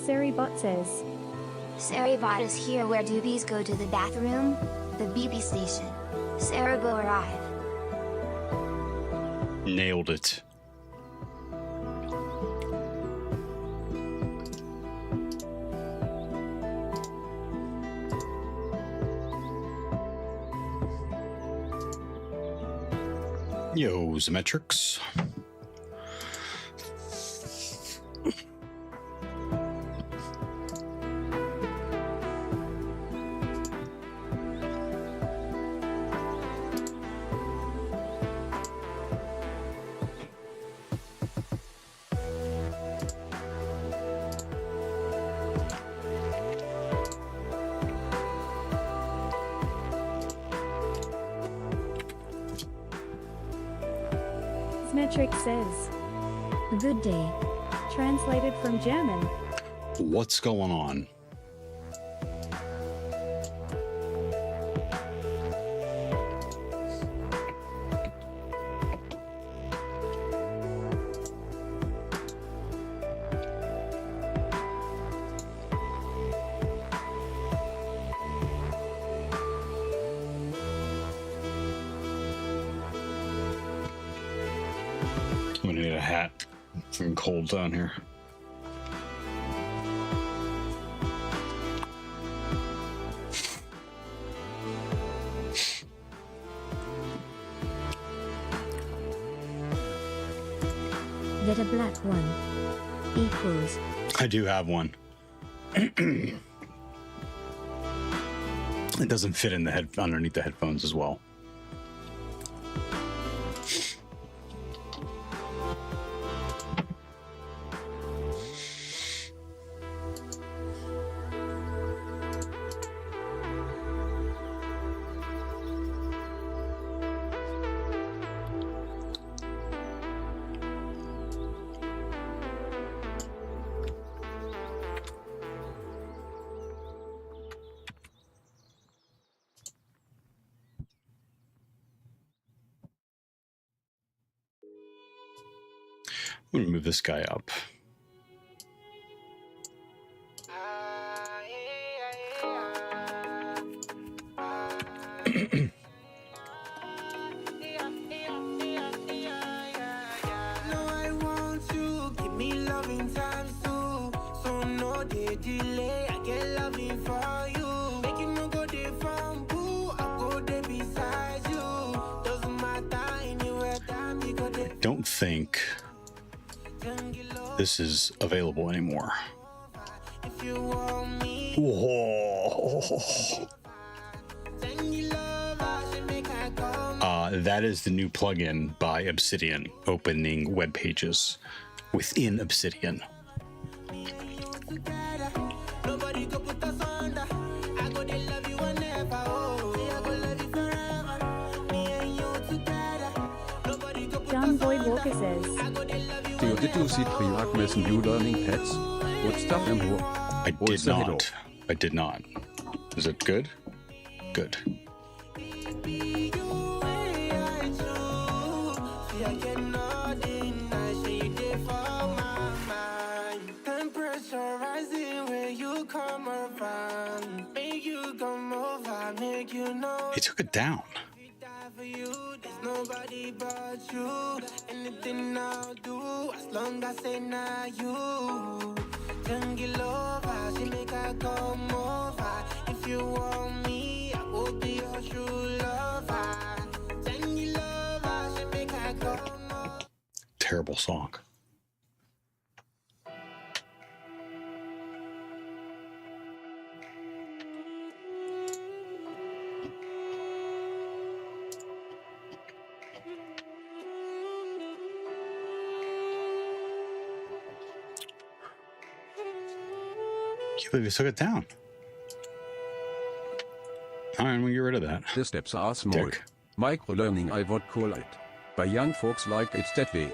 Saribot says. Saribot is here. Where do bees go to the bathroom? The BB station. Saribo arrive. Nailed it. Yo, Symmetrics. Metric says. Good day. Translated from German. What's going on? I'm gonna need a hat. It's getting cold down here. Get a black one. Equals. I do have one. It doesn't fit in the head underneath the headphones as well. I'm gonna move this guy up. Don't think this is available anymore. Whoa. That is the new plugin by Obsidian, opening web pages within Obsidian. John Boyd Walker says. Did you see Triarch's new learning pets? Good stuff, Embo. I did not. I did not. Is it good? Good. He took it down. Nobody but you. Anything I'll do as long as I know you. Jungle over, she make her come over. If you want me, I will be your true lover. Jungle over, she make her come over. Terrible song. They took it down. All right, we'll get rid of that. The steps are small. Dick. Micro-learning, I would call it. But young folks like it's that way.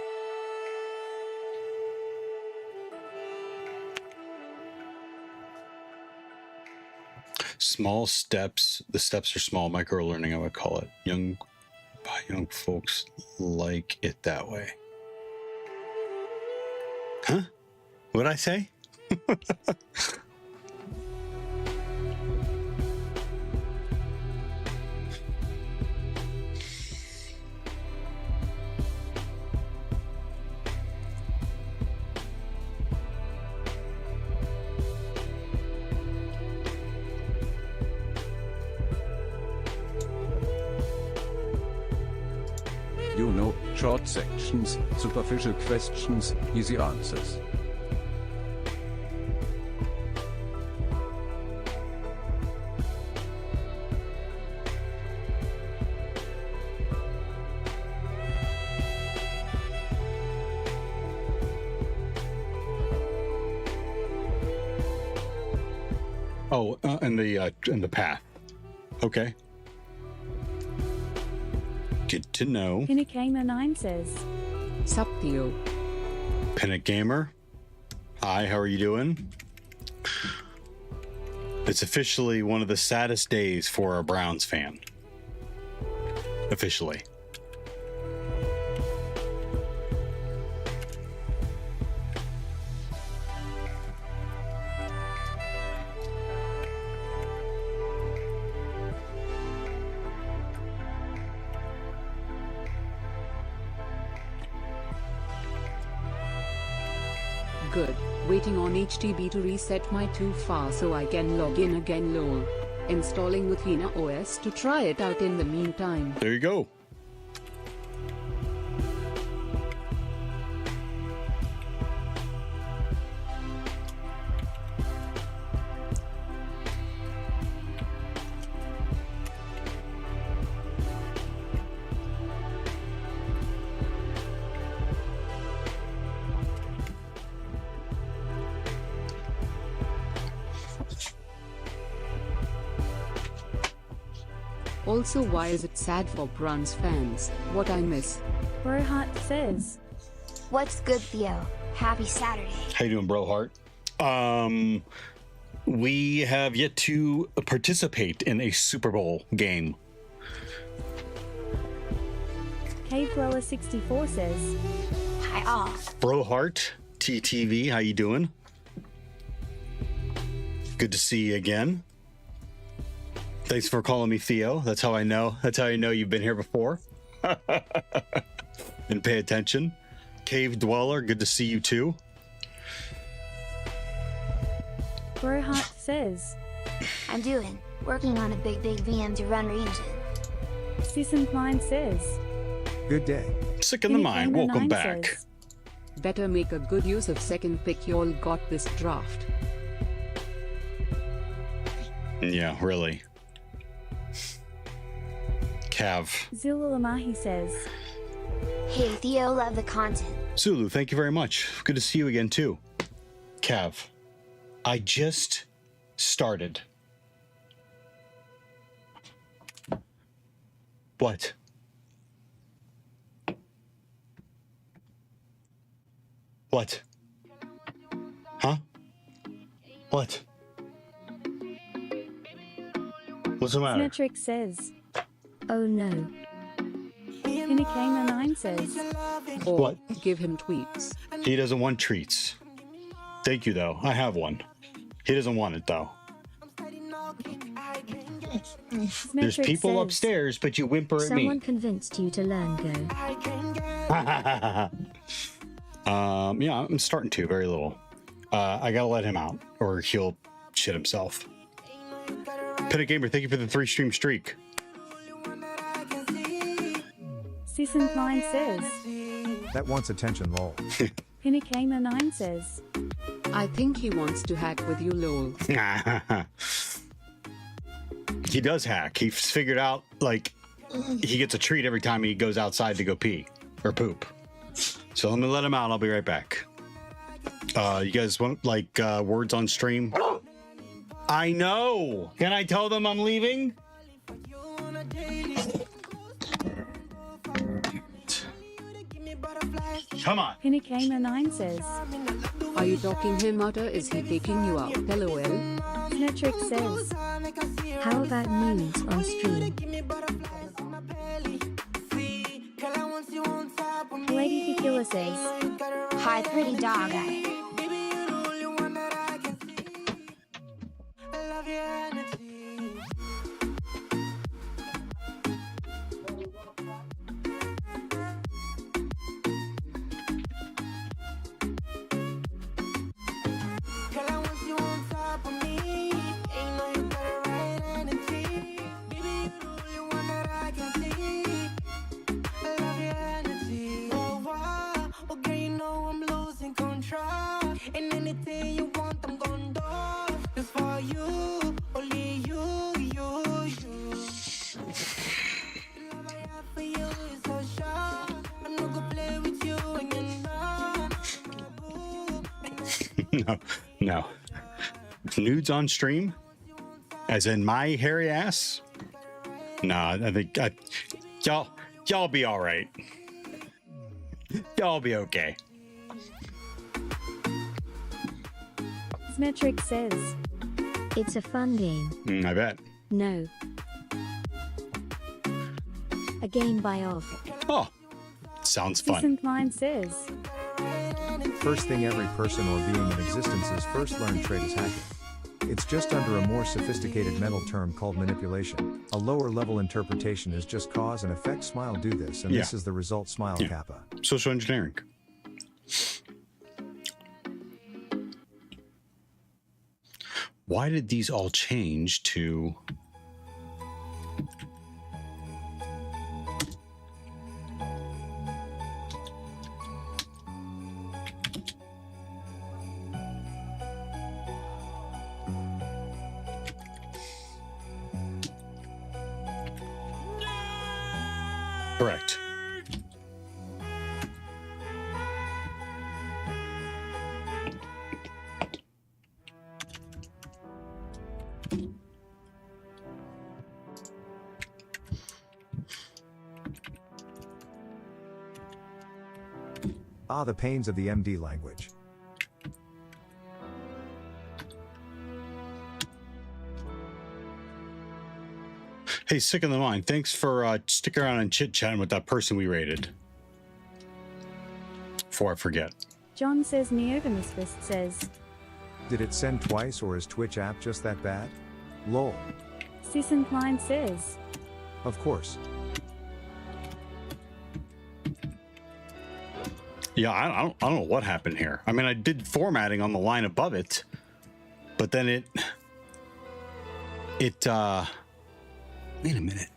Small steps. The steps are small. Micro-learning, I would call it. Young folks like it that way. Huh? What'd I say? You know, short sections, superficial questions, easy answers. Oh, in the path. Okay. Good to know. Pinakamer9 says, Sup Theo. Pinnock Gamer. Hi, how are you doing? It's officially one of the saddest days for a Browns fan. Officially. Good. Waiting on HTB to reset my too far so I can log in again lol. Installing Athena OS to try it out in the meantime. There you go. Also, why is it sad for Browns fans? What I miss. Brohart says, What's good, Theo? Happy Saturday. How you doing, bro Hart? We have yet to participate in a Super Bowl game. Cave Dweller 64 says, Hi all. Bro Hart, TTV, how you doing? Good to see you again. Thanks for calling me Theo. That's how I know. That's how I know you've been here before. And pay attention. Cave Dweller, good to see you too. Brohart says, I'm doing. Working on a big VM to run Re-Engine. Sisson Klein says, Good day. Sick in the mind. Welcome Pinakamer9 back. says, Better make a good use of second pick, y'all got this draft. Yeah, really. Cav. Zululamahi says, Hey Theo, love the content. Zulu, thank you very much. Good to see you again too. Cav, I just started. What? What? Huh? What? What's the matter? Symmetric says, Oh no. Pinakamer9 says, Or What? give him tweets. He doesn't want treats. Thank you, though. I have one. He doesn't want it, though. There's Symmetric people says, upstairs, but you whimper at Someone me. convinced you to learn Go. Yeah, I'm starting to, very little. I gotta let him out, or he'll shit himself. Pinnock Gamer, thank you for the 3-stream streak. Sisson Klein says, That wants attention, lol. Pinakamer9 says, I think he wants to hack with you lol. He does hack. He's figured out, like, he gets a treat every time he goes outside to go pee or poop. So let me let him out. I'll be right back. You guys want, like, words on stream? I know. Can I tell them I'm leaving? Come on. Pinakamer9 says, Are you talking him out or is he taking you out? LOL. Symmetric says, How about news on stream? Lady Tequila says, Hi, pretty dog. No. Nudes on stream? As in my hairy ass? No, I think y'all be all right. Y'all be okay. Symmetric says. It's a fun game. I bet. No. A game by of. Oh, sounds fun. Disinclined says. First thing every person or being in existence's first learned trait is hacking. It's just under a more sophisticated mental term called manipulation. A lower level interpretation is just cause and effect smile do this, and this is the result smile kappa. Social engineering. Why did these all change to... Correct. Ah, the pains of the MD language. Hey, sick in the mind. Thanks for sticking around and chit-chatting with that person we rated. Before I forget. John says Neovemisfist says. Did it send twice, or is Twitch app just that bad? Lol. Disinclined says. Of course. Yeah, I don't know what happened here. I mean, I did formatting on the line above it, but then it wait a minute.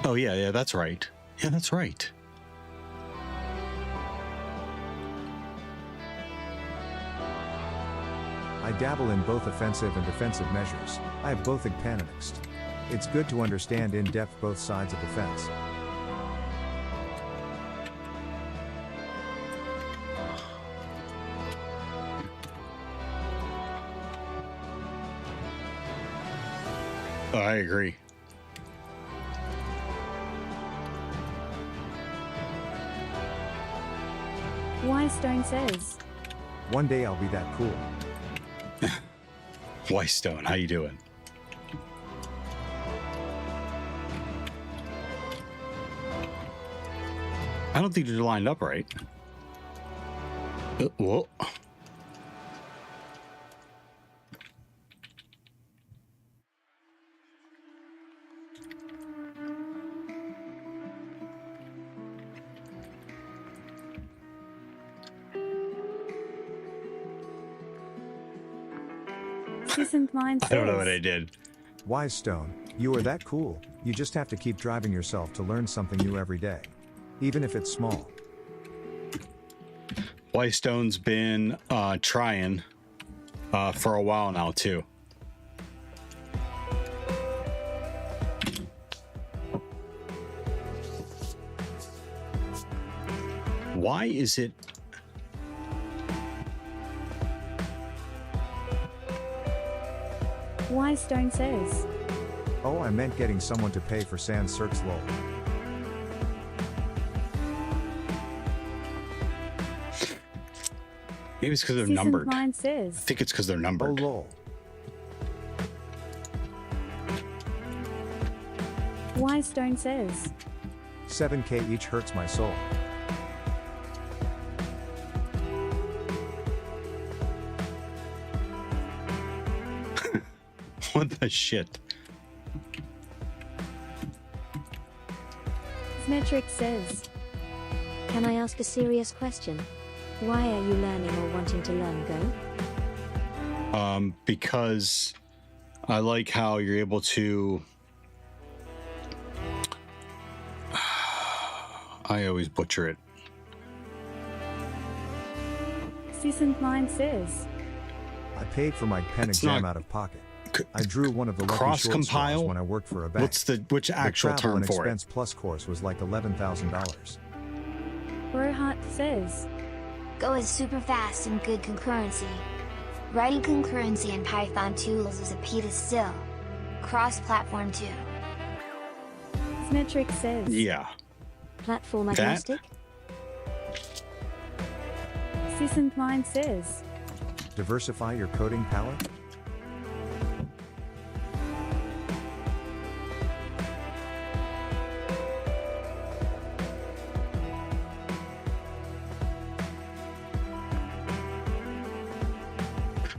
Oh yeah, that's right. Yeah, that's right. I dabble in both offensive and defensive measures. I have both annexed. It's good to understand in depth both sides of the fence. I agree. Stone says. One day I'll be that cool. Stone, how you doing? I don't think you're lined up right. Whoa. Disinclined says. I don't know what I did. Wise Stone, you are that cool. You just have to keep driving yourself to learn something new every day, even if it's small. Wise Stone's been trying for a while now too. Why is it? Stone says. Oh, I meant getting someone to pay for Sans Cirque's lol. Maybe it's because they're numbered. I Says. think it's because they're numbered. Oh lol. Stone says. 7K each hurts my soul. What the shit? Metric says. Can I ask a serious question? Why are you learning or wanting to learn Go? Because I like how you're able to. I always butcher it. Disinclined says. I paid for my pen exam out of pocket. I drew one of the lucky cross short compile straws when I worked for a bank. Which actual the term and for expense it? Plus course was like $11,000. Brohart says. Go is super fast and good concurrency. Writing concurrency in Python tools is a PETA still. Cross-platform too. Symmetric says. Yeah. Platform agnostic? Sysincline says. Diversify your coding palette?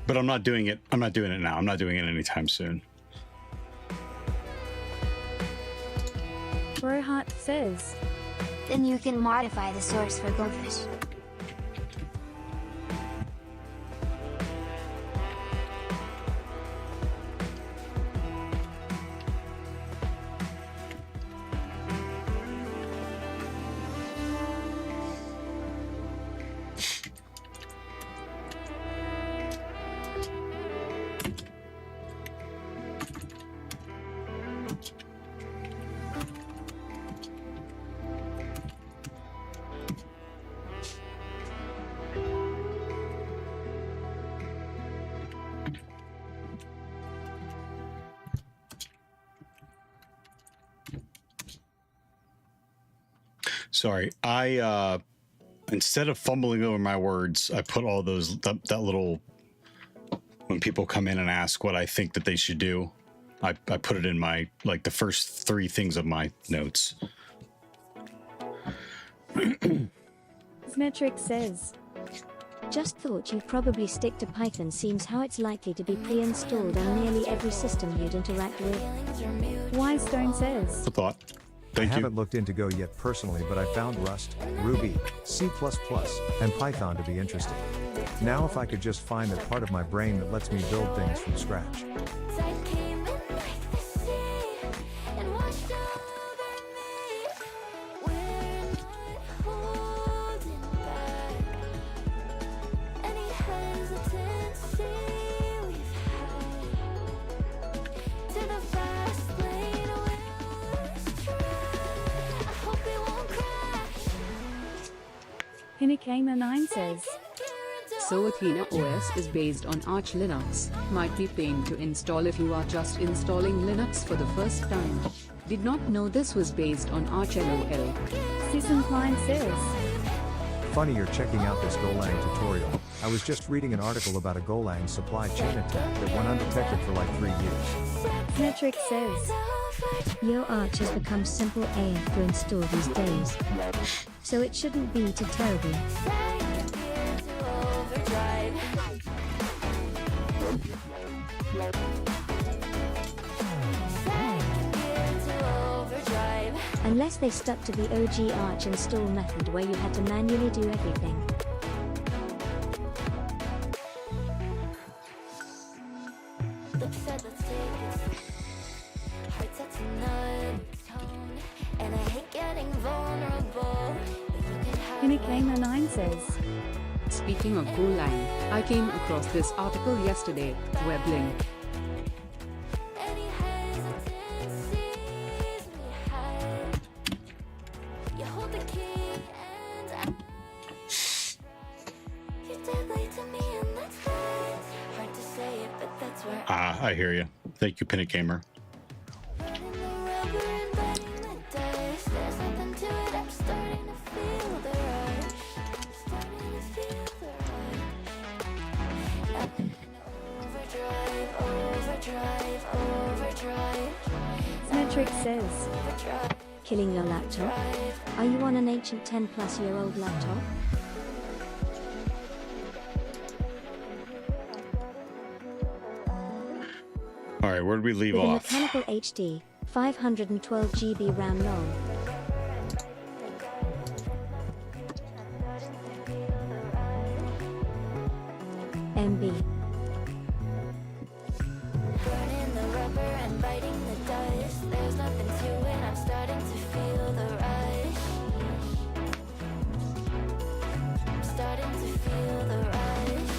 But I'm not doing it. I'm not doing it now. I'm not doing it anytime soon. Brohart says. Then you can modify the source for Goldfish. Sorry, I instead of fumbling over my words, I put all those that little when people come in and ask what I think that they should do, I put it in my like the first 3 things of my notes. Symmetric says. Just thought you'd probably stick to Python, seems how it's likely to be pre-installed on nearly every system you'd interact with. Wystone says. The thought. Thank I you. haven't looked into Go yet personally, but I found Rust, Ruby, C++, and Python to be interesting. Now if I could just find that part of my brain that lets me build things from scratch. Pinikamer9 says. So Athena OS is based on Arch Linux. Might be pain to install if you are just installing Linux for the first time. Did not know this was based on Arch LOL. Sysincline says. Funny you're checking out this Golang tutorial. I was just reading an article about a Golang supply chain attack that went undetected for like 3 years. Symmetric says. Your Arch has become simple AF to install these days. So it shouldn't be too terrible. Unless they stuck to the OG Arch install method where you had to manually do everything. Pinikamer9 says. Speaking of Golang, I came across this article yesterday, web link. I hear you. Thank you, Pinikamer. Symmetric says. Killing your laptop? Are you on an ancient 10-plus-year-old laptop? All right, where did we leave With a off? mechanical HD, 512 GB RAM long. MB. Burning the rubber and biting the dust. There's nothing to it, I'm starting to feel the rush. I'm starting to feel the rush.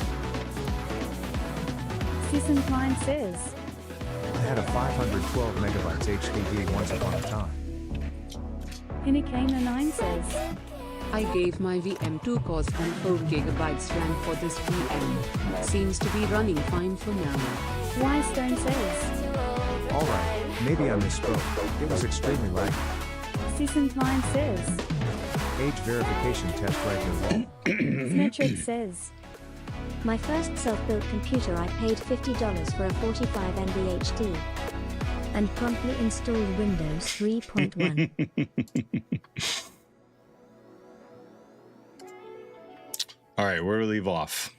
Sysincline says. I had a 512 megabytes HDD once upon a time. Pinikamer9 says. I gave my VM 2 cores and 4 GB RAM for this VM. Seems to be running fine for now. Wystone says. Alright, maybe I misspoke. It was extremely laggy. Season Klein says. Age verification test right here. Symmetric says. My first self-built computer I paid $50 for a 45 MB HD. And promptly installed Windows 3.1. All right, where do we leave off?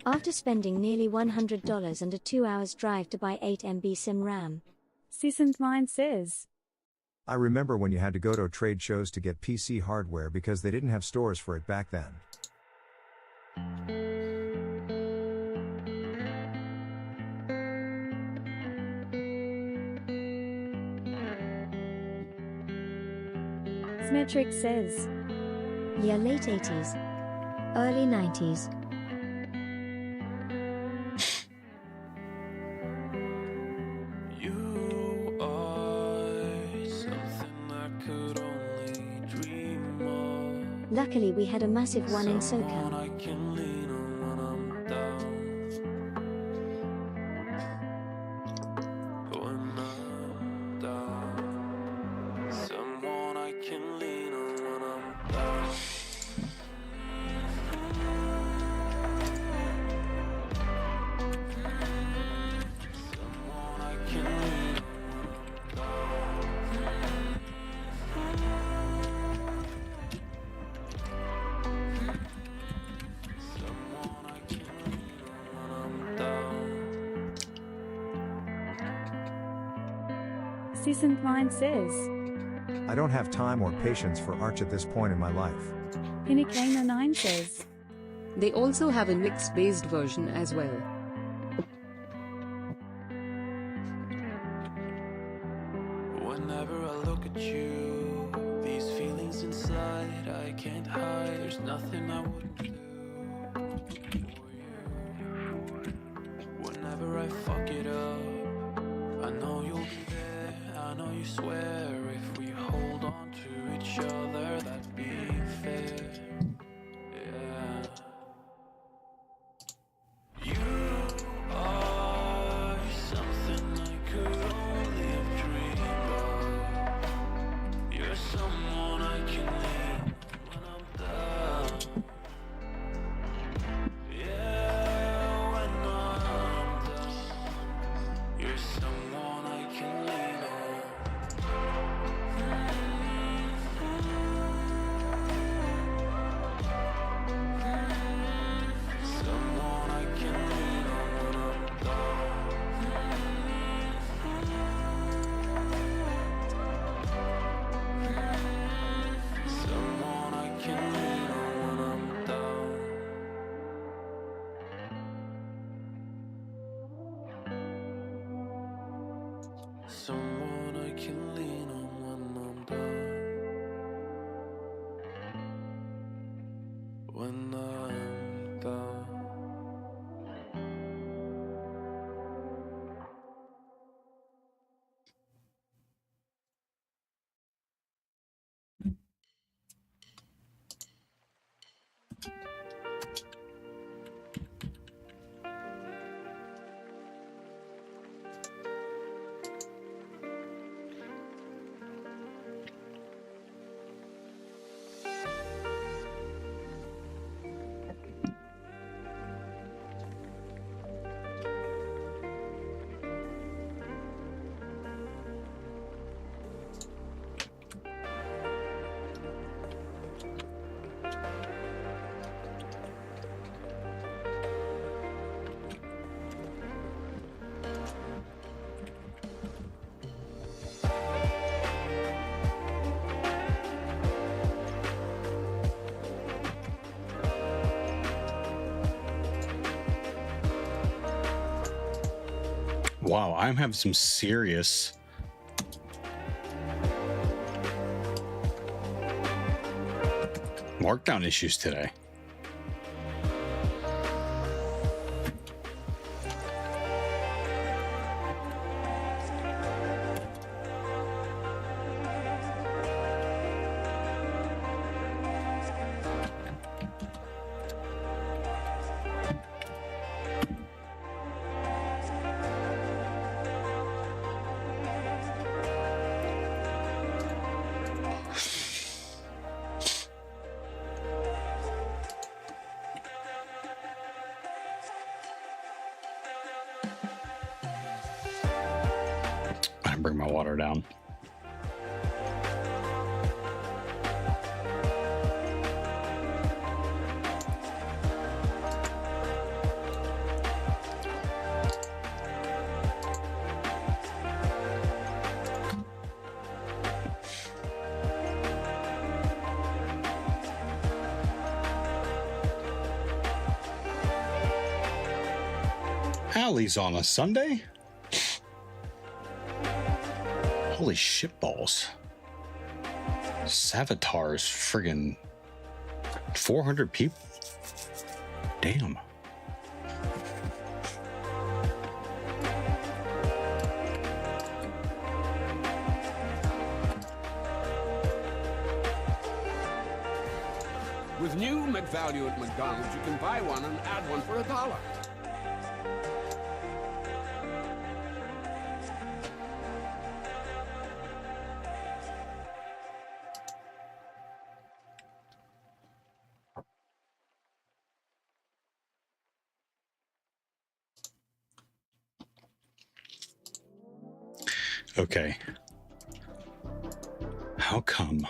After spending nearly $100 and a 2 hours drive to buy 8 MB SIM RAM. Season Klein says. I remember when you had to go to trade shows to get PC hardware because they didn't have stores for it back then. Symmetric says. Yeah, late 80s. Early 90s. Luckily we had a massive one in SoCal. Season Klein says. I don't have time or patience for Arch at this point in my life. Pinicana 9 says. They also have a Nix-based version as well. Whenever I look at you, these feelings inside I can't hide. There's nothing I wouldn't do for you. Whenever I fuck it up, I know you'll be there. I know you swear if we hold on to each other, that'd be fair. Yeah. You are something I could only have dreamed of. You're someone I can lean when I'm down. Yeah, when I'm down. You're someone I can lean on. Someone I can lean on when I'm down. Someone I can lean on when I'm down. Someone I can lean on when I'm down. When I'm down. Wow, I'm having some serious markdown issues today. bring my water down. Alley's on a Sunday? Holy shitballs. Savitar's friggin' 400 people? Damn. With new McValue at McDonald's, you can buy one and add one for $1. Okay. How come?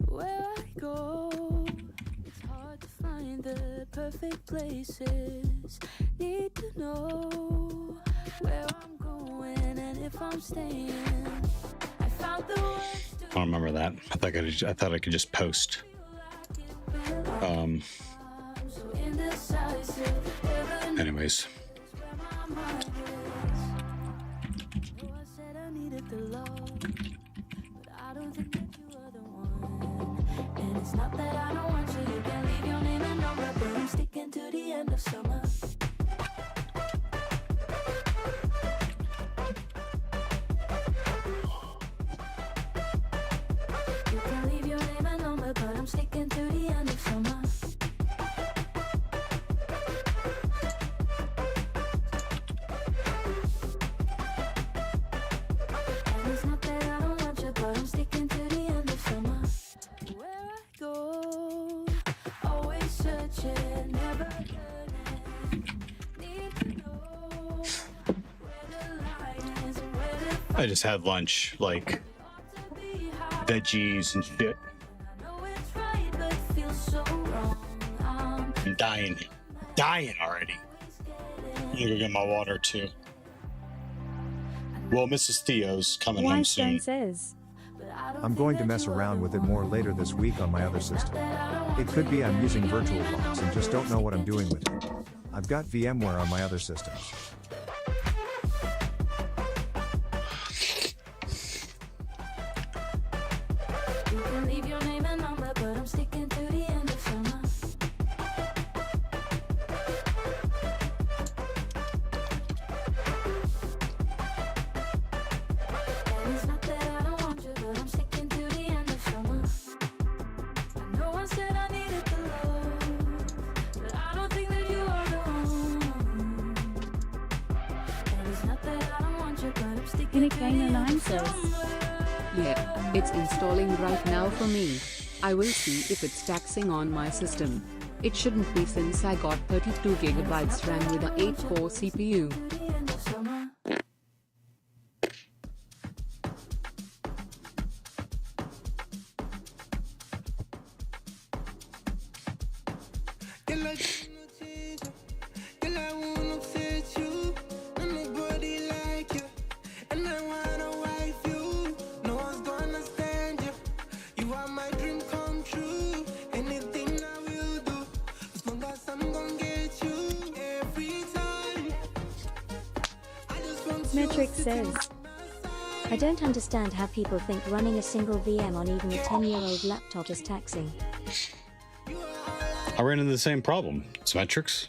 Where I go, it's hard to find the perfect places. Need to know where I'm going and if I'm staying. I found the words to I don't remember that. I thought I could just post. so indecisive. Anyways. Where my mind is. Know I said I needed the love, but I don't think that you are the one. And it's not that I don't want you. You can leave your name and number, but I'm sticking to the end of summer. You can leave your name and number, but I'm sticking to the end of summer. And it's not that I don't want you, but I'm sticking to the end of summer. Where I go, always searching, never learning. Need to know where the line is and where the I just had lunch, like ought to be high. veggies and shit. I know it's right, but feels so wrong. I'm dying. Dying already. I'm gonna go get my water too. Well, Mrs. Theo's coming home soon. Wystone says. I'm going to mess around with it more later this week on my other system. It could be I'm using VirtualBox and just don't know what I'm doing with it. I've got VMware on my other systems. You can leave your name and number, but I'm sticking to the end of summer. And it's not that I don't want you, but I'm sticking to the end of summer. I know I said I needed the love, but I don't think that you are the one. And it's not that I don't want you, but I'm sticking to the end of Inikana9 says. summer. Yeah, it's installing right now for me. I will see if it's taxing on my system. It shouldn't be since I got 32 GB RAM with a 8-core CPU. To the end of summer. Girl, I wanna change you. Girl, I wanna upset you. No nobody like you. And I wanna wife you. No one's gonna stand you. You are my dream come true. Anything I will do. As long as I'm gonna get you every time. I just want you Metric to says. I don't understand how people think running a single VM on even a 10-year-old laptop is taxing. I ran into the same problem. It's metrics.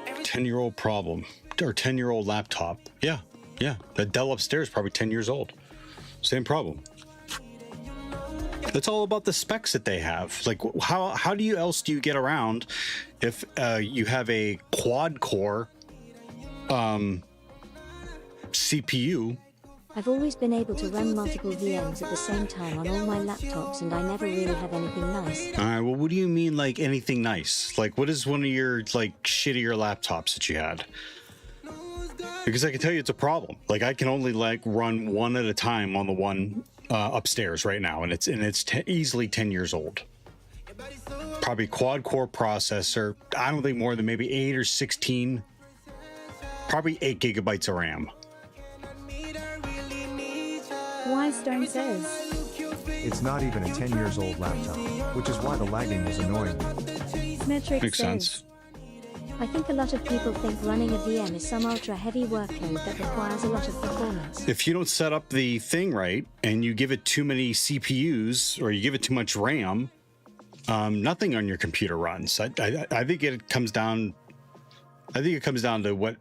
10-year-old problem. Or 10-year-old laptop. Yeah. That Dell upstairs is probably 10 years old. Same problem. It's all about the specs that they have. Like, how do you get around if you have a quad core CPU I've always been able to run multiple VMs at the same time on all my laptops, and I never really have anything nice. All right, well, what do you mean, like, anything nice? Like, what is one of your, like, shittier laptops that you had? Because I can tell you it's a problem. Like, I can only, like, run one at a time on the one upstairs right now, and it's easily 10 years old. Probably quad-core processor. I don't think more than maybe 8 or 16. Probably 8 gigabytes of RAM. Stone says. It's not even a 10 years old laptop, which is why the lagging was annoying me. Symmetric Makes says. sense. I think a lot of people think running a VM is some ultra-heavy workload that requires a lot of performance. If you don't set up the thing right and you give it too many CPUs or you give it too much RAM, nothing on your computer runs. I think it comes down. I think it comes down to what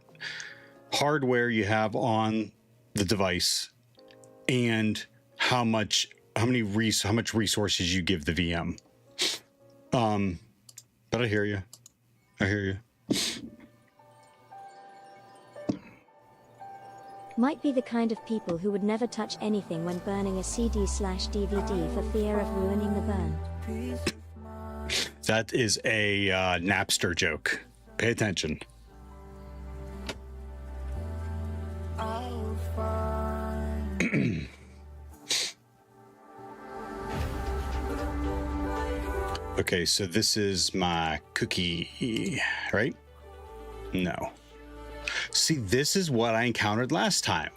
hardware you have on the device and how much resources you give the VM. But I hear you. Might be the kind of people who would never touch anything when burning a CD/DVD for fear of ruining the burn. That is a Napster joke. Pay attention. Okay, so this is my cookie, right? No. See, this is what I encountered last time.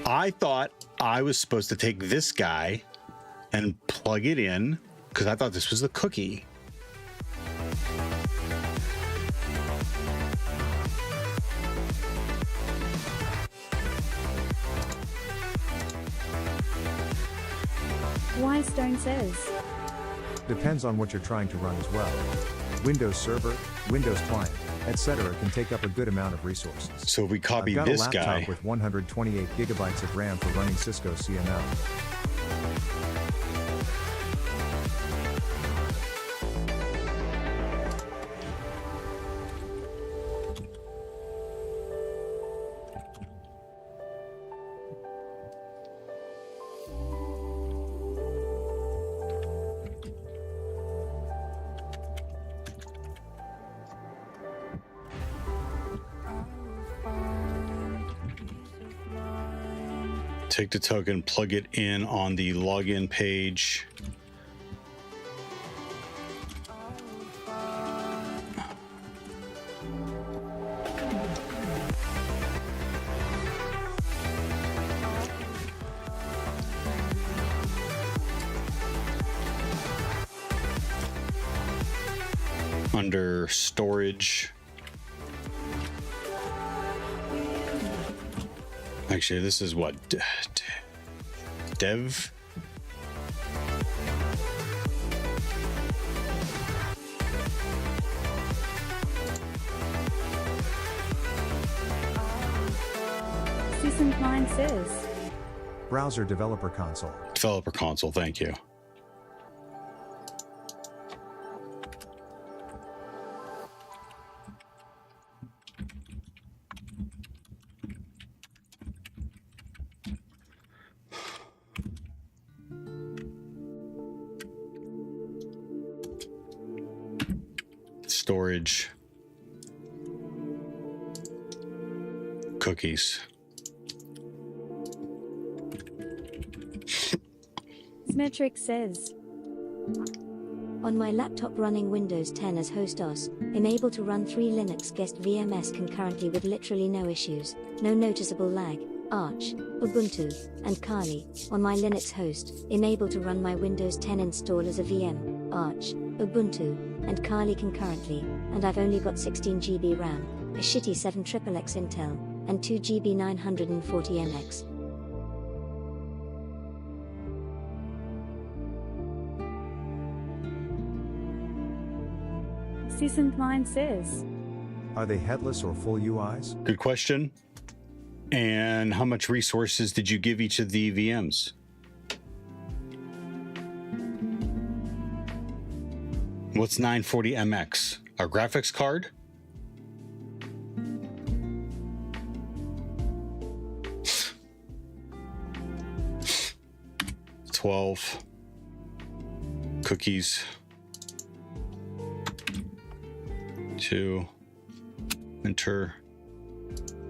I thought I was supposed to take this guy and plug it in because I thought this was the cookie. Stone says. Depends on what you're trying to run as well. Windows Server, Windows Client, etc. can take up a good amount of resources. So we copy I've got this a laptop guy with 128 gigabytes of RAM for running Cisco CML. take the token, plug it in on the login page. Under storage. Actually, this is what? Dev? Season 9 says. Browser Developer Console. Developer Console, thank you. Storage. Cookies. Symmetric says. On my laptop running Windows 10 as host OS, I'm able to run 3 Linux guest VMS concurrently with literally no issues, no noticeable lag. Arch, Ubuntu, and Kali. On my Linux host, I'm able to run my Windows 10 install as a VM, Arch, Ubuntu, and Kali concurrently, and I've only got 16 GB RAM, a shitty 7XXX Intel, and 2 GB 940MX. Season 9 says. Are they headless or full UIs? Good question. And how much resources did you give each of the VMs? What's 940MX? Our graphics card? 12 cookies. 2. Enter.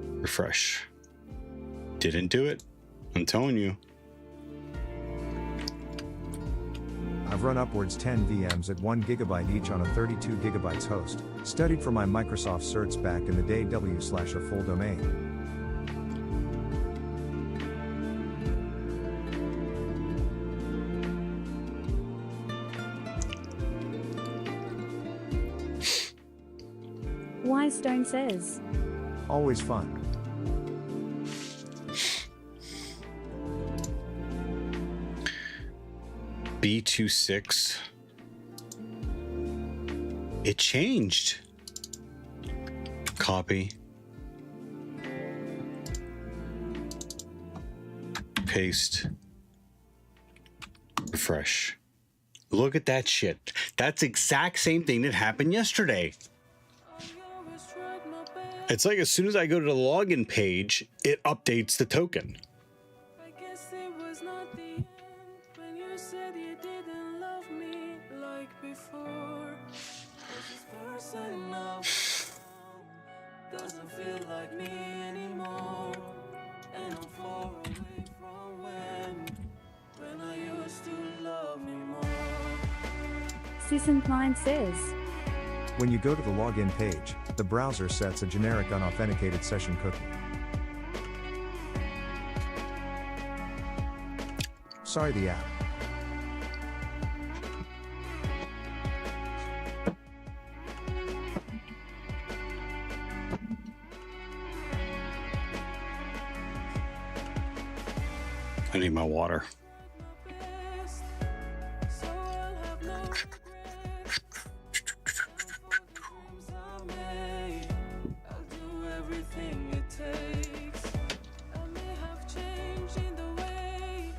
Refresh. Didn't do it. I'm telling you. I've run upwards 10 VMs at 1 GB each on a 32 GB host. Studied for my Microsoft certs back in the day w/a full domain. Wystone says. Always fun. B26. It changed. Copy. Paste. Refresh. Look at that shit. That's exact same thing that happened yesterday. It's like as soon as I go to the login page, it updates the token. I guess it was not the end when you said you didn't love me like before. Was this person now doesn't feel like me anymore, and I'm far away from when I used to love me more. Season9 says. When you go to the login page, the browser sets a generic unauthenticated session cookie. Sorry, the app. I need my water. So I'll have no regrets. I'll do everything it takes. I may have changed in the way,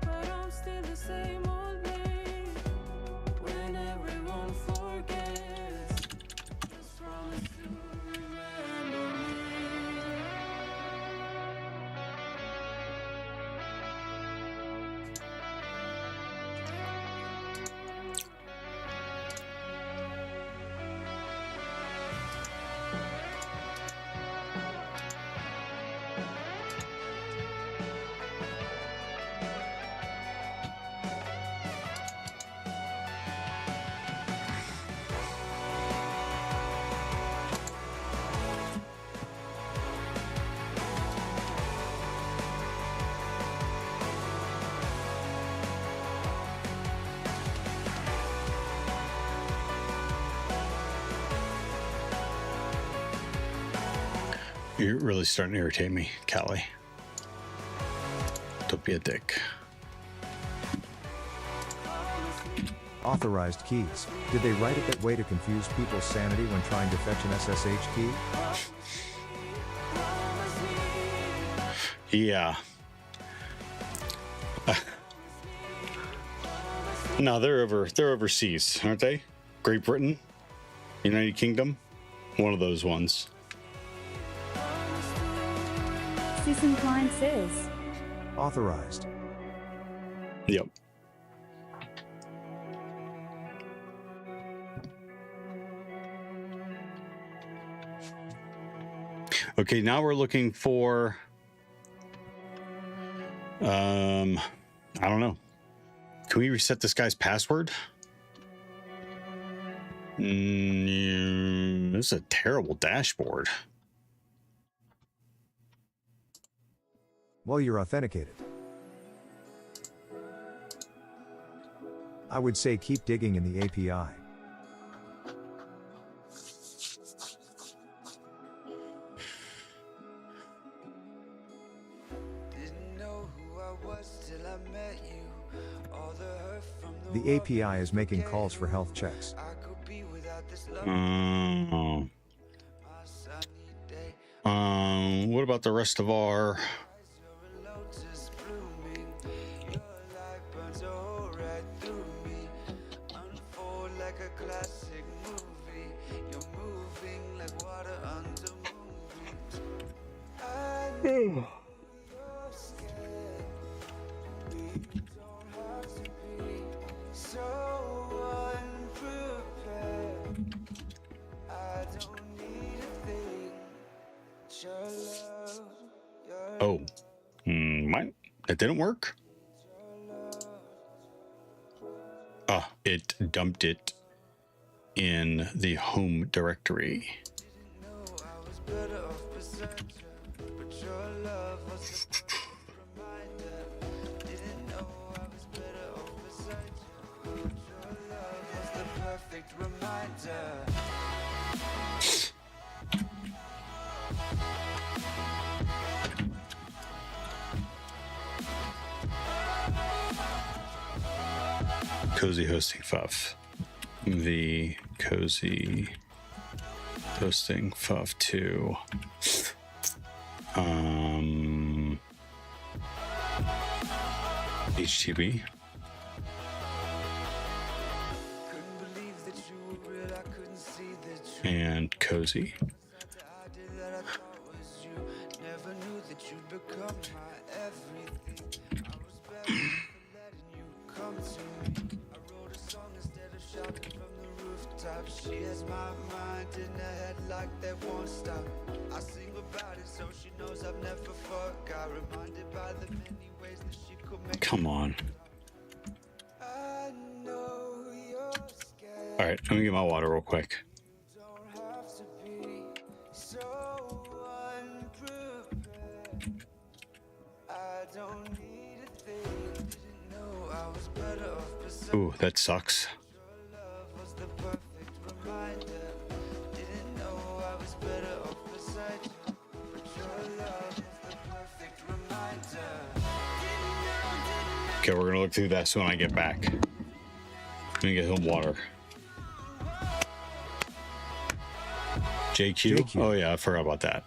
but I'm still the same old me. When everyone forgets, just promise to remember me. You're really starting to irritate me, Callie. Don't be a dick. Authorized keys. Did they write it that way to confuse people's sanity when trying to fetch an SSH key? Yeah. No, they're overseas, aren't they? Great Britain, United Kingdom, one of those ones. Season9 says. Authorized. Yep. Okay, now we're looking for I don't know. Can we reset this guy's password? This is a terrible dashboard. Well, you're authenticated. I would say keep digging in the API. Didn't know who I was till I met you. All the hurt from the The API is making calls for health checks. I could be without this love. Oh. My sunny day. What about the rest of our? You're a lotus blooming. Your light burns a hole right through me. Unfold like a classic movie. You're moving like water under moonbeams. I know you're scared. We don't Oh, what? That didn't work? Ah, it dumped it in the home directory. Cozy hosting fuff. The cozy hosting fuff 2. HTTP. And cozy. She has my mind in her head like that won't stop. I sing about it so she knows I've never forgot. Reminded by the many ways that she could make. Come on. I know you're scared. All right, let me get my water real quick. You don't have to be so unprepared. I don't need a thing. Didn't know I was better off beside. Ooh, that sucks. Your love was the perfect reminder. Didn't know I was better off beside you. But your love was the perfect reminder. Okay, we're gonna look through this when I get back. Let me get some water. JQ? Oh yeah, I forgot about that.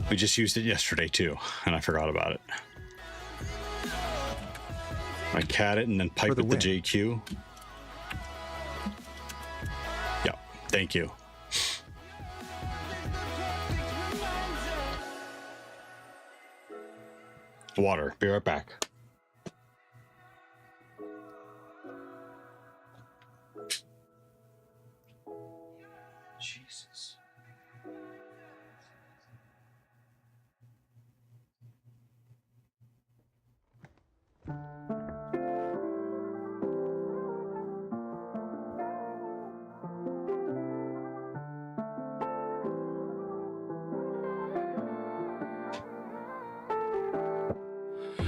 We just used it yesterday too, and I forgot about it. I cat it and then pipe it the JQ. Yeah, thank you. Water, be right back. Jesus.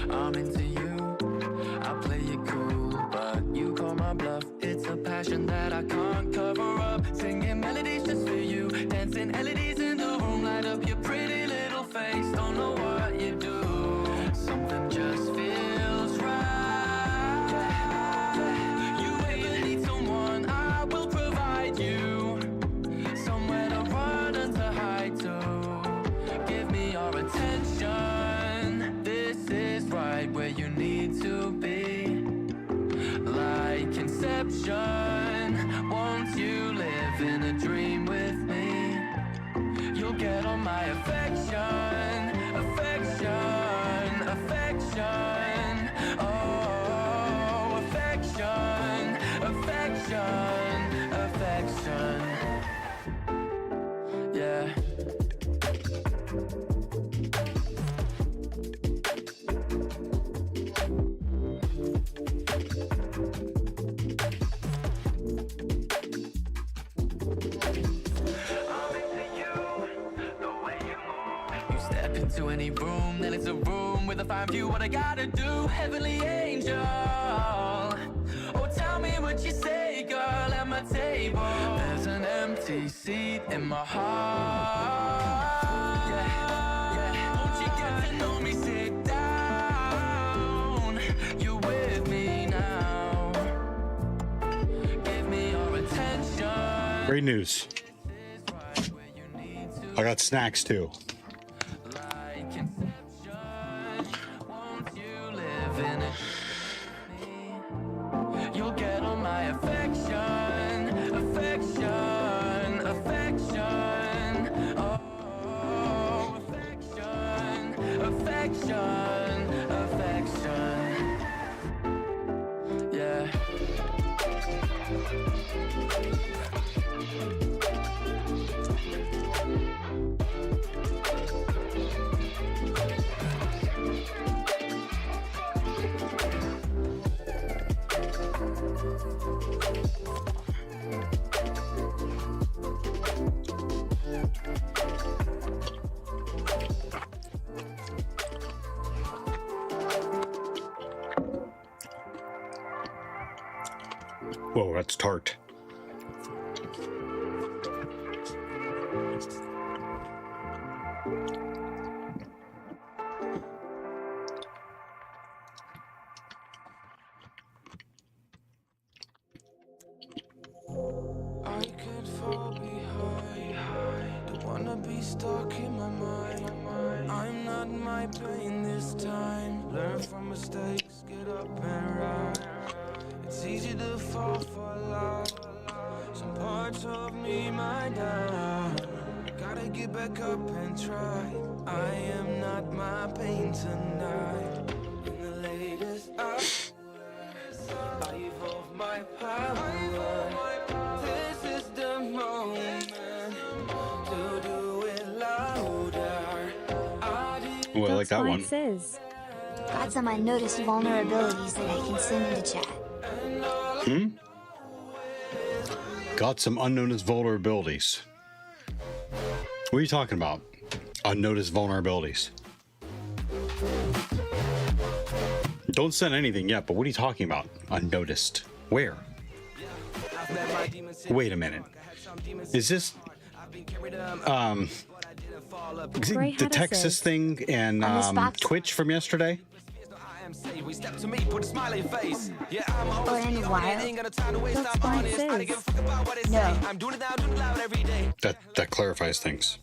I'm into you, I play it cool, but you call my bluff. It's a passion that I can't cover up. Singing melodies just for you, dancing LEDs in the room, light up your pretty little face. Don't know what you do, something just feels right. You ever need someone, I will provide you somewhere to run and to hide to. Give me your attention, this is right where you need to be. Like Inception, won't you live in a dream with me? You'll get all my affection, affection, affection. Oh, affection, affection, affection. Yeah. To any room, then it's a room with a fine view. What I gotta do, heavenly angel. Oh, tell me what you say, girl, at my table. There's an empty seat in my heart. Yeah. Won't you get to know me? Sit down. You're with me now. Give me your attention. Great news. I got snacks too. You'll get all my affection, affection, affection. Oh, affection, affection, affection. Yeah. Whoa, that's tart. I could fall behind. Don't wanna be stuck in my mind. I'm not my pain this time. Learn from mistakes, get up and ride. It's easy to fall for love. Some parts of me might die. Gotta get back up and try. I am not my pain tonight. In the latest hours, I evolve my power. This is the moment to do it louder. Oh, I like that one. Says. Got some unnoticed vulnerabilities that I can send into chat. Got some unnoticed vulnerabilities. What are you talking about? Unnoticed vulnerabilities. Don't send anything yet, but what are you talking about? Unnoticed. Where? Wait a minute. Is this the Texas thing and Twitch from yesterday? Or in the wild. No. That clarifies things.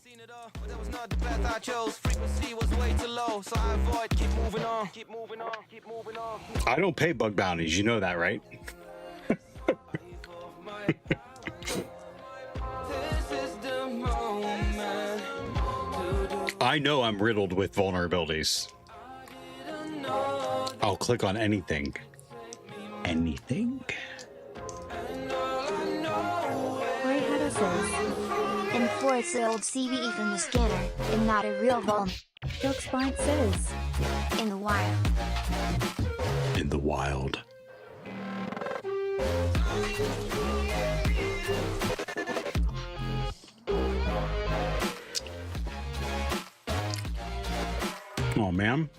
I don't pay bug bounties, you know that, right? I know I'm riddled with vulnerabilities. I'll click on anything. Anything? Enforce the old CVE from the scanner, and not a real vuln. Doxbite says. In the wild. In the wild. Oh, man.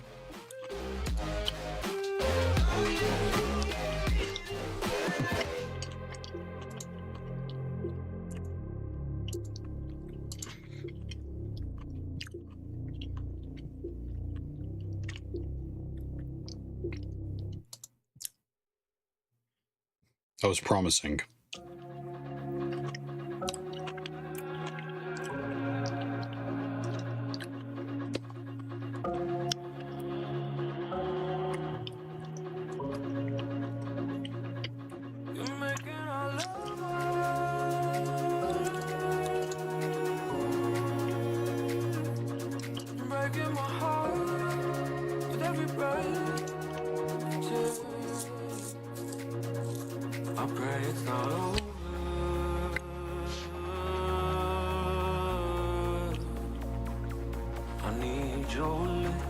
That was promising.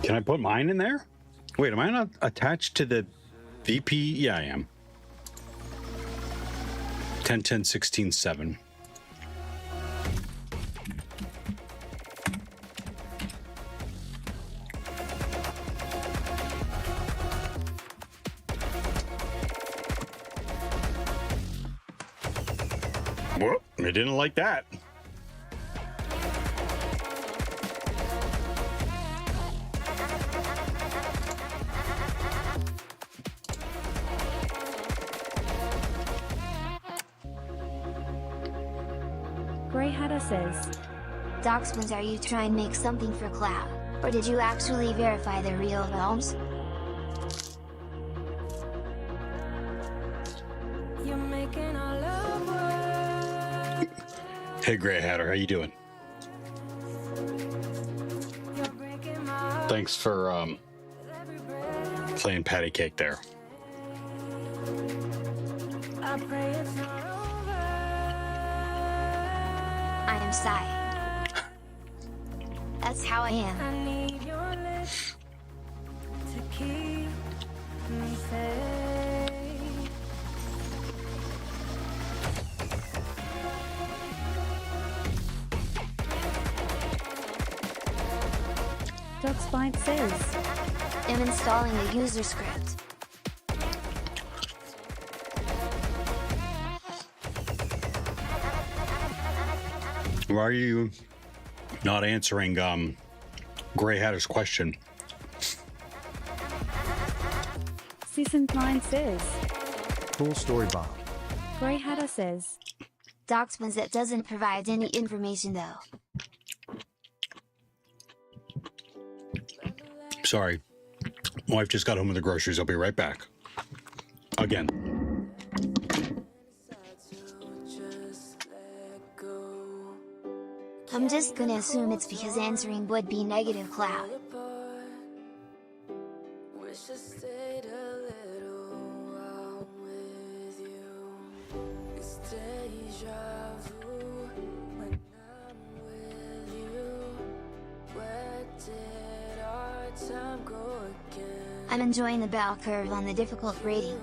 Can I put mine in there? Wait, am I not attached to the VP? Yeah, I am. 10.10.16.7. Whoop, I didn't like that. Grey Hatter says. Doxmans, are you trying to make something for cloud? Or did you actually verify the real realms? You're making our love work. Hey, Grey Hatter, how you doing? You're breaking my heart Thanks for with every breath. playing patty cake there. I pray it's not over. I am Psy. That's how I am. I need your lips to keep me safe. Doxbite says. I'm installing a user script. Why are you not answering Grey Hatter's question? Season 9 says. Cool story, Bob. Grey Hatter says. Doxman's that doesn't provide any information though. Sorry. My wife just got home with the groceries. I'll be right back. Again. I'm just gonna assume it's because answering would be negative, Cloud. I'm enjoying the bell curve on the difficult rating.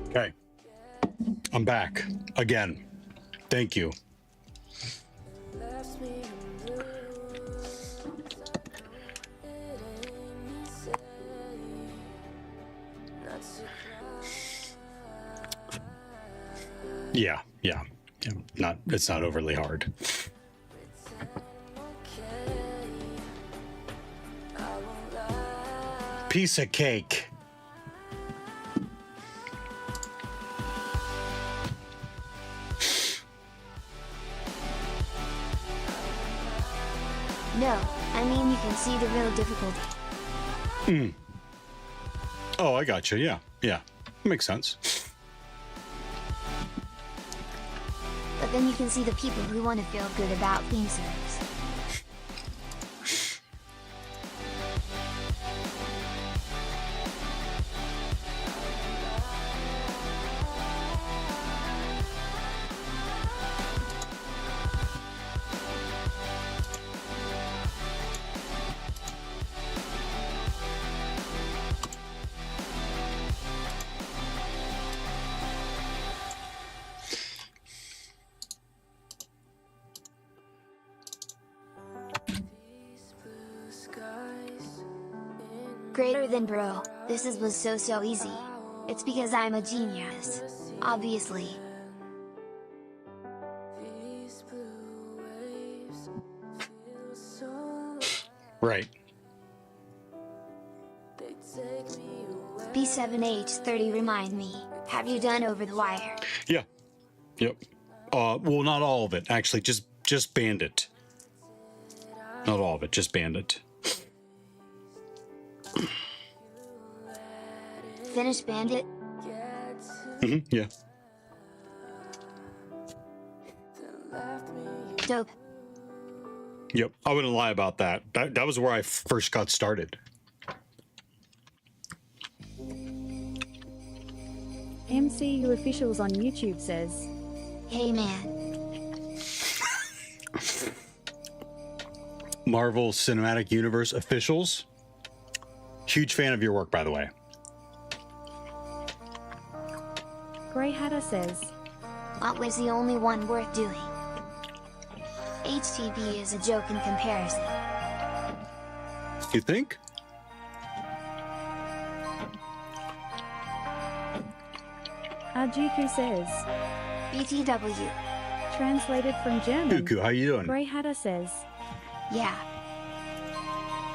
Okay. I'm back. Again. Thank you. Yeah. It's not overly hard. Piece of cake. No, I mean you can see the real difficulty. Oh, I got you. Yeah. Makes sense. But then you can see the people who want to feel good about theme servers. Greater than bro, this was so easy. It's because I'm a genius. Obviously. Right. B7H30 remind me, have you done Over the Wire? Yeah. Yep. Well, not all of it. Actually, just Bandit. Not all of it, just Bandit. Finish Bandit? Yeah. Dope. Yep. I wouldn't lie about that. That was where I first got started. MCU Officials on YouTube says. Hey man. Marvel Cinematic Universe Officials. Huge fan of your work, by the way. Grey Hatter says. What was the only one worth doing? HTB is a joke in comparison. You think? Ajiku says. BTW. Translated from German. Cuckoo, how you doing? Grey Hatter says. Yeah.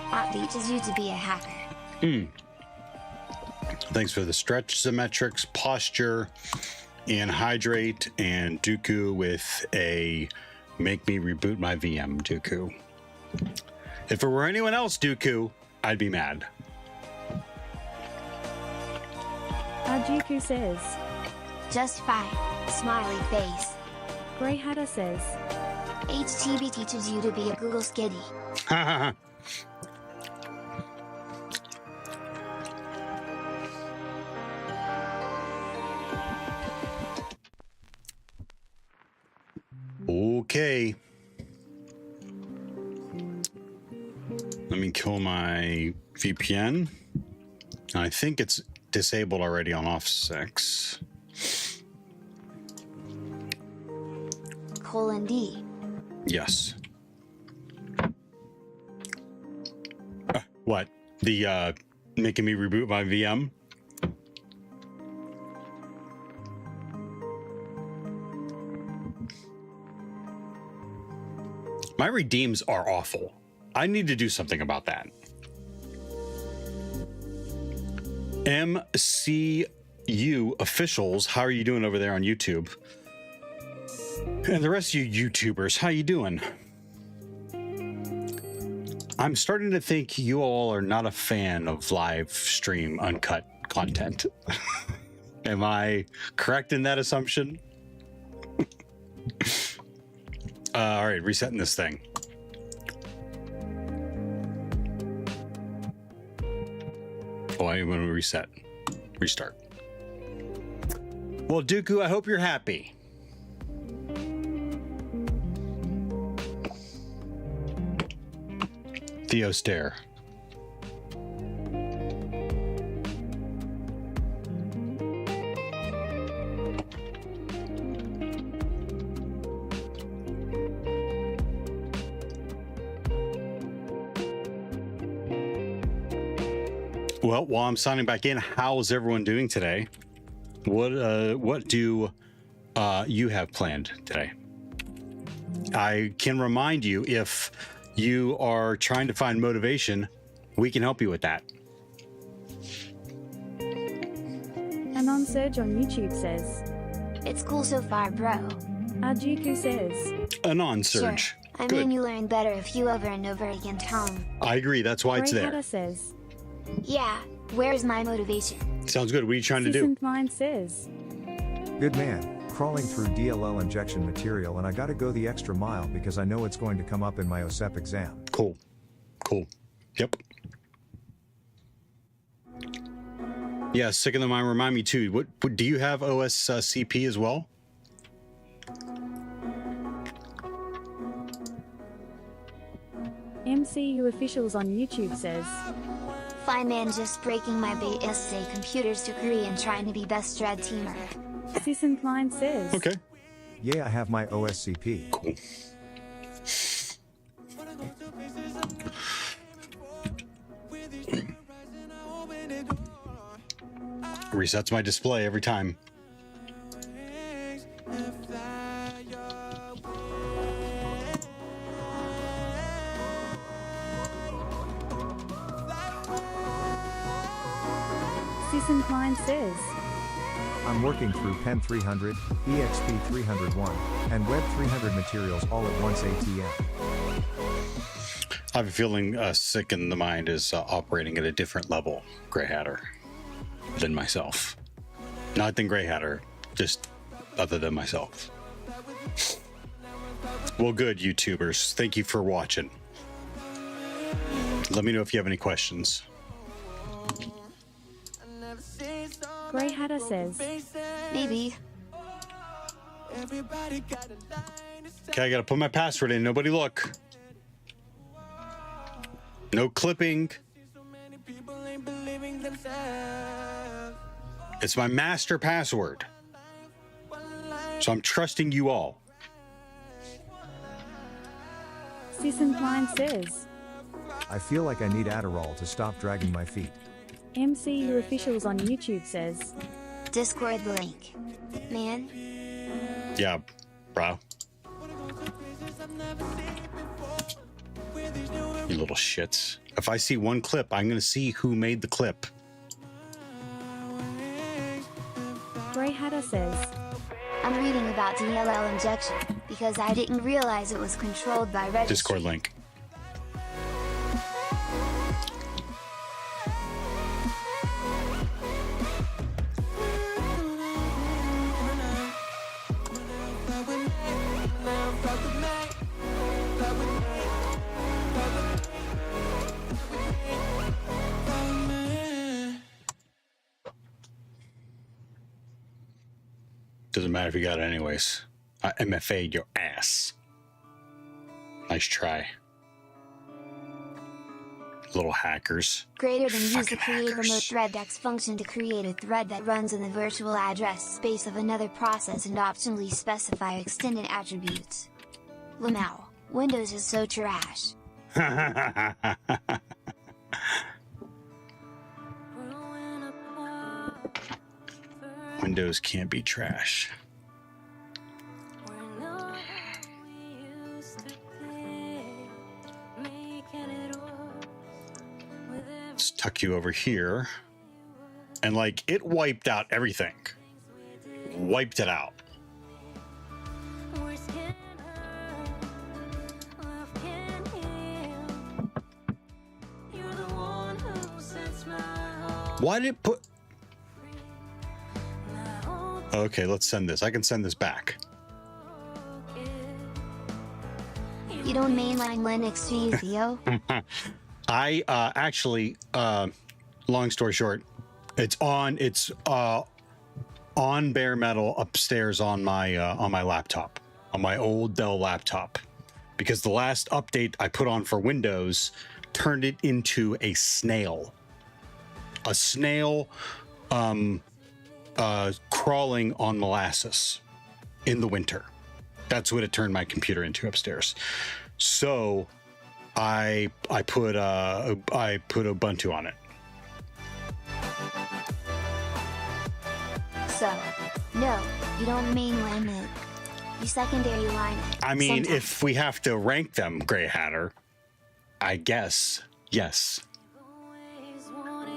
What teaches you to be a hacker? Thanks for the stretch symmetrics, posture, and hydrate, and Dooku with a make me reboot my VM, Dooku. If it were anyone else, Dooku, I'd be mad. Dooku says. Just fine. Smiley face. Grey Hatter says. HTB teaches you to be a Google skiddy. Okay. Let me kill my VPN. I think it's disabled already on Off6. :D. Yes. What? The making me reboot my VM? My redeems are awful. I need to do something about that. MCU officials, how are you doing over there on YouTube? And the rest of you YouTubers, how you doing? I'm starting to think you all are not a fan of live stream uncut content. Am I correct in that assumption? All right, resetting this thing. Oh, I'm going to reset. Restart. Well, Dooku, I hope you're happy. Theo stare. Well, while I'm signing back in, how's everyone doing today? What do you have planned today? I can remind you, if you are trying to find motivation, we can help you with that. Anon Surge on YouTube says. It's cool so far, bro. Dooku says. Anon Surge. Sure. I Good. mean, you learn better if you over and over again tell 'em. I agree. That's why it's Grey there. Hatter says. Yeah, where's my motivation? Sounds good. What are you trying to do? Seasoned Mind says. Good man. Crawling through DLL injection material, and I gotta go the extra mile because I know it's going to come up in my OSCP exam. Cool. Cool. Yep. Yeah, sick of the mind. Remind me too. What do you have OSCP as well? MCU officials on YouTube says. Fine man, just breaking my BSA computer's degree and trying to be best dread teamer. Seasoned Mind says. Okay. Yeah, I have my OSCP. Cool. Resets my display every time. Seasoned Mind says. I'm working through Pen 300, EXP 301, and Web 300 materials all at once ATM. I have a feeling Sick in the Mind is operating at a different level, Grey Hatter, than myself. Not than Grey Hatter, just other than myself. Well, good, YouTubers. Thank you for watching. Let me know if you have any questions. Grey Hatter says. Maybe. Okay, I gotta put my password in. Nobody look. No clipping. It's my master password. So I'm trusting you all. Seasoned Mind says. I feel like I need Adderall to stop dragging my feet. MCU officials on YouTube says. Discord link. Man. Yeah, bro. You little shits. If I see one clip, I'm gonna see who made the clip. Hatter says, I'm reading about DLL injection, because I didn't realize it was controlled by registry. Discord link. Doesn't matter if you got it anyways. I MFA'd your ass. Nice try. Little hackers. Greater than use the Fucking create hackers. remote threadx function to create a thread that runs in the virtual address space of another process and optionally specify extended attributes. Lamau, Windows is so trash. Windows can't be trash. Let's tuck you over here. And like, it wiped out everything. Wiped it out. Why did it put... Okay, let's send this. I can send this back. You don't mainline Linux, do you, Theo? I actually, long story short, it's on bare metal upstairs on my laptop, on my old Dell laptop, because the last update I put on for Windows turned it into a snail. A snail crawling on molasses in the winter. That's what it turned my computer into upstairs. So I put Ubuntu on it. So, no, you don't mainline it. You secondary line it. I mean, sometimes. if we have to rank them, Grey Hatter, I guess, yes.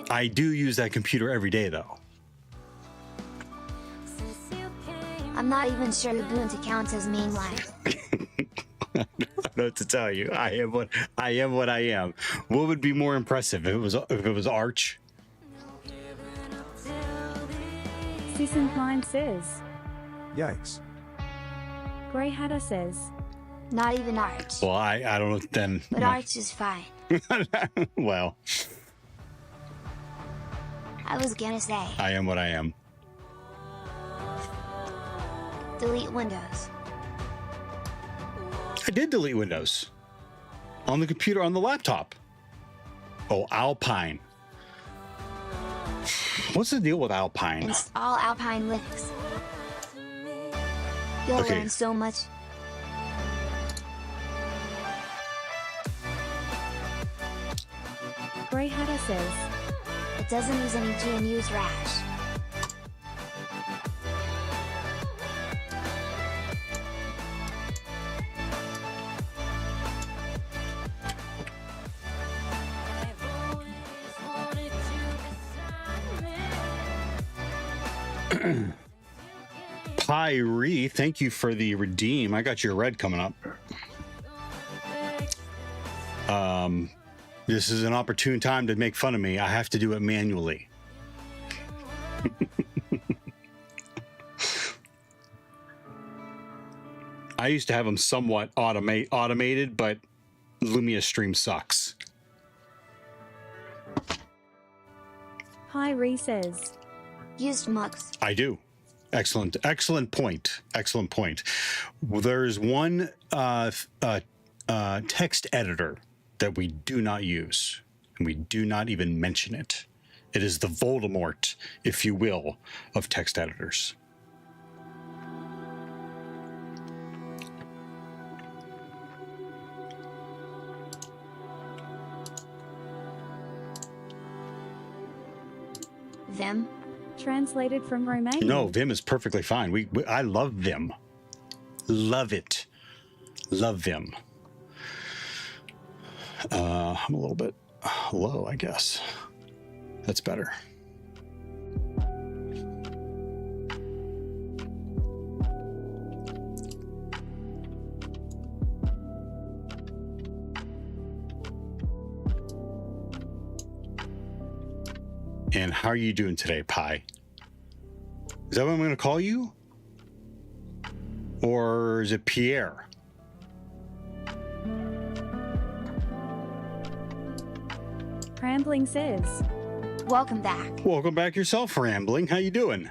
I do use that computer every day, though. I'm not even sure Ubuntu counts as mainline. I don't know what to tell you. I am what I am. What would be more impressive if it was Arch? Sisincline says, Yikes. Grey Hatter says, Not even Arch. Well, I don't know then. But Arch is fine. Well, I was gonna say, I am what I am. delete Windows. I did delete Windows on the computer, on the laptop. Oh, Alpine. What's the deal with Alpine? Install Alpine Linux. You'll Okay. learn so much. Grey Hatter says, It doesn't use any GNU's rash. Pyre, thank you for the redeem. I got your red coming up. This is an opportune time to make fun of me. I have to do it manually. I used to have them somewhat automated, but Lumia Stream sucks. Pyre says, Used Mux. I do. Excellent point. Excellent point. There's one text editor that we do not use, and we do not even mention it. It is the Voldemort, if you will, of text editors. Vim. translated from Romanian. No, Vim is perfectly fine. I love Vim. Love it. Love Vim. I'm a little bit low, I guess. That's better. And how are you doing today, Pi? Is that what I'm going to call you? Or is it Pierre? Rambling says, Welcome back. Welcome back yourself, Rambling. How you doing?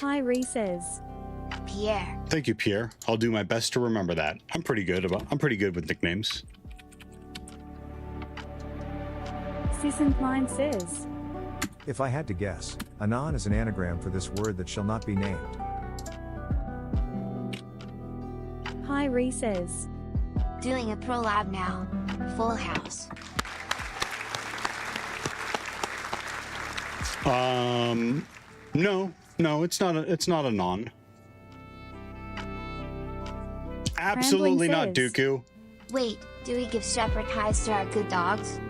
Hi Ree says, Pierre. Thank you, Pierre. I'll do my best to remember that. I'm pretty good with nicknames. Sisson Klein says, If I had to guess, Anon is an anagram for this word that shall not be named. Hi Ree says, Doing a pro lab now. Full house. No, it's not a non. Absolutely not, says- Dooku. Wait, do we give shepherd highs to our good dogs?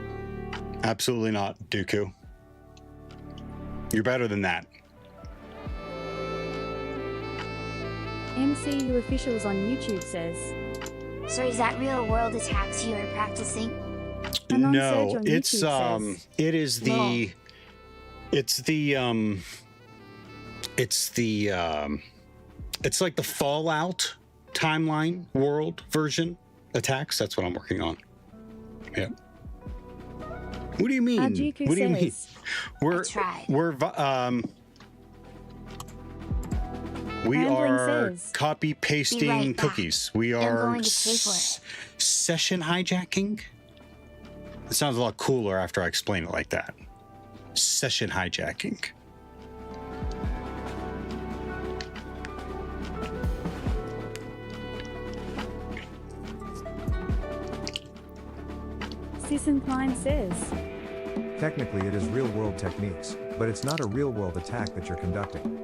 Absolutely not, Dooku. You're better than that. MCU officials on YouTube says, So is that real world attacks you are practicing? Anon No, Surge on it's YouTube says, it is the it's like the Fallout timeline world version attacks. That's what I'm working on. Yeah. What do you mean? Ajiku What do you mean? says, We Rambling are says, copy Be pasting right back. cookies. We I'm are going to pay for it. session hijacking. It sounds a lot cooler after I explain it like that. Session hijacking. Sisson Klein says, Technically, it is real-world techniques, but it's not a real-world attack that you're conducting.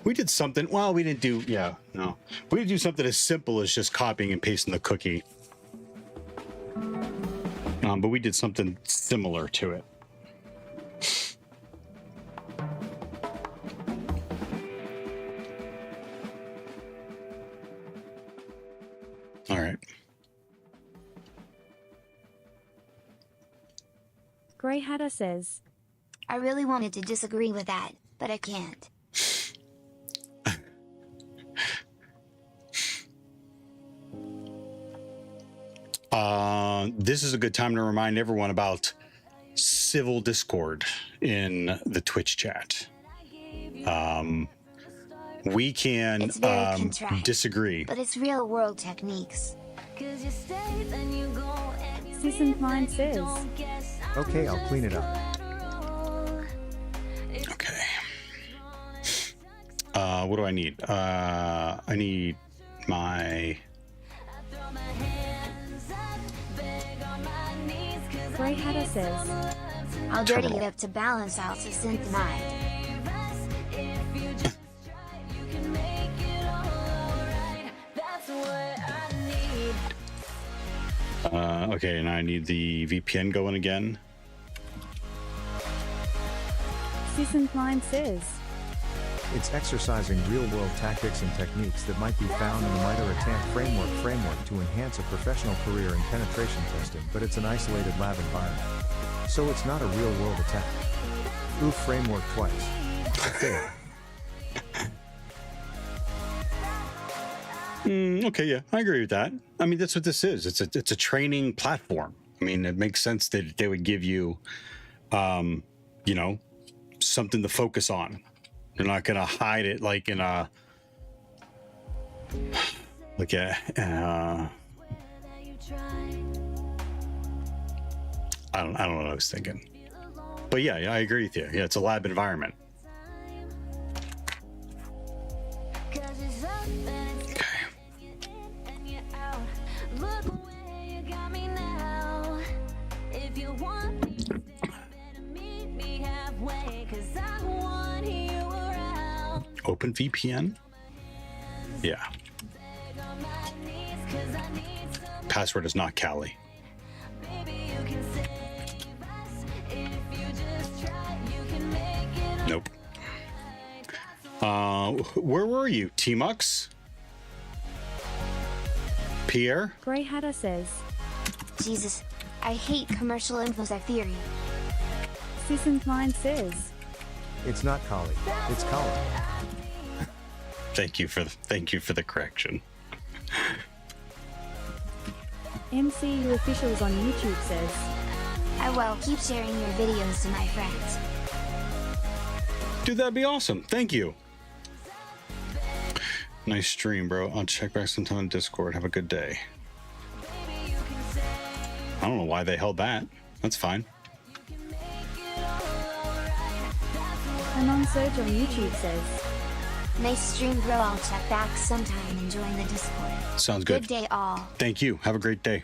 We did something. Well, we didn't do. Yeah, no. We did do something as simple as just copying and pasting the cookie. But we did something similar to it. All right. Grey Hatter says, I really wanted to disagree with that, but I can't. This is a good time to remind everyone about civil discord in the Twitch chat. We can It's very contrived, disagree. But it's real world techniques. Sisson Klein says, Okay, I'll clean it up. Okay. What do I need? I need my... Grey Hatter says, I'll dirty Terminal. it up to balance out the synthonide. Okay, and I need the VPN going again. Sisson Klein says, It's exercising real-world tactics and techniques that might be found in the MITRE ATTACK framework to enhance a professional career in penetration testing, but it's an isolated lab environment. So it's not a real-world attack. Oof, framework twice. Fail. Okay, yeah, I agree with that. I mean, that's what this is. It's a training platform. I mean, it makes sense that they would give you, you know, something to focus on. They're not going to hide it like in a, like a, I don't know what I was thinking. But yeah, I agree with you. Yeah, it's a lab environment. Open VPN? Yeah. Password is not Cali. Nope. Where were you, T-Mux? Pierre? Grey Hatter says, Jesus, I hate commercial infosec theory. Sisson Klein says, It's not Kali, it's Kali. Thank you for the correction. MCU Officials on YouTube says, I will keep sharing your videos to my friends. Dude, that'd be awesome. Thank you. Nice stream, bro. I'll check back sometime on Discord. Have a good day. I don't know why they held that. That's fine. Anon Surge on YouTube says, Nice stream, bro. I'll check back sometime and join the Discord. Sounds good. Good day, all. Thank you. Have a great day.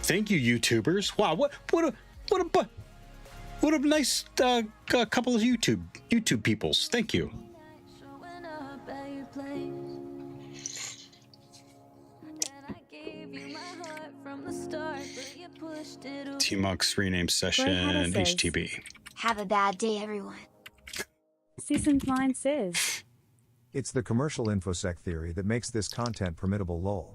Thank you, YouTubers. Wow, what a nice couple of YouTube peoples. Thank you. Showing up at your place. And I gave you my heart from the start, but you pushed it away. T-Mux rename session Grey Hatter says, HTB. Have a bad day, everyone. Sisson Klein says, It's the commercial infosec theory that makes this content permittable lol.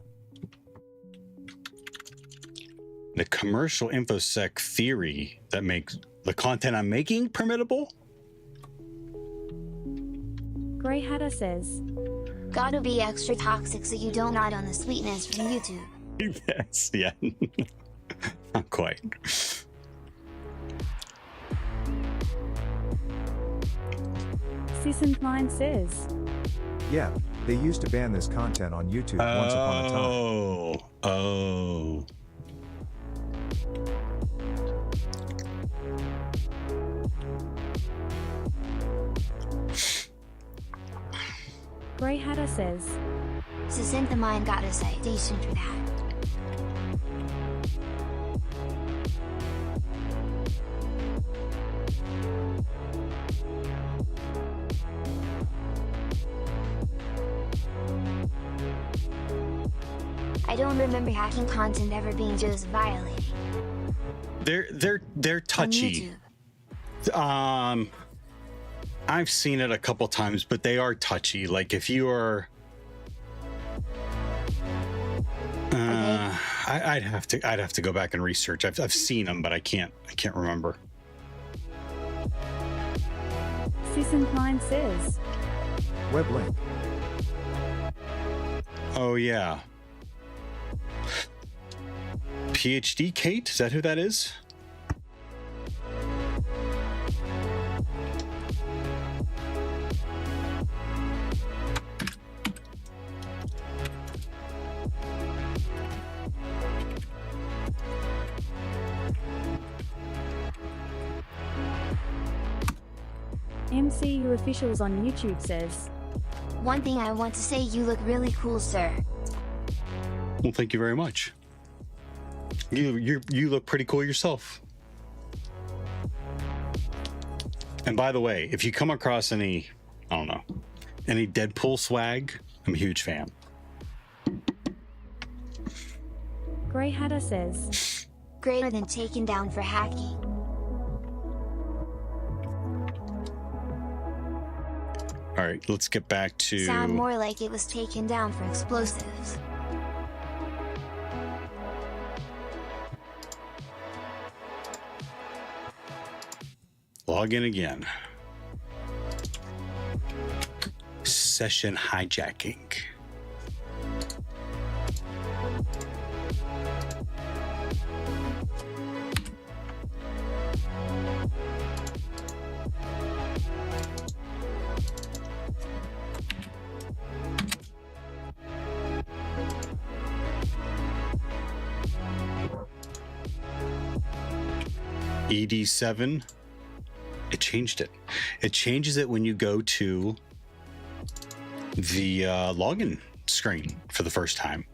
The commercial infosec theory that makes the content I'm making permittable? Grey Hatter says, Gotta be extra toxic so you don't nod on the sweetness from YouTube. Yes, yeah. Not quite. Sisson Klein says, Yeah, they used to ban this content on YouTube once upon a time. Oh. Grey Hatter says, Mine got a citation for that. I don't remember hacking content ever being just violating. They're touchy. I've seen it a couple times, but they are touchy. Like if you are, I'd have to go back and research. I've seen them, but I can't remember. Sisson Klein says, Web link. Oh yeah. PhD Kate, is that who that is? MCU Officials on YouTube says, One thing I want to say, you look really cool, sir. Well, thank you very much. You look pretty cool yourself. And by the way, if you come across any, I don't know, any Deadpool swag, I'm a huge fan. Grey Hatter says, Greater than taken down for hacking. All right, let's get back to... Sound more like it was taken down for explosives. Log in again. Session hijacking. ED7, it changed it. It changes it when you go to the login screen for the first time.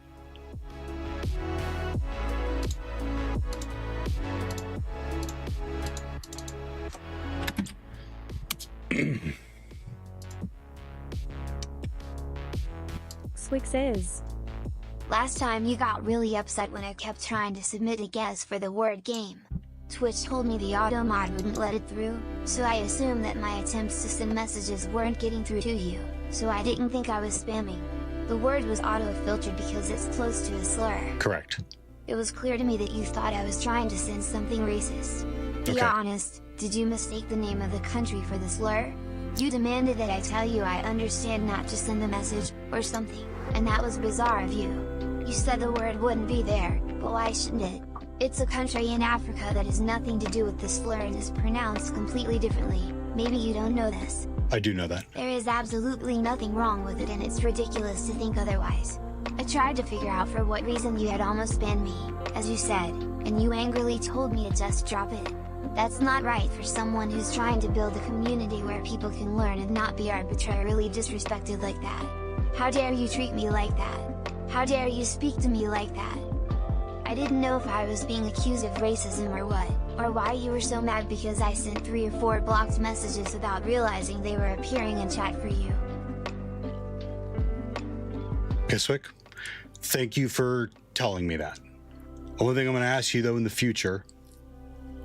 Swick says, Last time you got really upset when I kept trying to submit a guess for the word game. Twitch told me the auto mod wouldn't let it through, so I assumed that my attempts to send messages weren't getting through to you, so I didn't think I was spamming. The word was auto-filtered because it's close to a slur. Correct. It was clear to me that you thought I was trying to send something racist. Be Okay. honest, did you mistake the name of the country for the slur? You demanded that I tell you I understand not to send the message, or something, and that was bizarre of you. You said the word wouldn't be there, but why shouldn't it? It's a country in Africa that has nothing to do with the slur and is pronounced completely differently. Maybe you don't know this. I do know that. There is absolutely nothing wrong with it, and it's ridiculous to think otherwise. I tried to figure out for what reason you had almost banned me, as you said, and you angrily told me to just drop it. That's not right for someone who's trying to build a community where people can learn and not be arbitrarily disrespected like that. How dare you treat me like that? How dare you speak to me like that? I didn't know if I was being accused of racism or what, or why you were so mad because I sent 3 or 4 blocked messages without realizing they were appearing in chat for you. Keswick, thank you for telling me that. Only thing I'm going to ask you though in the future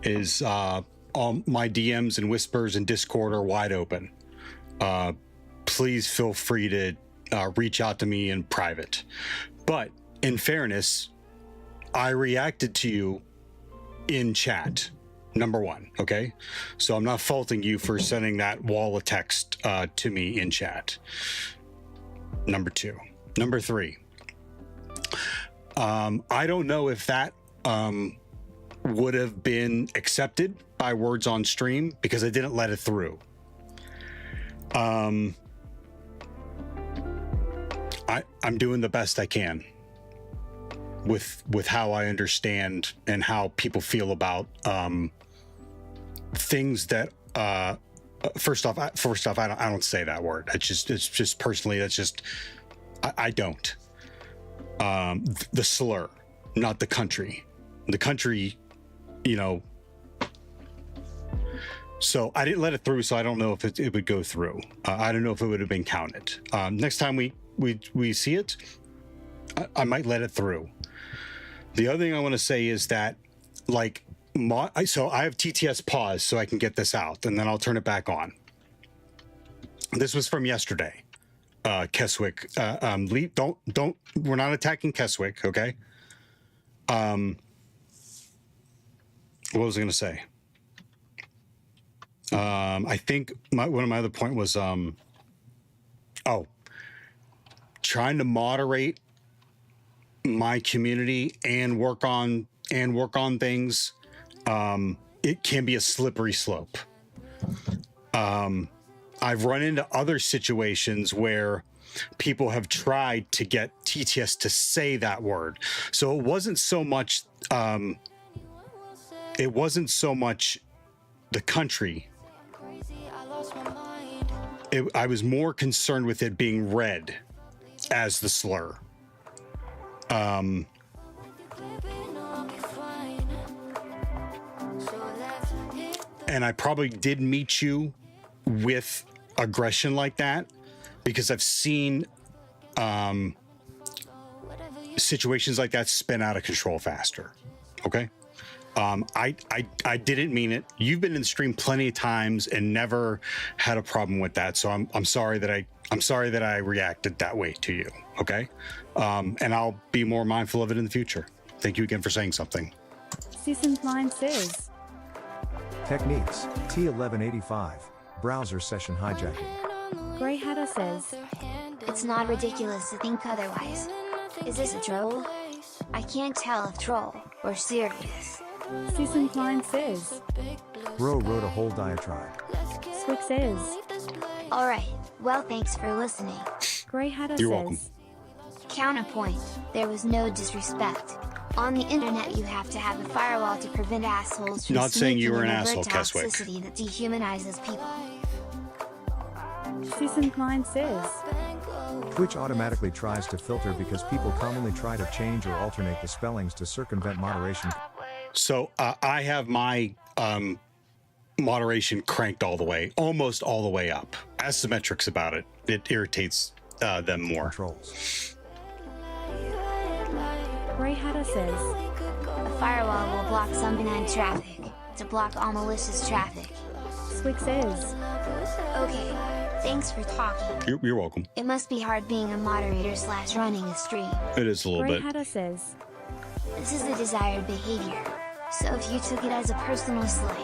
is all my DMs and whispers and Discord are wide open. Please feel free to reach out to me in private. But in fairness, I reacted to you in chat, number one, okay? So I'm not faulting you for sending that wall of text to me in chat. Number 2. Number 3. I don't know if that would have been accepted by Words on Stream because I didn't let it through. I'm doing the best I can with how I understand and how people feel about things that first off I don't say that word. It's just personally, that's just I don't. The slur, not the country. The country, you know. So I didn't let it through, so I don't know if it would go through. I don't know if it would have been counted. Next time we see it, I might let it through. The other thing I want to say is that, like, so I have TTS pause so I can get this out, and then I'll turn it back on. This was from yesterday. Keswick, don't. We're not attacking Keswick, okay? What was I going to say? I think one of my other point was, trying to moderate my community and work on things. It can be a slippery slope. I've run into other situations where people have tried to get TTS to say that word. So it wasn't so much, the country. I was more concerned with it being read as the slur. And I probably did meet you with aggression like that because I've seen situations like that spin out of control faster. Okay. I didn't mean it. You've been in the stream plenty of times and never had a problem with that. So I'm sorry that I reacted that way to you. Okay. And I'll be more mindful of it in the future. Thank you again for saying something. Susan Klein says, Techniques, T1185, browser session hijacking. Grey Hatter says, It's not ridiculous to think otherwise. Is this a troll? I can't tell if troll or serious. Susan Klein says, Bro wrote a whole diatribe. Swick says, Alright, well thanks for listening. Grey Hatter You're says, welcome. Counterpoint, there was no disrespect. On the internet you have to have a firewall to prevent assholes from Not saying you sneaking were an in asshole, overt Keswick. toxicity that dehumanizes people. Susan Klein says, Twitch automatically tries to filter because people commonly try to change or alternate the spellings to circumvent moderation. So I have my moderation cranked all the way, almost all the way up. Ask the metrics about it. It irritates them more. Controls. Grey Hatter says, A firewall will block some benign traffic, to block all malicious traffic. Swick says, Okay, Thanks for talking. You're welcome. It must be hard being a moderator / running a stream. It is a little Grey bit. Hatter says, This is a desired behavior. So if you took it as a personal slight,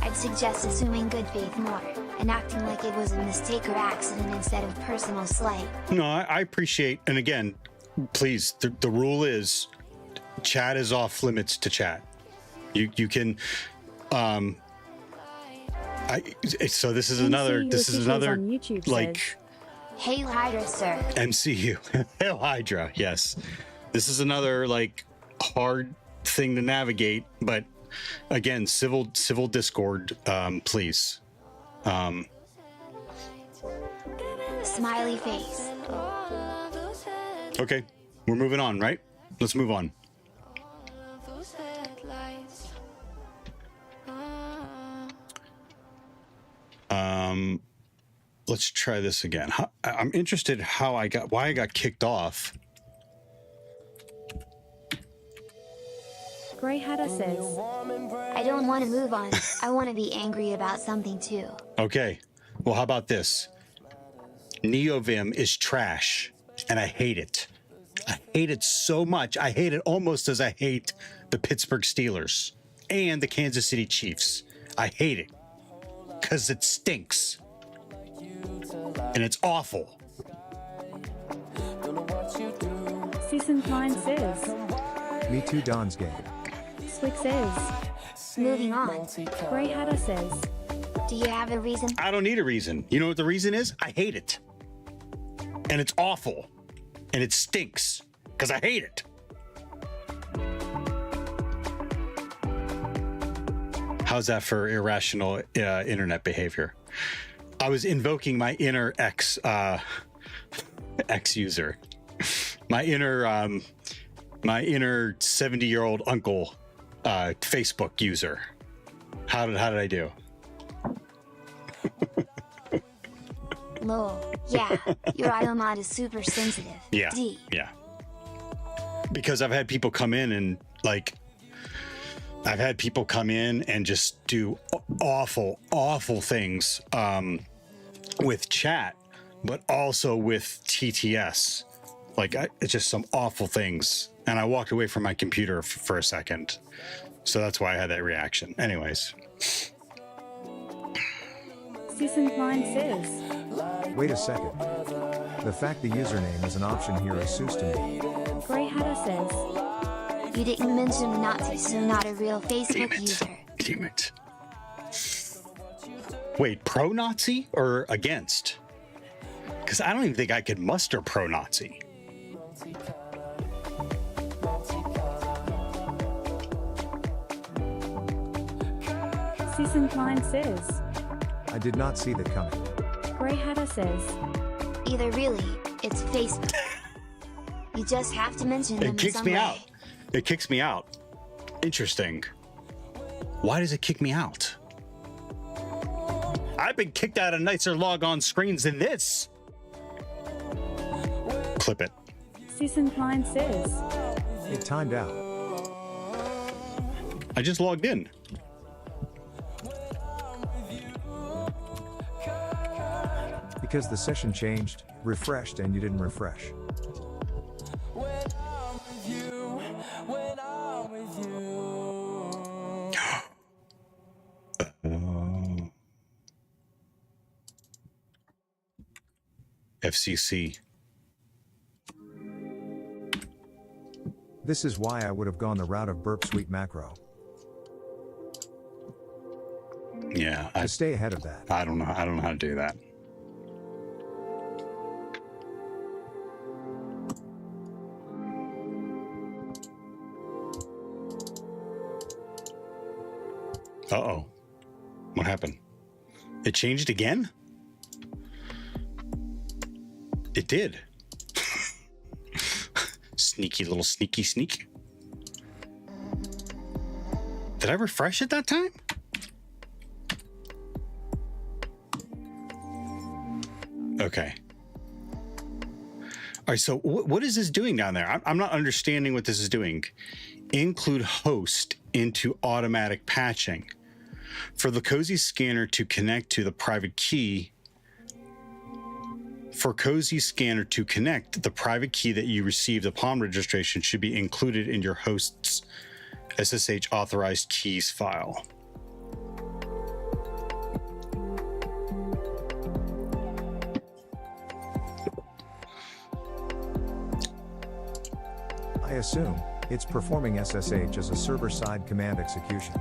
I'd suggest assuming good faith more, and acting like it was a mistake or accident instead of personal slight. No, I appreciate, and again, please, the rule is chat is off limits to chat. You can, so this is another, on YouTube like, says, Hail Hydra, sir. MCU. Hail Hydra, yes. This is another, like, hard thing to navigate, but again, civil discord, please. Smiley face. Okay, we're moving on, right? Let's move on. Let's try this again. I'm interested why I got kicked off. Grey Hatter says, I don't want to move on. I want to be angry about something too. Okay, well, how about this? NeoVim is trash, and I hate it. I hate it so much. I hate it almost as I hate the Pittsburgh Steelers and the Kansas City Chiefs. I hate it because it stinks. And it's awful. Season Klein says, Me too, Don's game. Slick says, Moving on. Grey Hatter says, Do you have a reason? I don't need a reason. You know what the reason is? I hate it. And it's awful. And it stinks because I hate it. How's that for irrational internet behavior? I was invoking my inner ex user, my inner 70-year-old uncle Facebook user. How did I do? Lol. Yeah, your Iomod is super sensitive. Yeah. D. Yeah. Because I've had people come in and just do awful things with chat, but also with TTS. It's just some awful things. And I walked away from my computer for a second. So that's why I had that reaction. Anyways. Season Klein says, Wait a second. The fact the username is an option here is sus to me. Grey Hatter says, You didn't mention Nazi, so not a real Facebook user. Damn it. Wait, pro-Nazi or against? Because I don't even think I could muster pro-Nazi. Season Klein says, I did not see that coming. Grey Hatter says, Either really, it's Facebook. You just have to mention them It in kicks some me way. out. It kicks me out. Interesting. Why does it kick me out? I've been kicked out of nicer logon screens than this. Clip it. Season Klein says, It timed out. I just logged in. Because the session changed, refreshed, and you didn't refresh. FCC. This is why I would have gone the route of burp suite macro. Yeah, To stay ahead of that. I don't know how to do that. Uh-oh. What happened? It changed again? It did. Sneaky little sneaky sneak. Did I refresh it that time? Okay. All right, so what is this doing down there? I'm not understanding what this is doing. Include host into automatic patching. For the Cozy scanner to connect to the private key, For Cozy Scanner to connect, the private key that you received upon registration should be included in your host's SSH authorized keys file. I assume it's performing SSH as a server-side command execution.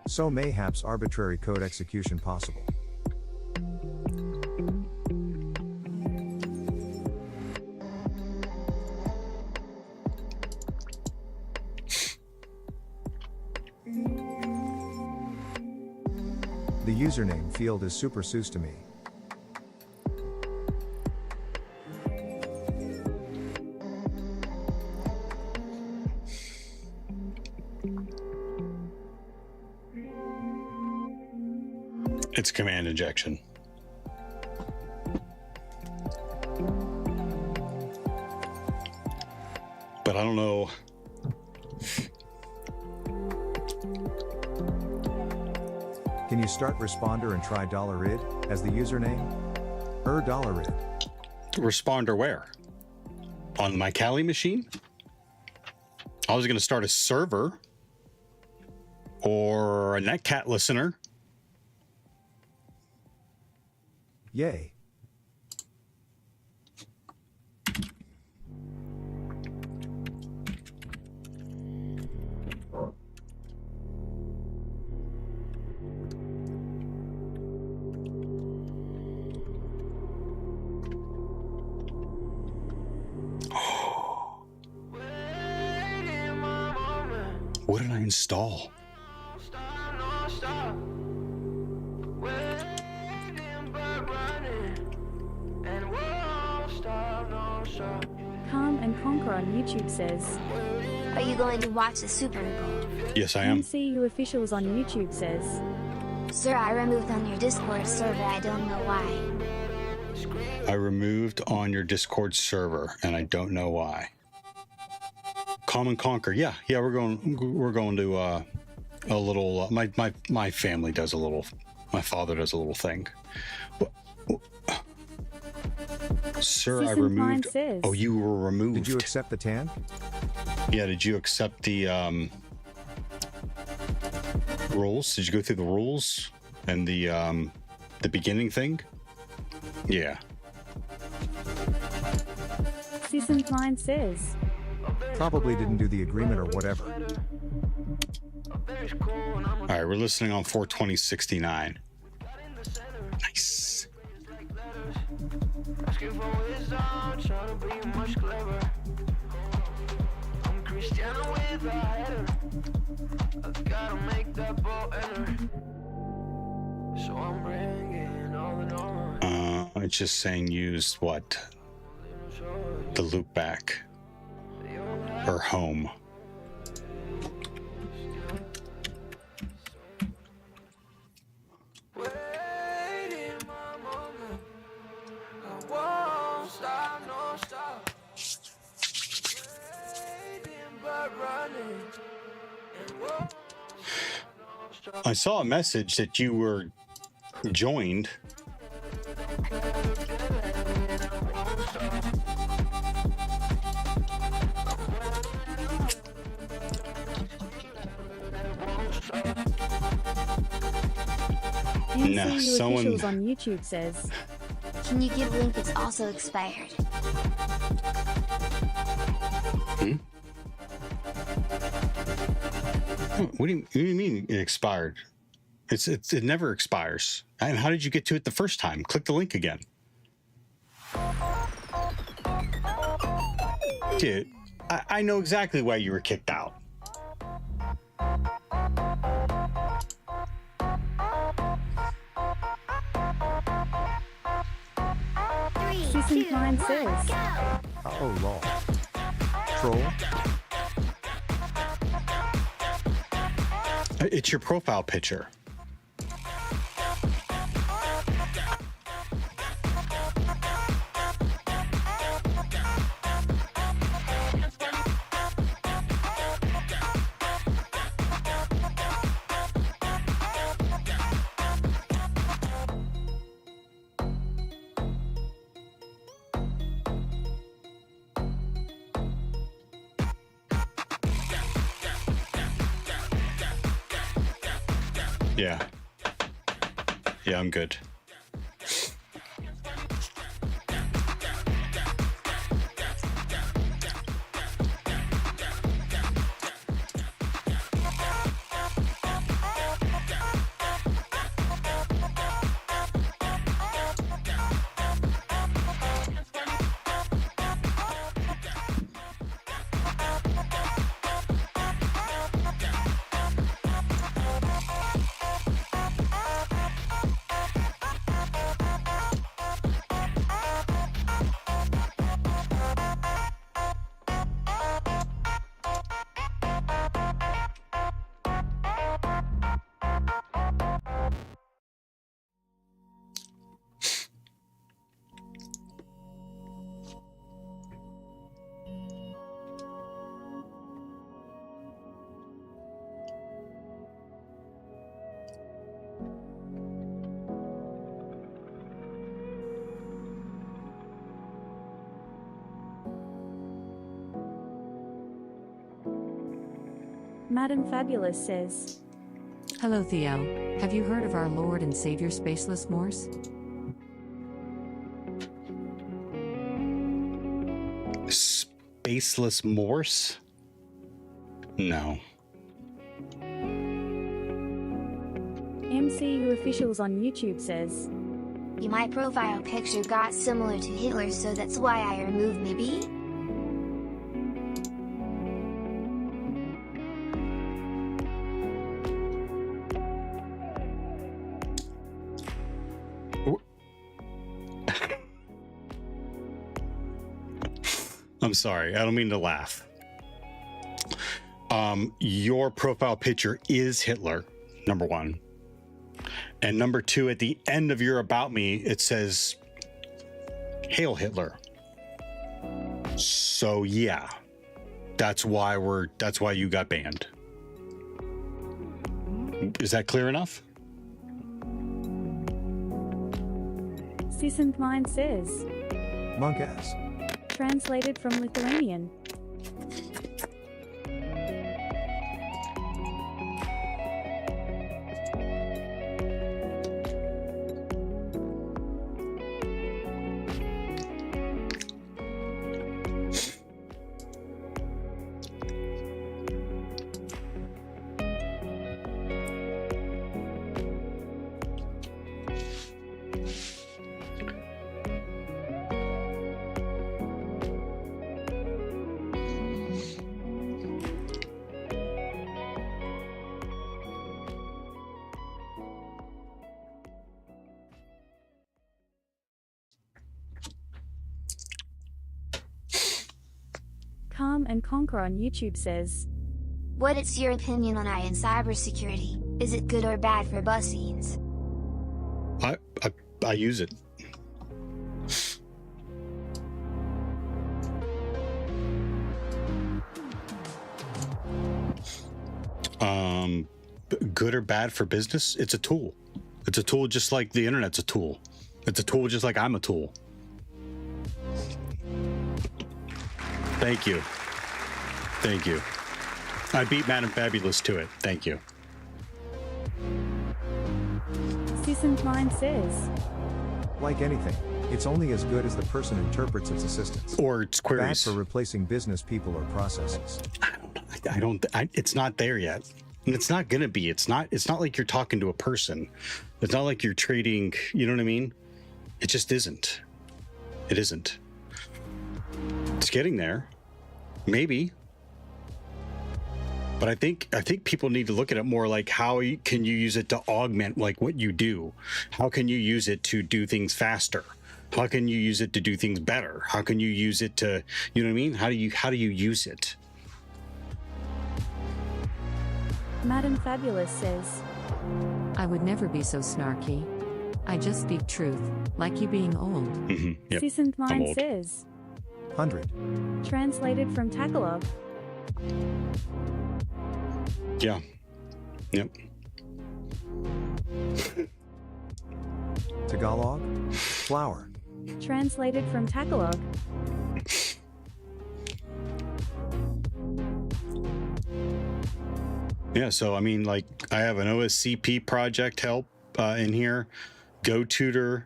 So mayhaps arbitrary code execution possible. The username field is super sus to me. It's command injection. But I don't know. Can you start responder and try $id as the username? $id. Responder where? On my Kali machine? I was going to start a server or a netcat listener. Yay. What did I install? Calm and Conquer on YouTube says, Are you going to watch the Super Bowl? Yes, I am. MCU Officials on YouTube says, Sir, I removed on your Discord server, I don't know why. I removed on your Discord server, and I don't know why. Calm and Conquer. Yeah, we're going to a little. My family does a little. My father does a little thing. Sir, I Season removed. 9 says, Oh, you were removed. Did you accept the TAN? Yeah. Did you accept the rules? Did you go through the rules and the beginning thing? Yeah. Season 9 says, Probably didn't do the agreement or whatever. All right, we're listening on 42069. Nice. It's just saying use what? The loop back. Or home. I saw a message that you were joined. MCU someone- Officials on YouTube says, Can you give link it's also expired? What do you mean it expired? It never expires. And how did you get to it the first time? Click the link again. Dude, I know exactly why you were kicked out. Season 9 says, Oh lol. Troll? It's your profile picture. Yeah. Yeah, I'm good. Madam Fabulous says, Hello Theo, have you heard of our Lord and Savior Spaceless Morse? Spaceless Morse? No. MCU Officials on YouTube says, My profile picture got similar to Hitler's, so that's why I removed maybe? I'm sorry, I don't mean to laugh. Your profile picture is Hitler, number one. And number two, at the end of your About Me, it says, Hail Hitler. So yeah, that's why you got banned. Is that clear enough? Sis and Mine says, Monk ass. translated from Lithuanian. Calm and Conquer on YouTube says, What is your opinion on AI and cybersecurity? Is it good or bad for bus scenes? I use it. Good or bad for business? It's a tool. It's a tool just like the internet's a tool. It's a tool just like I'm a tool. Thank you. Thank you. I beat Madam Fabulous to it. Thank you. Sis and Mine says, Like anything, it's only as good as the person interprets its assistance. Or its Bad queries. for replacing business people or processes. It's not there yet. And it's not gonna be. It's not like you're talking to a person. It's not like you're trading, you know what I mean? It just isn't. It isn't. It's getting there. Maybe. But I think people need to look at it more like can you use it to augment like what you do? How can you use it to do things faster? How can you use it to do things better? How can you use it to, you know what I mean? How do you use it? Madam Fabulous says, I would never be so snarky. I just speak truth, like you being old. Yep. Sis and I'm Mine old. says, 100. translated from Tagalog. Yeah. Yep. Tagalog? Flower. Translated from Tagalog. Yeah, so I mean, like, I have an OSCP project help in here, GoTutor,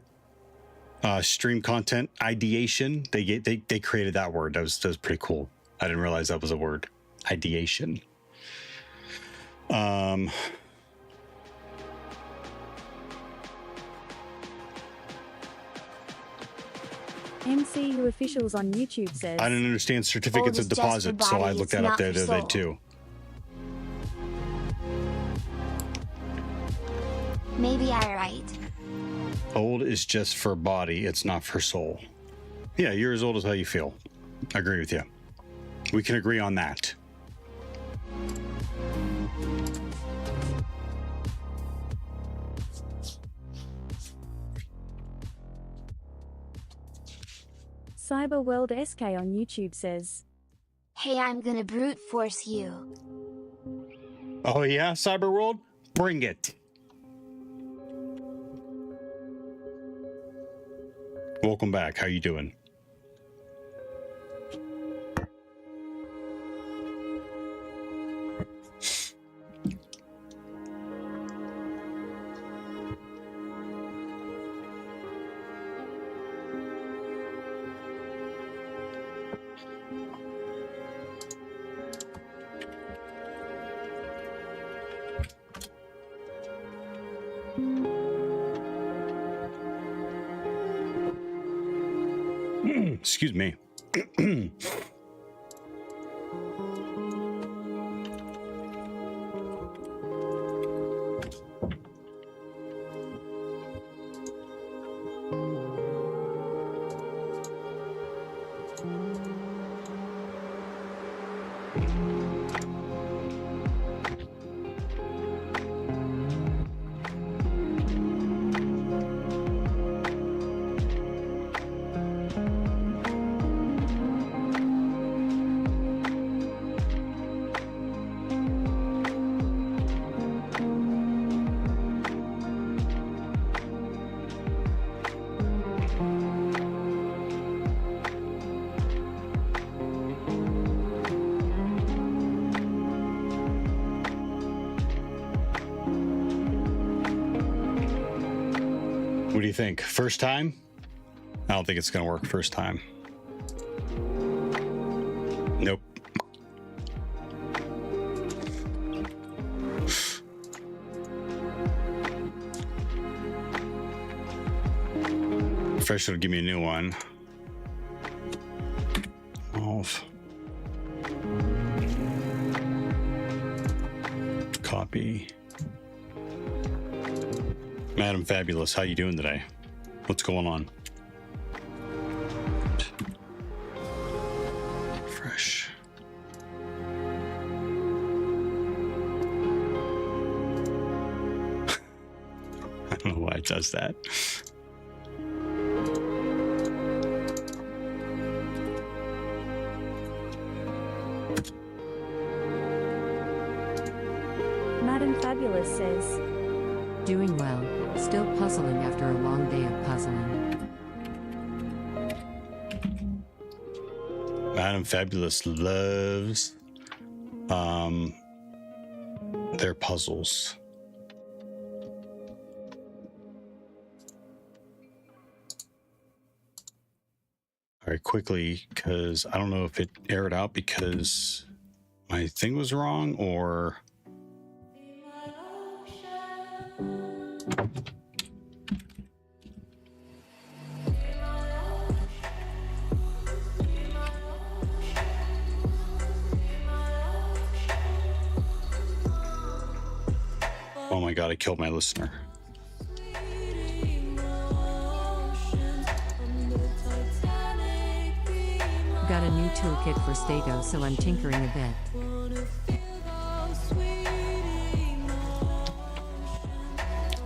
stream content ideation. They created that word. That was pretty cool. I didn't realize that was a word, ideation. MCU officials on YouTube says, I didn't understand certificates Old of is just for deposit, so body, I looked it's that up not the for other day soul. too. Maybe I'm right. Old is just for body, it's not for soul. Yeah, you're as old as how you feel. I agree with you. We can agree on that. Cyberworld SK on YouTube says, Hey, I'm gonna brute force you. Oh yeah, Cyberworld? Bring it. Welcome back. How you doing? Excuse me. What do you think? First time? I don't think it's going to work first time. Nope. Fresh will give me a new one. Off. Copy. Madam Fabulous, how you doing today? What's going on? Fresh. I don't know why it does that. Madam Fabulous says, Doing well, still puzzling after a long day of puzzling. Madam Fabulous loves their puzzles. All right, quickly, because I don't know if it aired out because my thing was wrong or... Oh my god, I killed my listener. Got a new toolkit for Stato, so I'm tinkering a bit.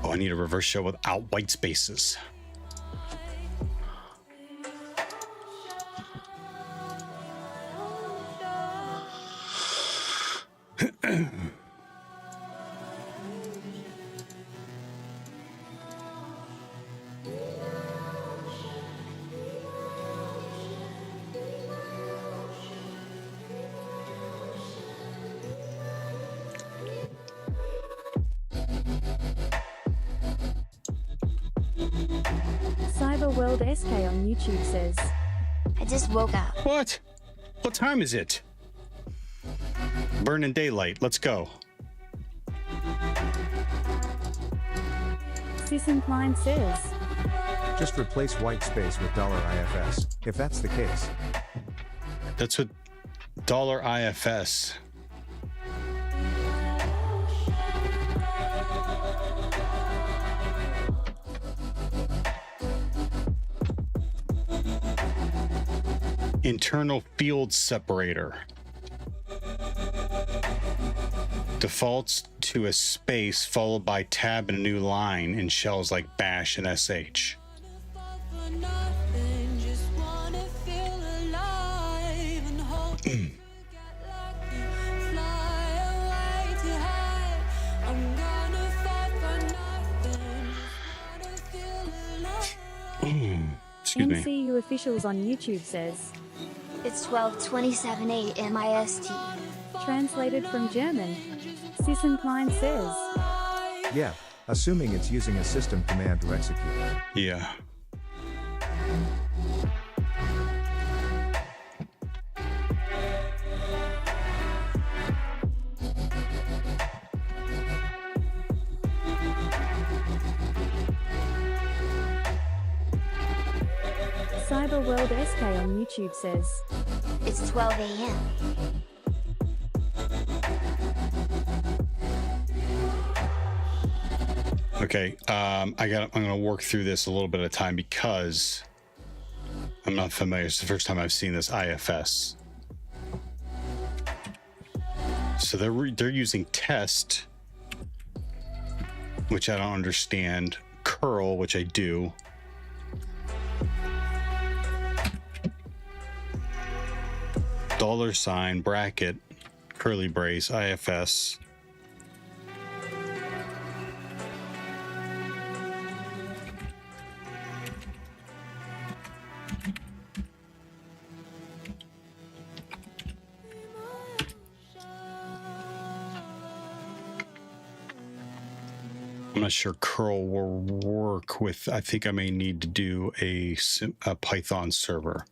Oh, I need a reverse shell without white spaces. Cyberworld SK on YouTube says, I just woke up. What? What time is it? Burning daylight. Let's go. Sisincline says, Just replace white space with $IFS, if that's the case. That's what $IFS. Internal field separator. Defaults to a space followed by tab and a new line in shells like bash and sh. Excuse me. MCU officials on YouTube says, It's 12:27 a.m. IST. translated from German. Sisincline says, Yeah, assuming it's using a system command to execute. Yeah. Cyberworld SK on YouTube says, It's 12 a.m. Okay, I'm gonna work through this a little bit at a time because I'm not familiar. It's the first time I've seen this IFS. So they're using test, which I don't understand. Curl, which I do. $, bracket, curly brace, IFS. I'm not sure curl will work with. I think I may need to do a Python server.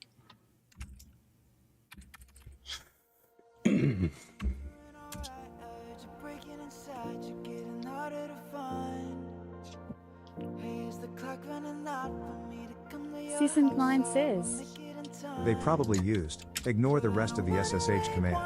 Sisincline says, They probably used, ignore the rest of the SSH command.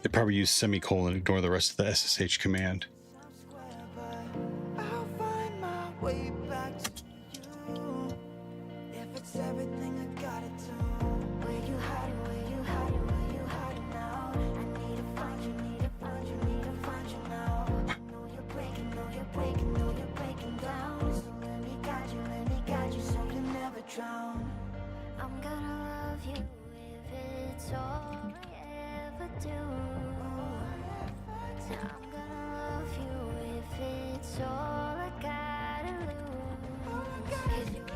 They probably use semicolon, ignore the rest of the SSH command. I'm gonna love you if it's all I ever do. I'm gonna love you if it's all I gotta lose. 'Cause you're my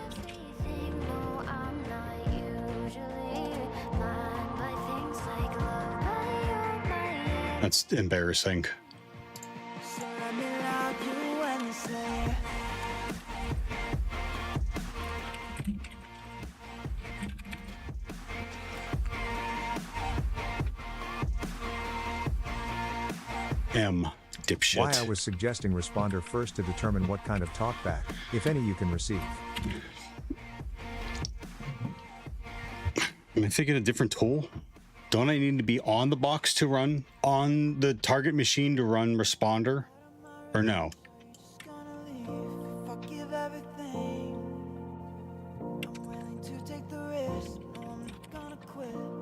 everything. No, I'm not usually blind by things like love, but you're my That's embarrassing. So let me love you endlessly. Dipshit. Why I was suggesting responder first to determine what kind of talkback, if any, you can receive. Am I thinking a different tool? Don't I need to be on the box to run on the target machine to run responder? Or no?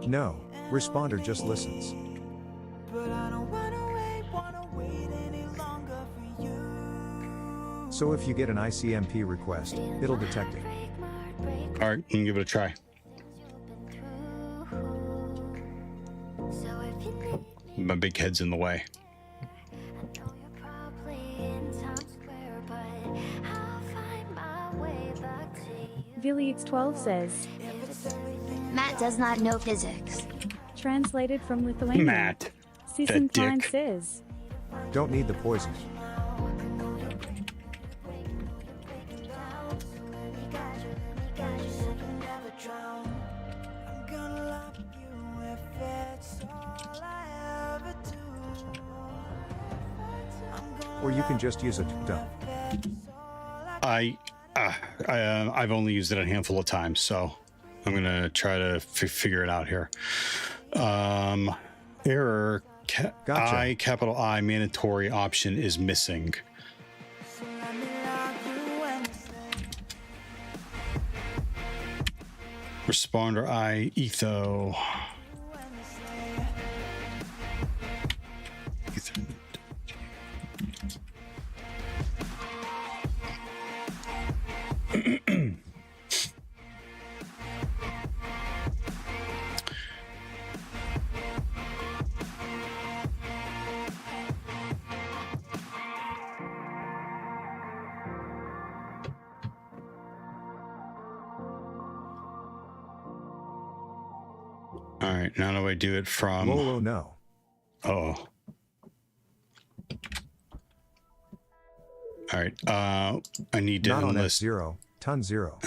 No, responder just listens. But I don't wanna wait any longer for you. So if you get an ICMP request, it'll detect it. All right, you can give it a try. So if you need me, My big head's in the way. I know you're probably in Times Square, but I'll find my way back to you. Vilix12 says, Matt does not know physics. translated from Lithuanian. Matt, Season that dick. 9 says, Don't need the poison. Or you can just use a dump. I've only used it a handful of times, so I'm gonna try to figure it out here. Error. Gotcha. Capital I mandatory option is missing. Responder I etho. All right, now do I do it from? Lolo, no. Oh. All right. I need to Not on enlist. F0, ton 0.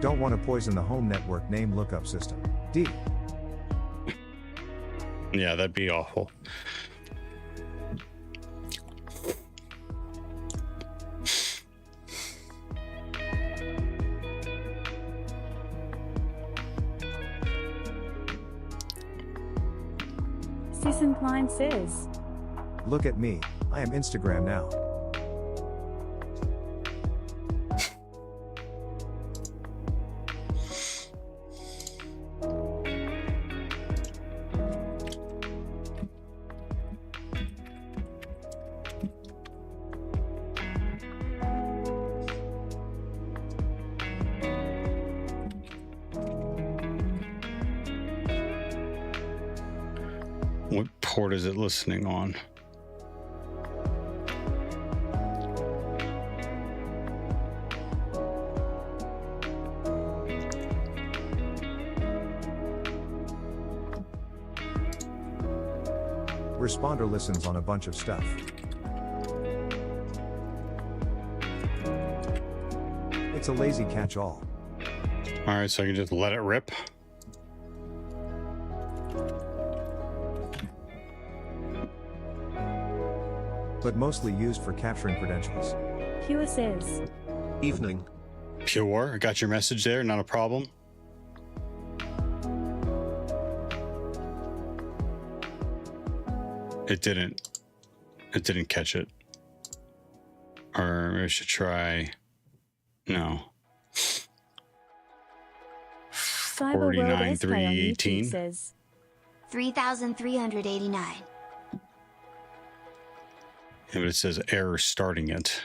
Don't want to poison the home network name lookup system. D. Yeah, that'd be awful. Season 9 says, Look at me, I am Instagram now. What port is it listening on? Responder listens on a bunch of stuff. It's a lazy catch-all. All right, so I can just let it rip. But mostly used for capturing credentials. Pure says, Evening. Pure, I got your message there, not a problem. It didn't catch it. Or maybe I should try, no. Cyberworld 49, SK on YouTube 318. says, 3,389. Yeah, but it says error starting it.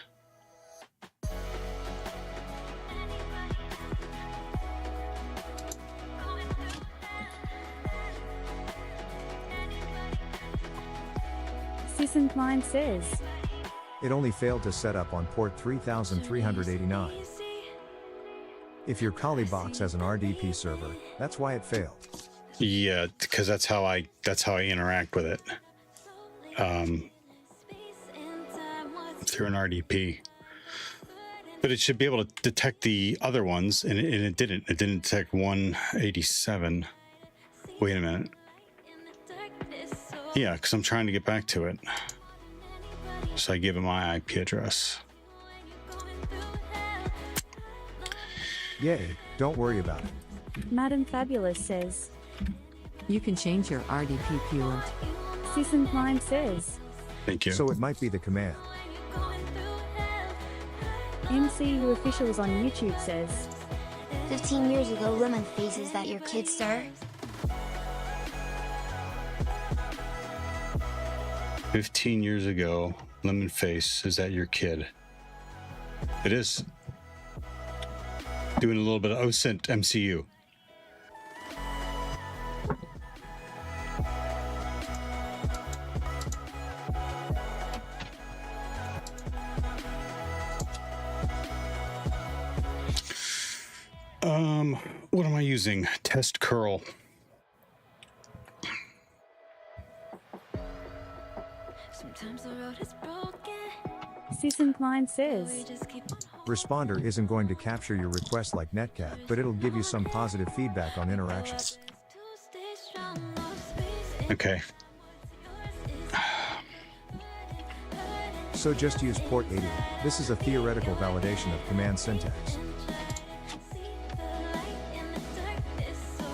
Season 9 says, It only failed to set up on port 3389. If your Kali box has an RDP server, that's why it failed. Yeah, because that's how I interact with it. Through an RDP. But it should be able to detect the other ones, and it didn't. It didn't detect 187. Wait a minute. Yeah, because I'm trying to get back to it. So I give it my IP address. Yay, don't worry about it. Madam Fabulous says, You can change your RDP pure. Season 9 says, Thank you. So it might be the command. MCU Officials on YouTube says, 15 years ago, Lemon Face, is that your kid, sir? 15 years ago, Lemon Face, is that your kid? It is. Doing a little bit of OSCP MCU. What am I using? Test curl. Sometimes the road is broken. Susan Klein says, We just keep on Responder isn't going to capture your request like Netcat, but it'll give you some positive feedback on interactions. to stay strong. No space Okay. So just use port 80. This is a theoretical validation of command syntax. see the light in the darkness. So I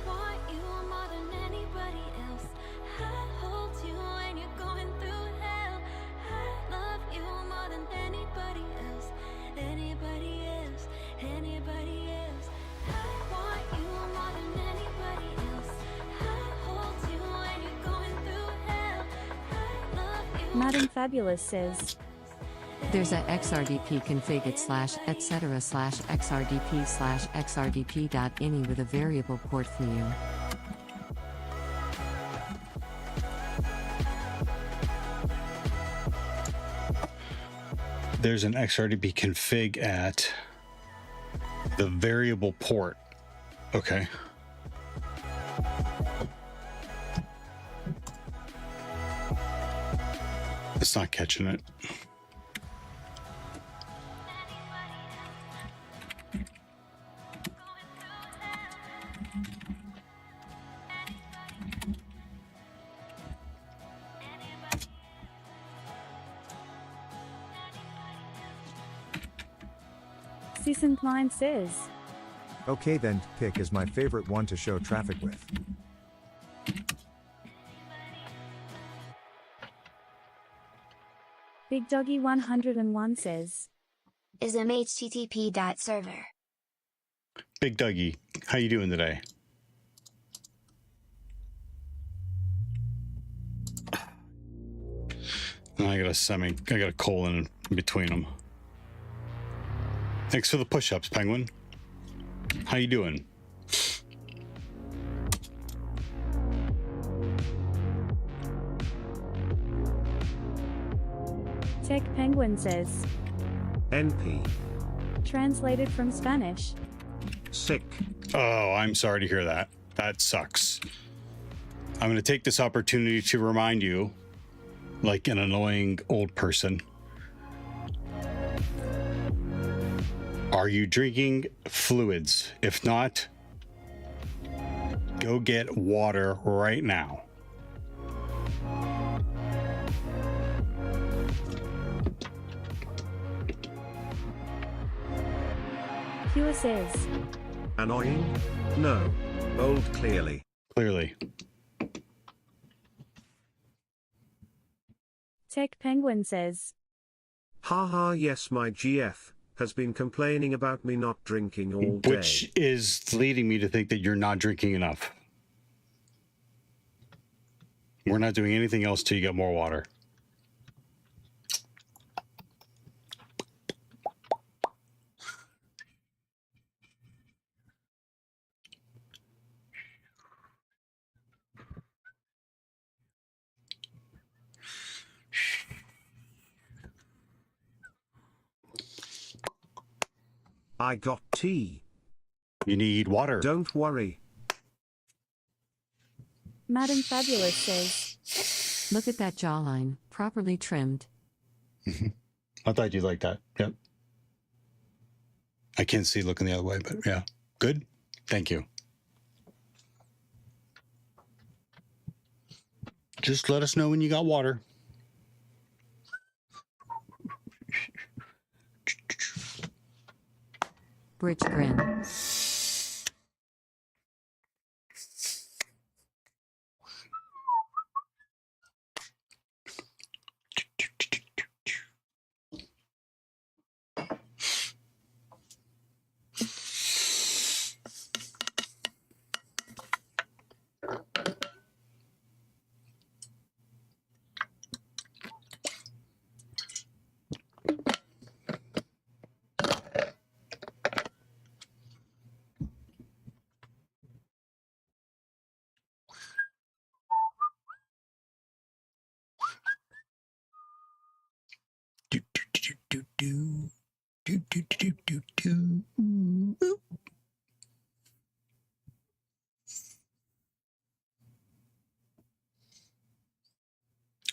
want you more than anybody else. I hold you when you're going through hell. I love you more than anybody else. Anybody else. Anybody else. I want you more than anybody else. I hold you when you're going through hell. I love you. Madam Fabulous says, There's a xrdp config it / etc / xrdp / xrdp.ini with a variable port for you. There's an XRDP config at the variable port. Okay. It's not catching it. Susan Klein says, Okay then, pick is my favorite one to show traffic with. Big Doggy 101 says, Is http.server. Big Dougie, how you doing today? I got a colon in between them. Thanks for the push-ups, Penguin. How you doing? Tech Penguin says, NP. translated from Spanish. Sick. Oh, I'm sorry to hear that. That sucks. I'm going to take this opportunity to remind you, like an annoying old person, are you drinking fluids? If not, go get water right now. Pure says, Annoying? No. Bold clearly. Clearly. Tech Penguin says, Haha, yes, my GF has been complaining about me not drinking all day. Which is leading me to think that you're not drinking enough. We're not doing anything else till you get more water. I got tea. You need water. Don't worry. Madam Fabulous says, Look at that jawline, properly trimmed. I thought you'd like that. Yep. I can't see looking the other way, but yeah. Good. Thank you. Just let us know when you got water. Bridge grin.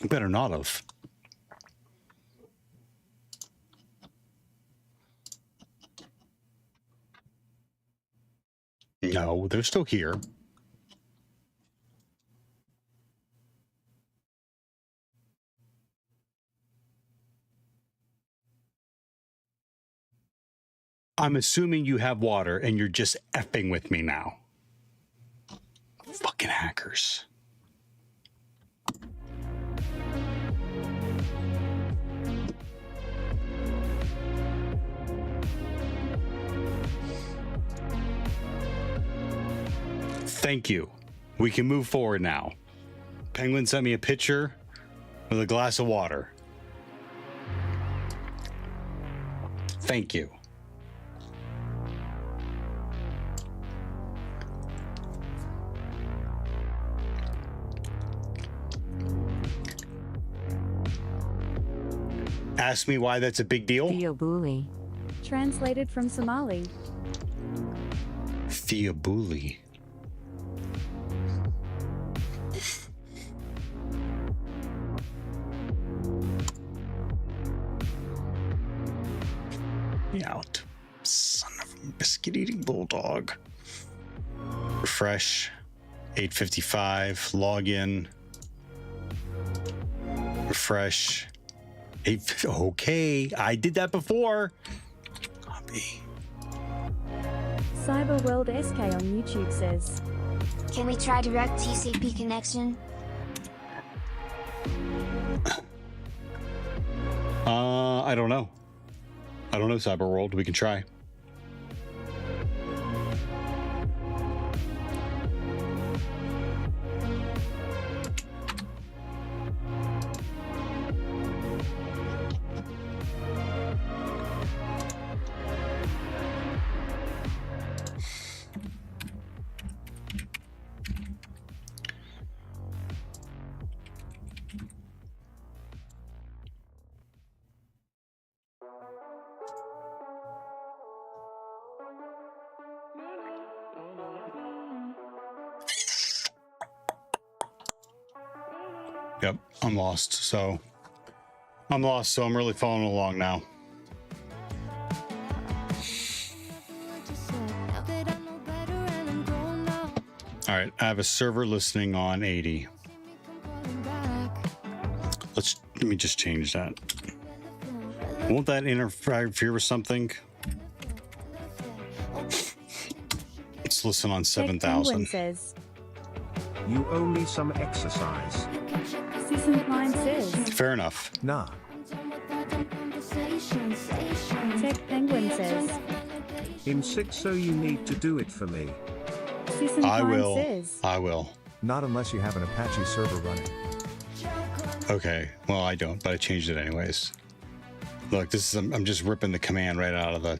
Better not have. No, they're still here. I'm assuming you have water and you're just effing with me now. Fucking hackers. Thank you. We can move forward now. Penguin sent me a picture with a glass of water. Thank you. Ask me why that's a big deal? Theobuli. Translated from Somali. Theobuli. Out. Son of a biscuit-eating bulldog. Refresh. 8:55. Login. Refresh. Okay, I did that before. Copy. Cyberworld SK on YouTube says, Can we try direct TCP connection? I don't know. I don't know, Cyberworld. We can try. Yep, I'm lost. So I'm really following along now. All right, I have a server listening on 80. Let me just change that. Won't that interfere with something? Let's listen on 7,000. says, You owe me some exercise. Season 9 says, Fair enough. Nah. Tech Penguin says, In 6, so you need to do it for me. Season I 9 will. says, I will. Not unless you have an Apache server running. Okay. Well, I don't, but I changed it anyways. Look, this is I'm just ripping the command right out of the.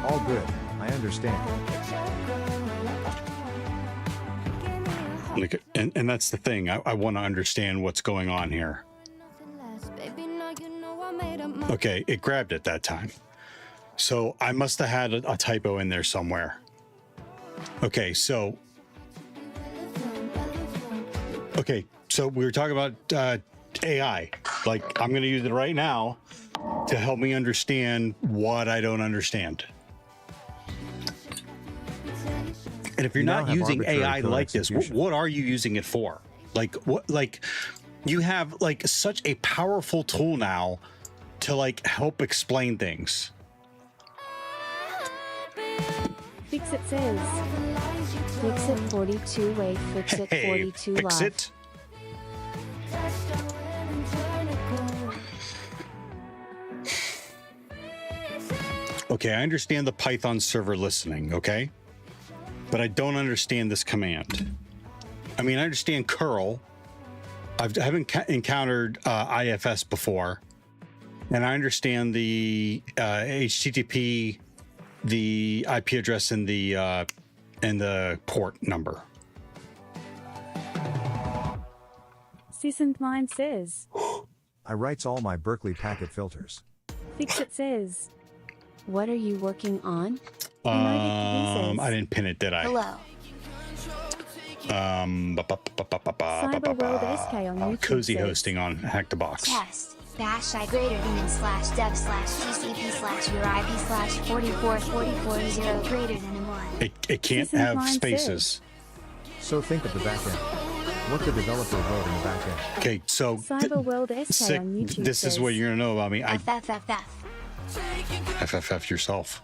All good. I understand. Like, and that's the thing. I want to understand what's going on here. Okay, it grabbed it that time. So I must have had a typo in there somewhere. Okay, so we were talking about AI. Like, I'm going to use it right now to help me understand what I don't understand. And if you're You now not have using arbitrary AI code like this, execution. what are you using it for? Like, what? Like, you have like such a powerful tool now to like help explain things. Fixit says, Fixit 42 wait, Fixit Hey, 42 fix live. it. Okay, I understand the Python server listening, okay? But I don't understand this command. I mean, I understand curl. I haven't encountered IFS before. And I understand the HTTP, the IP address, and the port number. Season 9 says, I writes all my Berkeley packet filters. Fixit says, What are you working on? I didn't pin it, did I? Hello. Cyberworld SK on YouTube Cozy says, hosting on Hack the Box. Test. Bash I greater than in slash dev slash GCP slash your IP slash 44440 greater than in 1. It can't System have client spaces. So think of the backend. What the developer wrote in the backend. Okay, so Cyberworld SK on YouTube this is what you're gonna know about me. I FFFF. FFF yourself.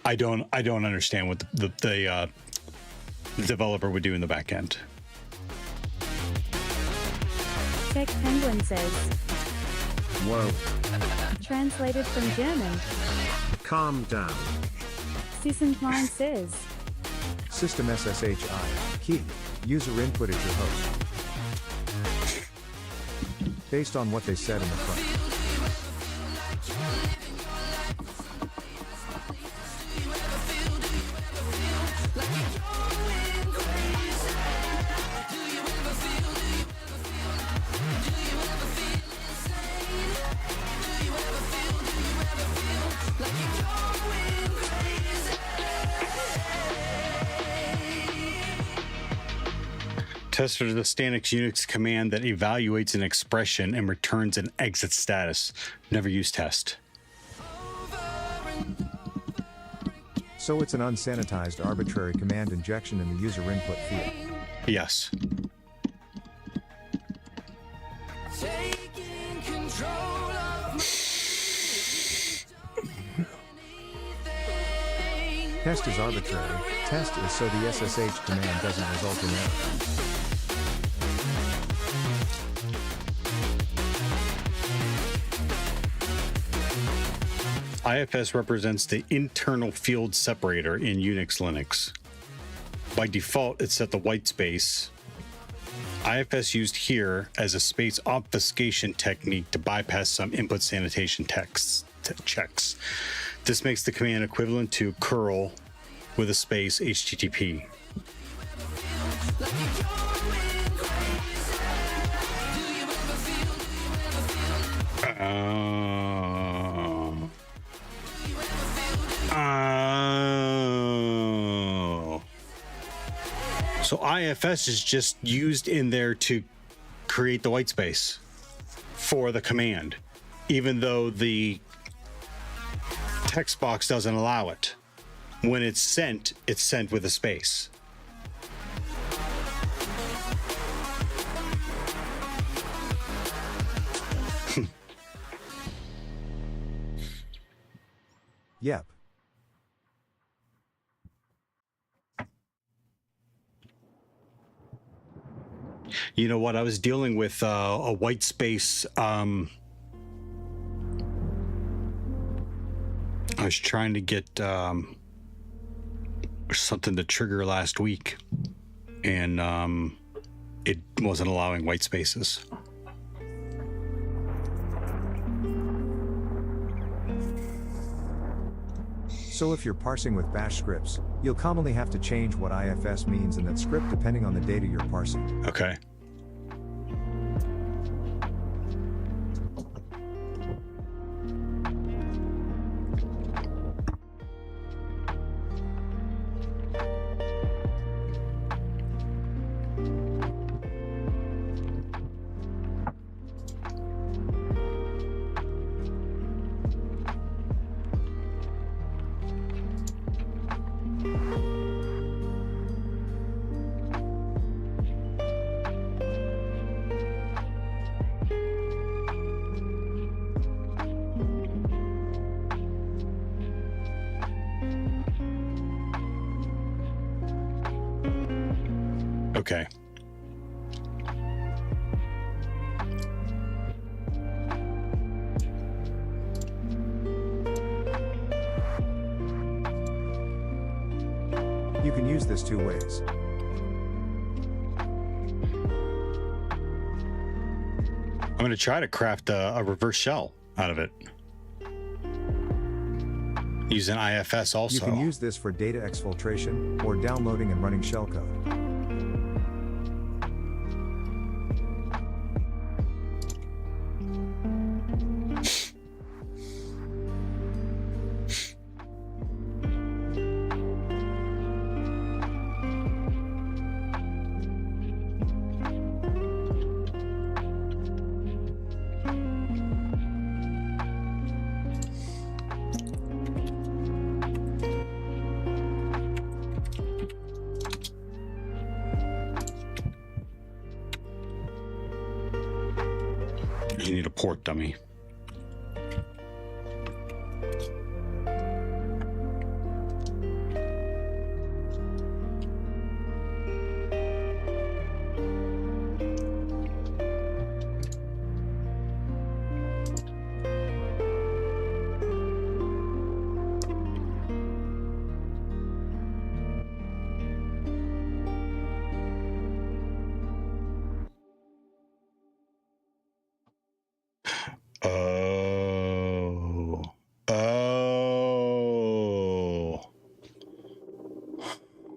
I don't understand what the developer would do in the back end. Tech Penguin says, Whoa, translated from German. calm down. System client says, System SSHI. Key. User input is your host. Based on what they said in the front. Test for the Stanix Unix command that evaluates an expression and returns an exit status. Never use test. So it's an unsanitized arbitrary command injection in the user input field. Yes. Test is arbitrary. Test is so the SSH command doesn't result in error. IFS represents the internal field separator in Unix Linux. By default, it's set to white space. IFS used here as a space obfuscation technique to bypass some input sanitation checks. This makes the command equivalent to curl with a space HTTP. So IFS is just used in there to create the white space for the command, even though the text box doesn't allow it. When it's sent with a space. Yep. You know what? I was dealing with a white space. I was trying to get something to trigger last week, and it wasn't allowing white spaces. So if you're parsing with bash scripts, you'll commonly have to change what IFS means in that script depending on the data you're parsing. Okay. Okay. You can use this two ways. I'm going to try to craft a reverse shell out of it. Use an IFS also. You can use this for data exfiltration or downloading and running shellcode. You need a port dummy.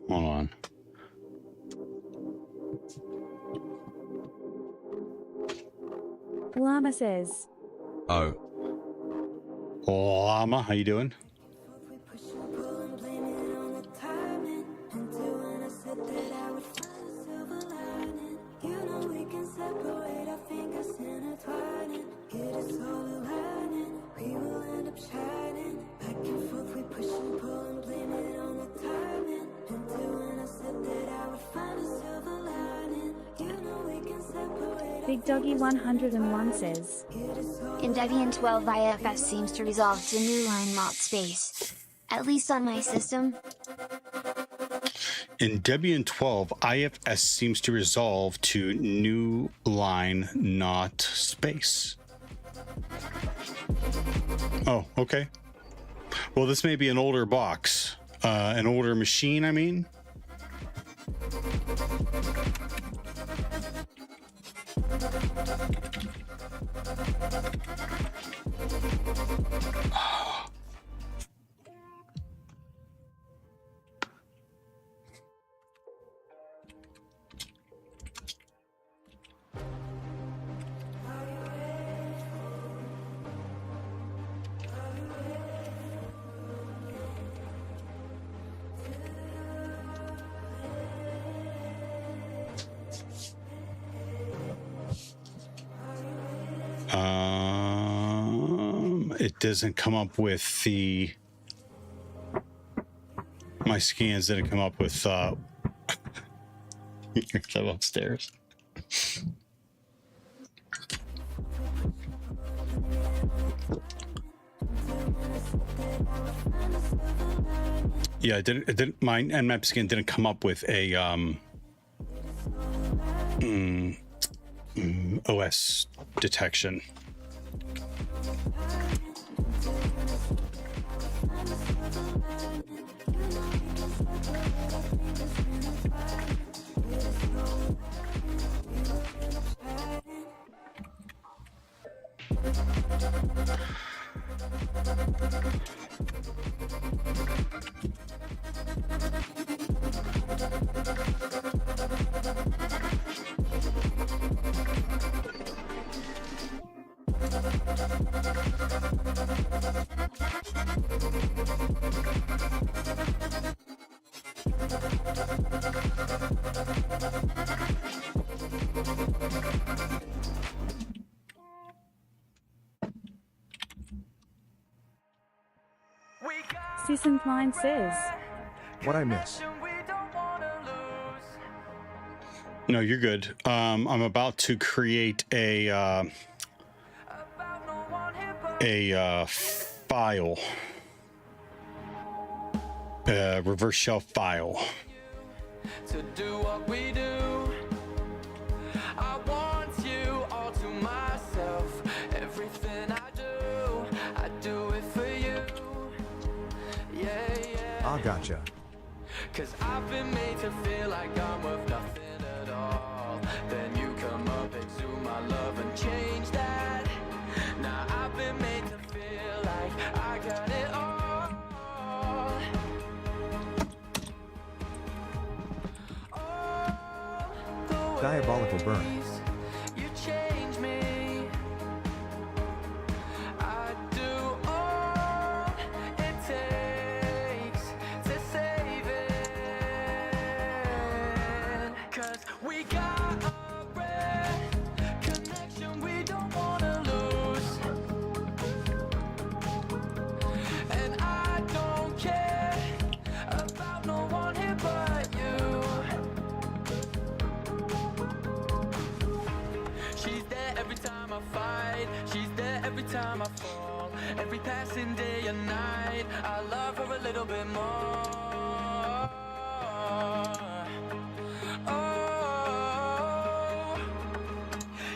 Hold on. Llama says, Oh. Llama, how you doing? Big Doggy 101 says, In Debian 12 IFS seems to resolve to new line malt space. At least on my system. In Debian 12, IFS seems to resolve to new line, not space. Oh, okay. Well, this may be an older box. An older machine, I mean. It doesn't come up with the... My scans didn't come up with... I'm upstairs. Yeah, it didn't. My Nmap scan didn't come up with a OS detection. Susan Klein says, What I miss? No, you're good. I'm about to create a file, reverse shell file. To do what we do, I want you all to myself. Everything I do it for you. Yeah. Ah, gotcha. 'Cause I've been made to feel like I'm worth nothing at all. Then you come up, exude my love and change that. Now I've been made to feel like I got it all. Diabolical burn. You change me. I do all it takes to save it. 'Cause we got a rare connection we don't wanna lose. And I don't care about no one here but you. passing day and night. I love her a little bit more. Oh,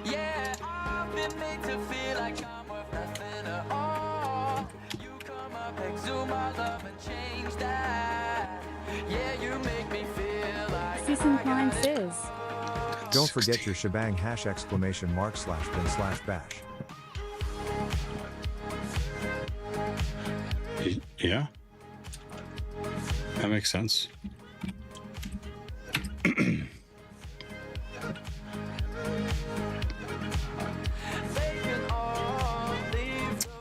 yeah, I've been made to feel like I'm worth nothing at all. You come up, exhume my love and change that. Yeah, you make me feel like Season 9 says. Don't forget your shebang hash !/bin/bash. Yeah. That makes sense.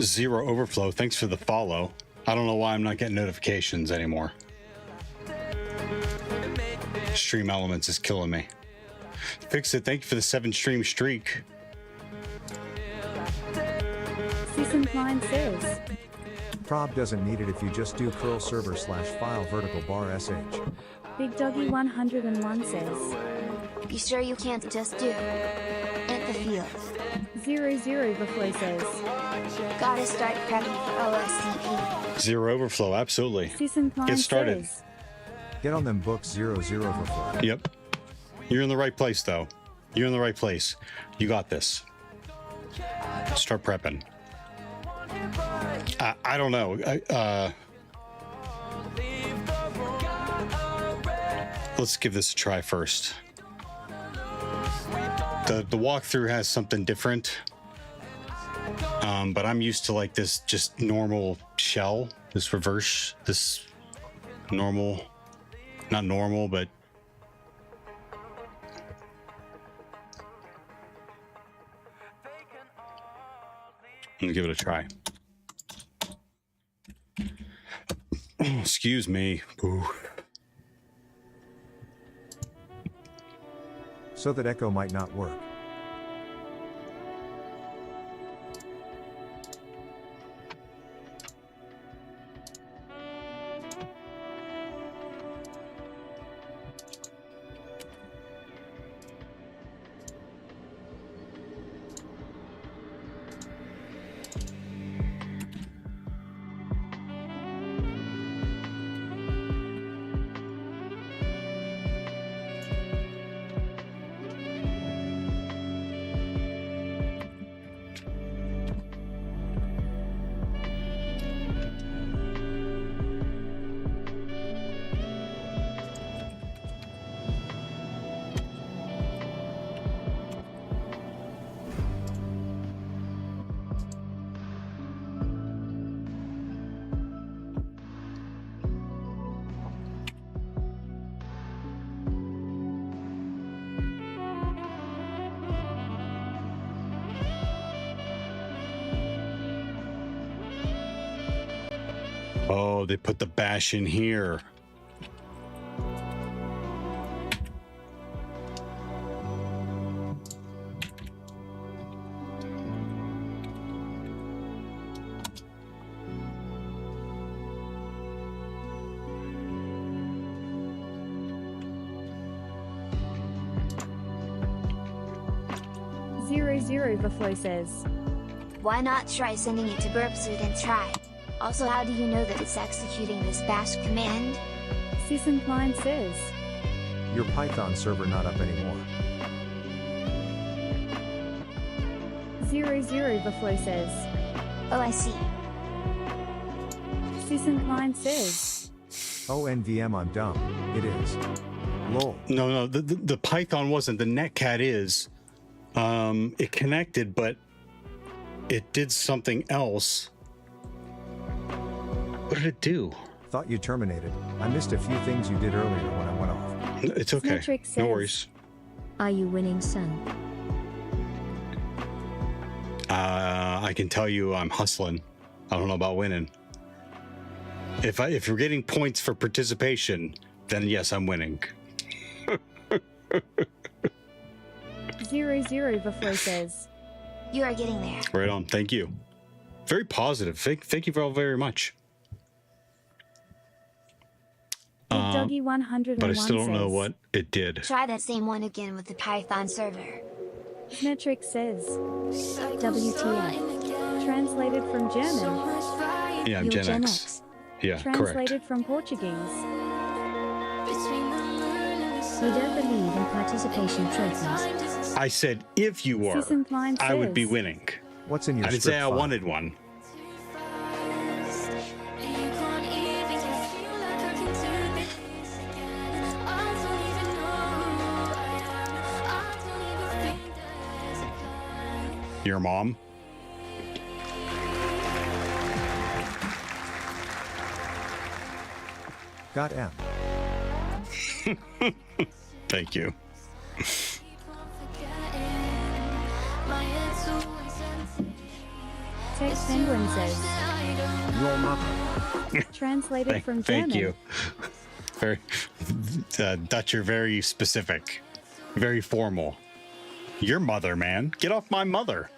0 overflow. Thanks for the follow. I don't know why I'm not getting notifications anymore. Stream Elements is killing me. Fix it. Thank you for the 7 stream streak. Season 9 says. Prob doesn't need it if you just do curl server/file vertical bar sh. Big Doggy 101 says. You sure you can't just do at the field? 00 Overflow says. Gotta start prepping for OSCP. 0 overflow. Absolutely. Season 9 Get started. says. Get on them books 00 overflow. Yep. You're in the right place, though. You're in the right place. You got this. Start prepping. I don't know. Let's give this a try first. The walkthrough has something different. But I'm used to like this just normal shell, this reverse, this normal, not normal, but I'm gonna give it a try. Excuse me. Ooh. So that echo might not work. Oh, they put the bash in here. Zero Overflow says. Why not try sending it to burpsuit and try? Also, how do you know that it's executing this bash command? Season 9 says. Your Python server not up anymore. 00 Overflow says. Oh, I see. Season 9 says. Oh, NVM, I'm dumb. It is. Lol. No, the Python wasn't. The netcat is. It connected, but it did something else. What did it do? Thought you terminated. I missed a few things you did earlier when I went off. It's okay. Symmetric says, No worries. Are you winning, son? I can tell you I'm hustling. I don't know about winning. If you're getting points for participation, then yes, I'm winning. 00 Overflow says. You are getting there. Right on. Thank you. Very positive. Thank you all very much. Big Doggy 101 But I still don't know says. what it did. Try that same one again with the Python server. Metric says. WTF. Translated from German. Yeah, I'm You're Gen X. Yeah, correct. Translated from Portuguese. We don't believe in participation trophies. I said if you were, Susan Klein I would be says. winning. What's in your I didn't script say I file? wanted one. Your mom? Got M. Thank you. Tech Penguin says. Your mother. Translated from German. Thank you. Very, Dutch, you're very specific, very formal. Your mother, man. Get off my mother.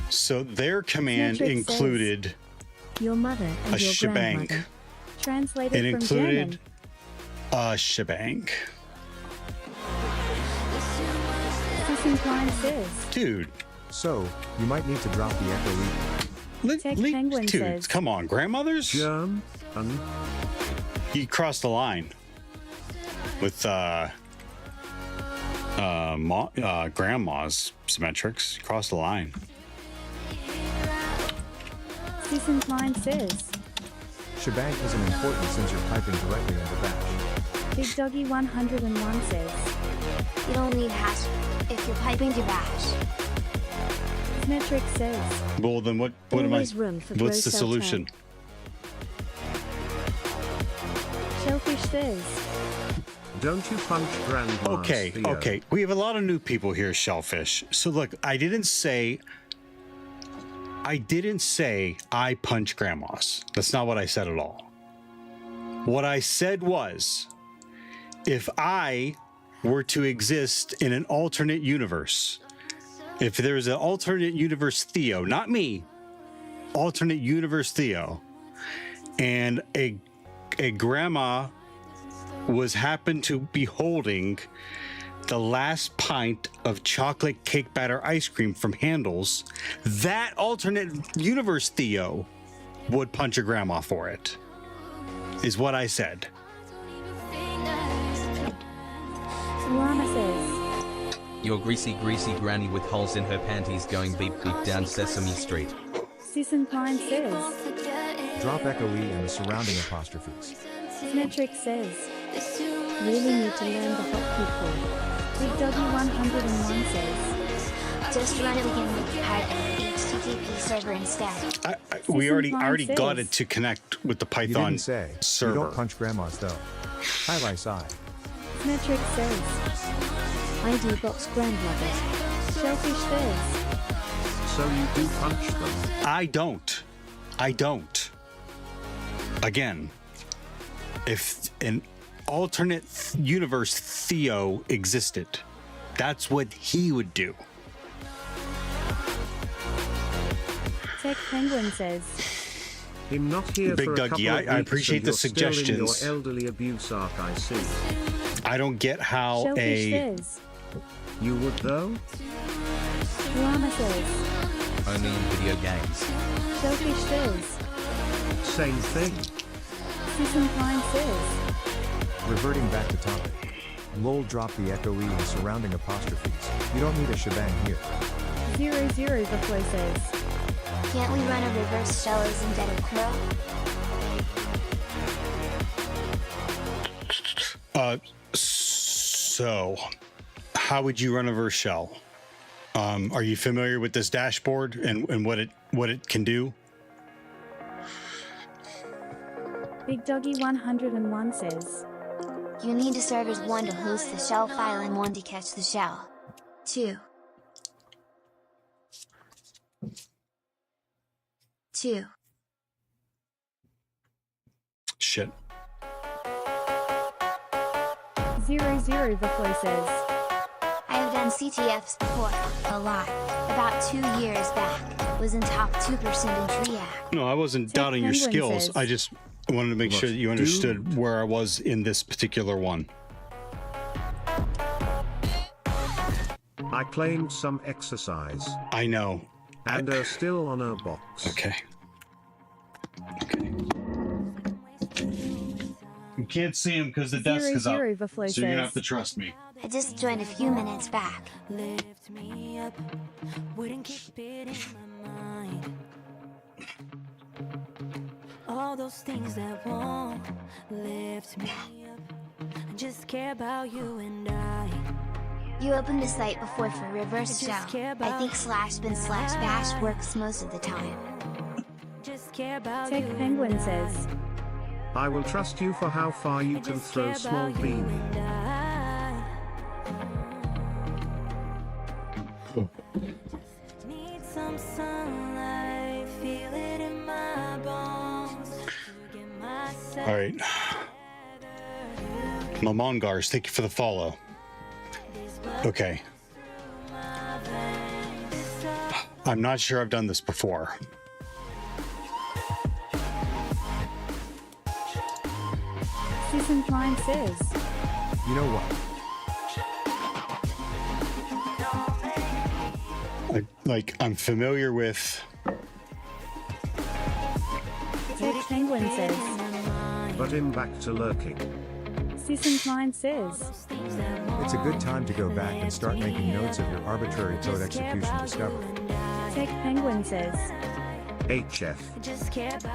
So their command Metric included Your mother and a your shebang. grandmother. Translated It from included German. a shebang. Susan Klein says. Dude, So, you might need to drop the echo lead. Tech Penguin dude, says. come on, grandmothers? Germ. You crossed the line with grandma's symmetrics. You crossed the line. Susan Klein says. Shebang isn't important since you're piping directly into bash. Big Doggy 101 says. You don't need hash if you're piping to bash. Metric says. Well, then what am I? Always room for What's the gross solution? Shellfish says. Don't you punch grandma's Okay, Theo? okay. We have a lot of new people here, Shellfish. So look, I didn't say I punch grandmas. That's not what I said at all. What I said was, if I were to exist in an alternate universe, if there's an alternate universe Theo, not me, alternate universe Theo, and a grandma happened to be holding the last pint of chocolate cake batter ice cream from Handel's, that alternate universe Theo would punch a grandma for it, is what I said. Lama says. Your greasy granny with holes in her panties going beep beep down Sesame Street. Susan Klein says. Drop echo E and the surrounding apostrophes. Metric says. Really need to learn the hotkey code. Big Doggy 101 says. Just run it again with the HTTP server instead. We already Klein got says. it to connect with the You Python didn't say. server. You don't punch grandmas though. Highlight side. Metric says. ID box grandmothers. Shellfish says. So you do punch them. I don't. Again, if an alternate universe Theo existed, that's what he would do. Tech Penguin says. Him not here Big for a Dougie, couple of I weeks appreciate and the you're still in suggestions. your elderly abuse arc, I see. I don't get how Shellfish says. You would though? Lama says. Only in video games. Shellfish says. Same thing. Susan Klein says. Reverting back to topic. Lol, drop the echo E and surrounding apostrophes. You don't need a shebang here. 00 the flow says. Can't we run a reverse shallows instead of curl? So how would you run a reverse shell? Are you familiar with this dashboard and what it can do? Big Doggy 101 says. You need to serve as 1 to host the shell file and 1 to catch the shell. 2. 2. Shit. 00 the flow says. I have done CTFs before, a lot. About 2 years back, was in top 2% in Triac. No, I wasn't Tech doubting your Penguin skills. says. I just I wanted to make sure that you understood where I was in this particular one. I claimed some exercise. I know. And are still on a box. Okay. You can't see him because the desk is up. So you're gonna have to trust me. I just joined a few minutes back. Lift me up, wouldn't keep it in my mind. All those things that won't lift me up, I just care about you and I. You opened the site before for reverse shell. I think /bin/bash works most of the time. Tech Penguin says, I will trust you for how far you can throw small beam. Need some sunlight, feel it in my bones. All right. Mamongars, thank you for the follow. Okay. I'm not sure I've done this before. Susan Klein says, You know what? I'm familiar with. Tech Penguin says, But him back to lurking. Susan Klein says, It's a good time to go back and start making notes of your arbitrary code execution discovery. Tech Penguin says, HF.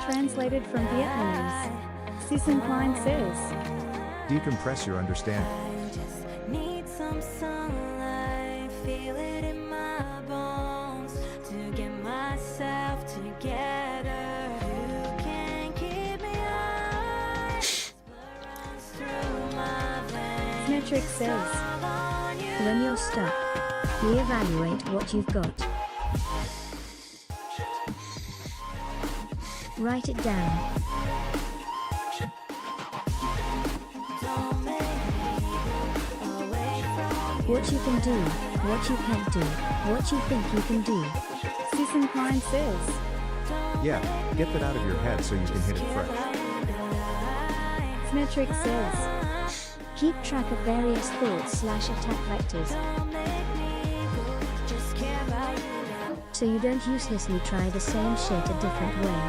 translated from Vietnamese. Susan Klein says, Decompress your understanding. Need some sunlight, feel it in my bones to get myself together. You can't keep me up. Metric says, when you're stuck, reevaluate what you've got. Write it down. What you can do, what you can't do, what you think you can do. Susan Klein says, Yeah, get that out of your head so you can hit it fresh. Metric says, Keep track of various thoughts/attack vectors, so you don't uselessly try the same shit a different way.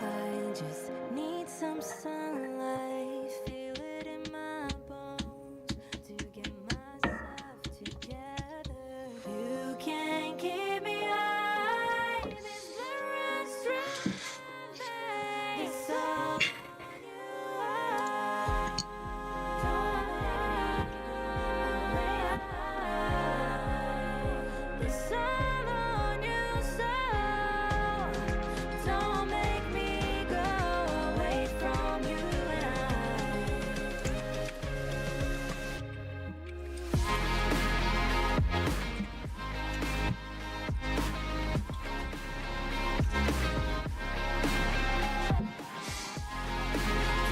I just need some sunlight, feel it in my bones to get myself together. You can't keep me high. This runs through my veins. It's all It's all on you, so don't make me go away from you and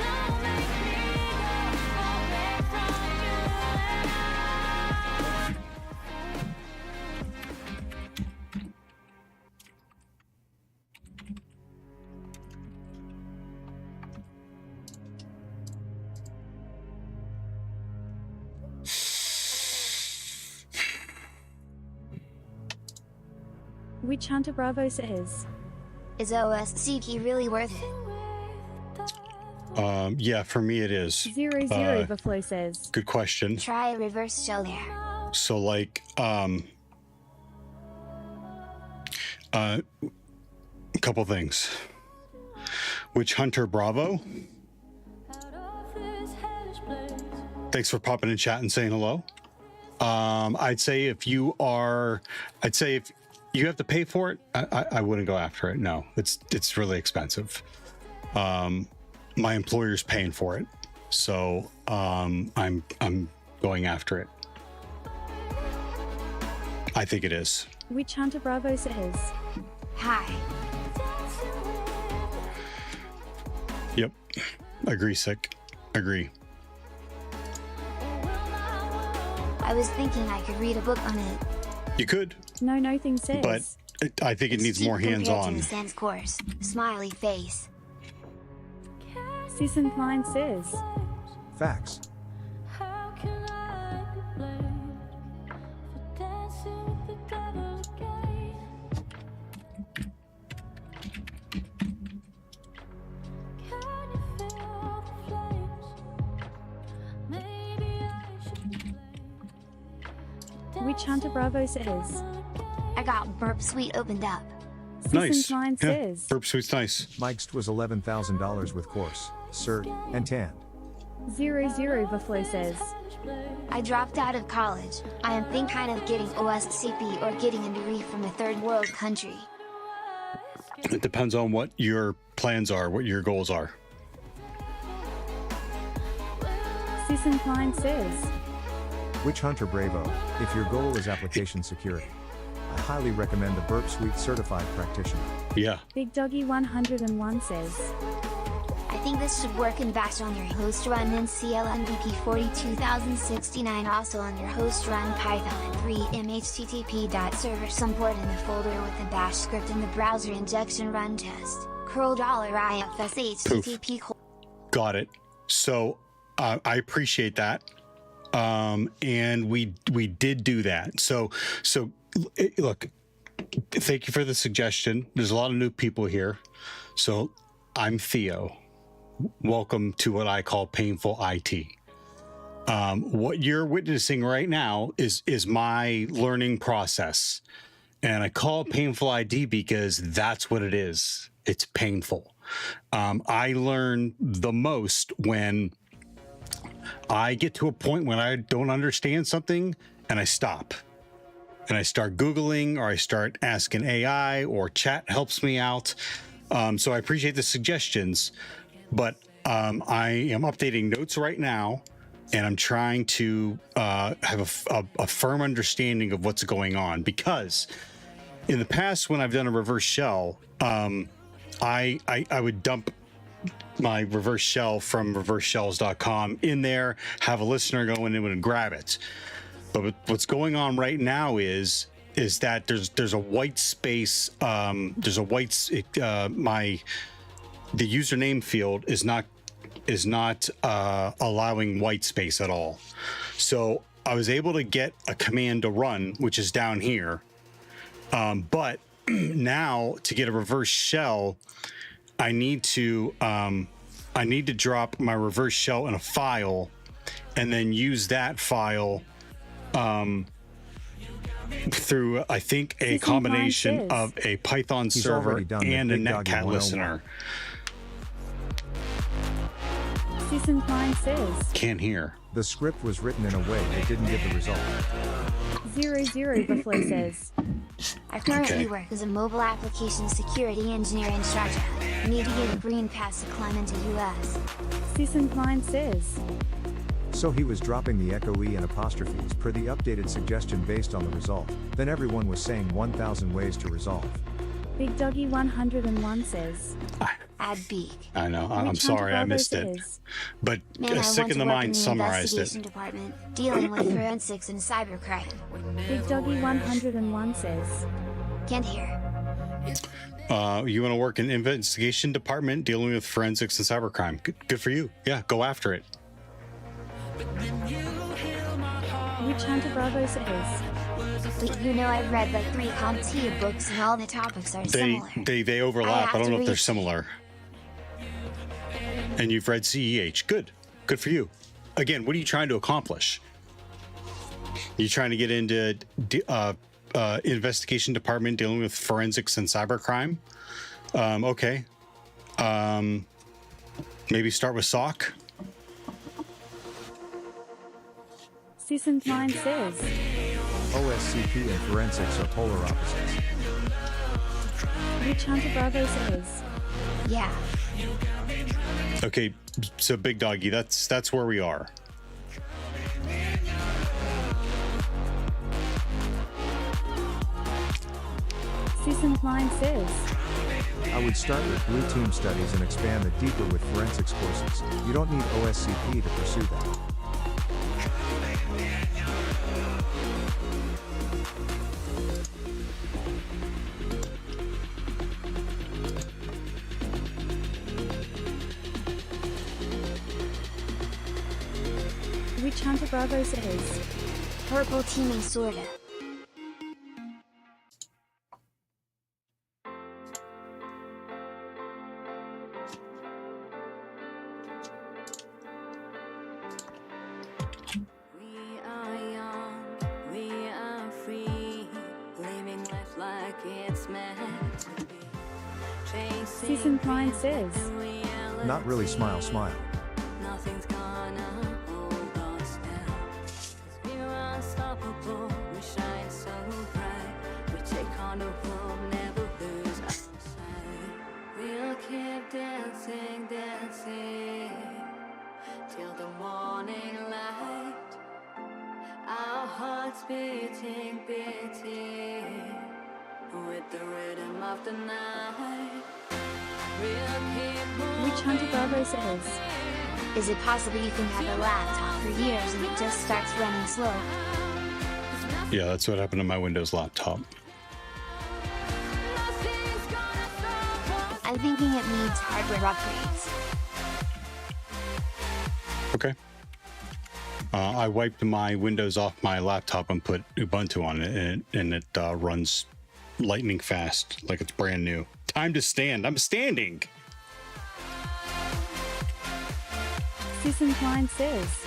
Don't make me go away from you and Witch Hunter Bravo says, Is OSCP really worth it? Yeah, for me it is. 00 Buffalo says, Good question. Try a reverse shell there. So a couple things. Witch Hunter Bravo, thanks for popping in chat and saying hello. I'd say if you have to pay for it, I wouldn't go after it. No, it's really expensive. My employer's paying for it, so I'm going after it. I think it is. Witch Hunter Bravo says, Hi. Yep. Agree, sick. Agree. I was thinking I could read a book on it. You could, No Nothing says, but I think it needs more Compared to hands-on. the Sans course. Smiley face. Season 9 says. Facts. How can I be blamed for dancing with the devil again? Can you feel the flames? Maybe I should be blamed. Witch Hunter Bravo says. I got Burp Suite opened up. Season Nice. 9 Yeah, says. Burp Suite's nice. Mike's was $11,000 with course, cert, and tanned. 00 Buffalo says. I dropped out of college. I am kind of getting OSCP or getting a degree from a third world country. It depends on what your plans are, what your goals are. Season 9 says. Witch Hunter Bravo, if your goal is application security, I highly recommend the Burp Suite Certified Practitioner. Yeah. Big Doggy 101 says. I think this should work in Bash on your host run in CLNVP 42069, also on your host run Python 3 mhttp.server support in the folder with the bash script in the browser injection run test curl $ifs http. Got it. So I appreciate that. And we did do that. So look, thank you for the suggestion. There's a lot of new people here. So I'm Theo. Welcome to what I call painful IT. What you're witnessing right now is my learning process. And I call it painful ID because that's what it is. It's painful. I learn the most when I get to a point when I don't understand something and I stop. And I start Googling, or I start asking AI, or chat helps me out. So I appreciate the suggestions, but I am updating notes right now, and I'm trying to have a firm understanding of what's going on. Because in the past, when I've done a reverse shell, I would dump my reverse shell from reverseshells.com in there, have a listener go in and grab it. But what's going on right now is that there's a white space. The username field is not allowing white space at all. So I was able to get a command to run, which is down here. But now to get a reverse shell, I need to drop my reverse shell in a file, and then use that file through, I think, a combination of a Python server and a Netcat listener. Season 9 says. Can't hear. The script was written in a way that didn't give the result. 00 Buffalo says. I currently work as a mobile application security engineer in Sharjah. I need to get a green pass to climb into US. Season 9 says. So he was dropping the echo E and apostrophes per the updated suggestion based on the result. Then everyone was saying 1,000 ways to resolve. Big Doggy 101 says. Add beak. I know. I'm sorry, I missed it. But Man, Sick in the Mind summarized it. Investigation department, dealing with forensics and cybercrime. Big Doggy 101 says. Can't hear. You want to work in investigation department dealing with forensics and cybercrime? Good for you. Yeah, go after it. Witch Hunter Bravo says. But you know, I've read like 3 CompTIA books and all the topics are similar. They overlap. I don't know if they're similar. And you've read CEH. Good for you. Again, what are you trying to accomplish? You trying to get into investigation department dealing with forensics and cybercrime? Okay. Maybe start with SOC. Season 9 says. OSCP and forensics are polar opposites. Witch Hunter Bravo says. Yeah. Okay, so Big Doggy, that's where we are. Season 9 says. I would start with blue team studies and expand it deeper with forensics courses. You don't need OSCP to pursue that. Witch Hunter Bravo says, Purple teaming sorta. We are young, we are free, living life like it's meant to be. Season Klein says, Not really smile smile. Nothing's gonna hold us down. 'Cause we're unstoppable, we shine so bright. We take on the world, never lose our sight. We'll keep dancing, dancing till the morning light. Our hearts beating, beating with the rhythm of the night. We'll keep moving. Witch Hunter Bravo says, Is it possible you can have a laptop for years and it just starts running slow? Yeah, that's what happened to my Windows laptop. I'm thinking it needs hardware upgrades. Okay. I wiped my Windows off my laptop and put Ubuntu on it, and it runs lightning fast, like it's brand new. Time to stand. I'm standing. Season Klein says,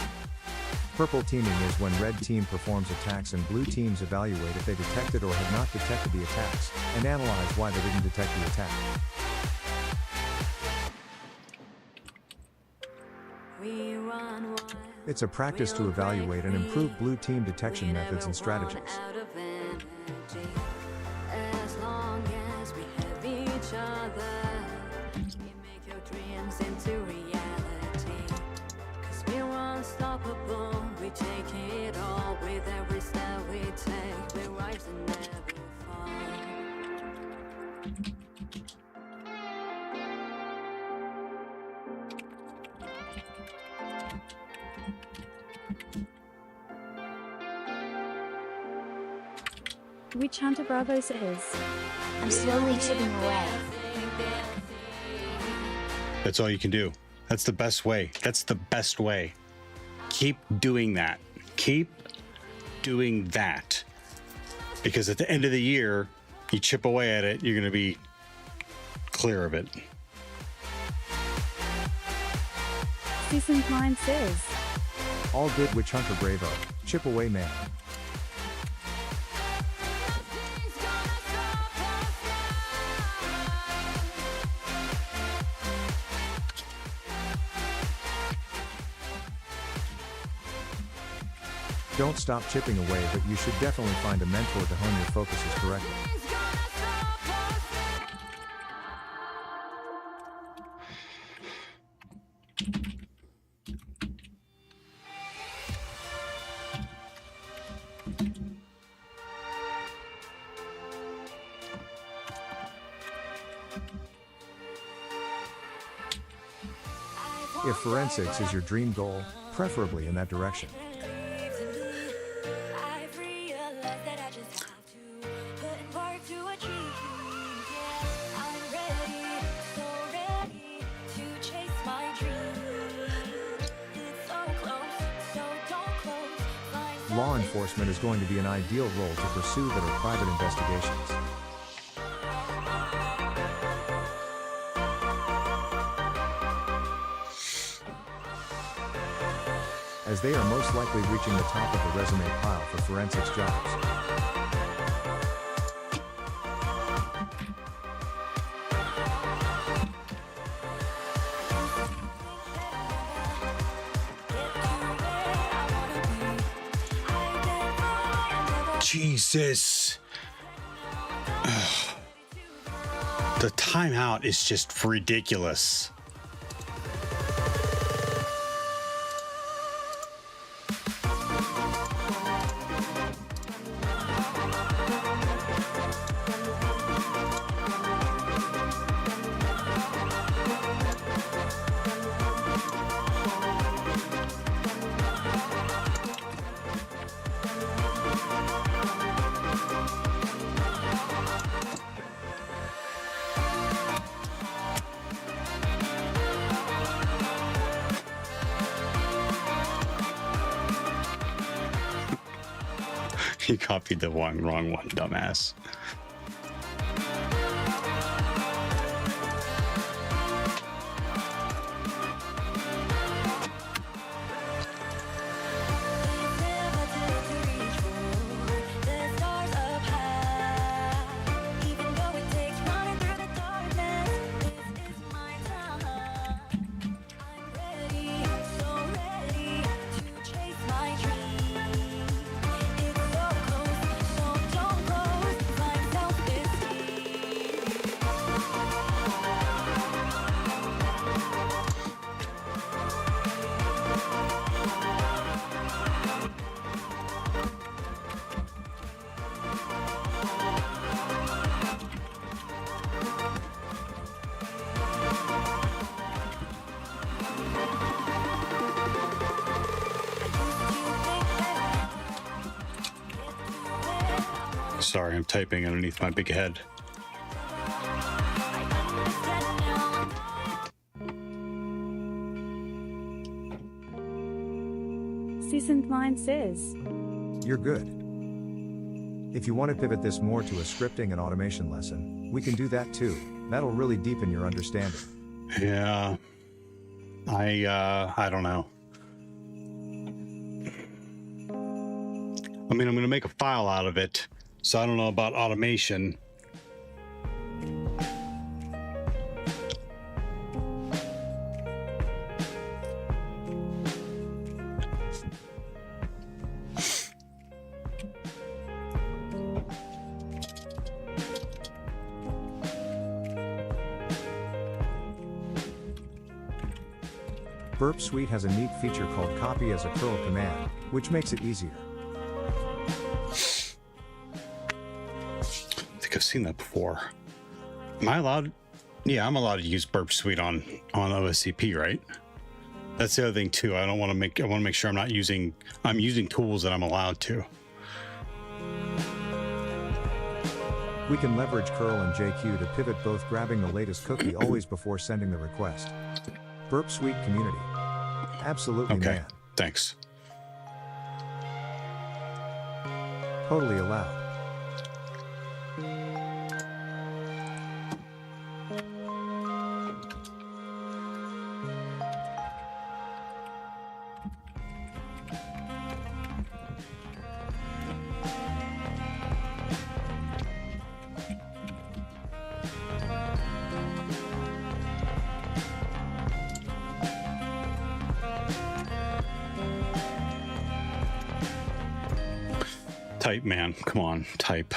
Purple teaming is when red team performs attacks and blue teams evaluate if they detected or have not detected the attacks, and analyze why they didn't detect the attack. We run wild. It's a practice to evaluate and improve blue team detection methods and strategies. Out of energy. As long as we have each other, we make your dreams into reality. 'Cause we're unstoppable, we take it all. With every step we take, we rise and never fall. Witch Hunter Bravo says, I'm slowly chipping away. That's all you can do. That's the best way. That's the best way. Keep doing that. Keep doing that. Because at the end of the year, you chip away at it, you're going to be clear of it. Season Klein says, All good Witch Hunter Bravo. Chip away man. Don't stop chipping away, but you should definitely find a mentor to hone your focuses correctly. If forensics is your dream goal, preferably in that direction. I've realized that I just have to put in work to achieve. Yeah, I'm ready, so ready to chase my dream. It's so close, so don't close. Law enforcement is going to be an ideal role to pursue that are private investigations. As they are most likely reaching the top of the resume pile for forensics jobs. Jesus. Ugh. The timeout is just ridiculous. You copied the wrong one, dumbass. Sorry, I'm typing underneath my big head. Seasoned Mind says, You're good. If you want to pivot this more to a scripting and automation lesson, we can do that too. That'll really deepen your understanding. Yeah. I don't know. I mean, I'm going to make a file out of it, so I don't know about automation. Burp Suite has a neat feature called Copy as a Curl command, which makes it easier. I think I've seen that before. Am I allowed? Yeah, I'm allowed to use Burp Suite on OSCP, right? That's the other thing too. I want to make sure I'm using tools that I'm allowed to. We can leverage curl and JQ to pivot both, grabbing the latest cookie always before sending the request. Burp Suite community. Absolutely, okay, man. Thanks. Totally allowed. Type, man. Come on, type.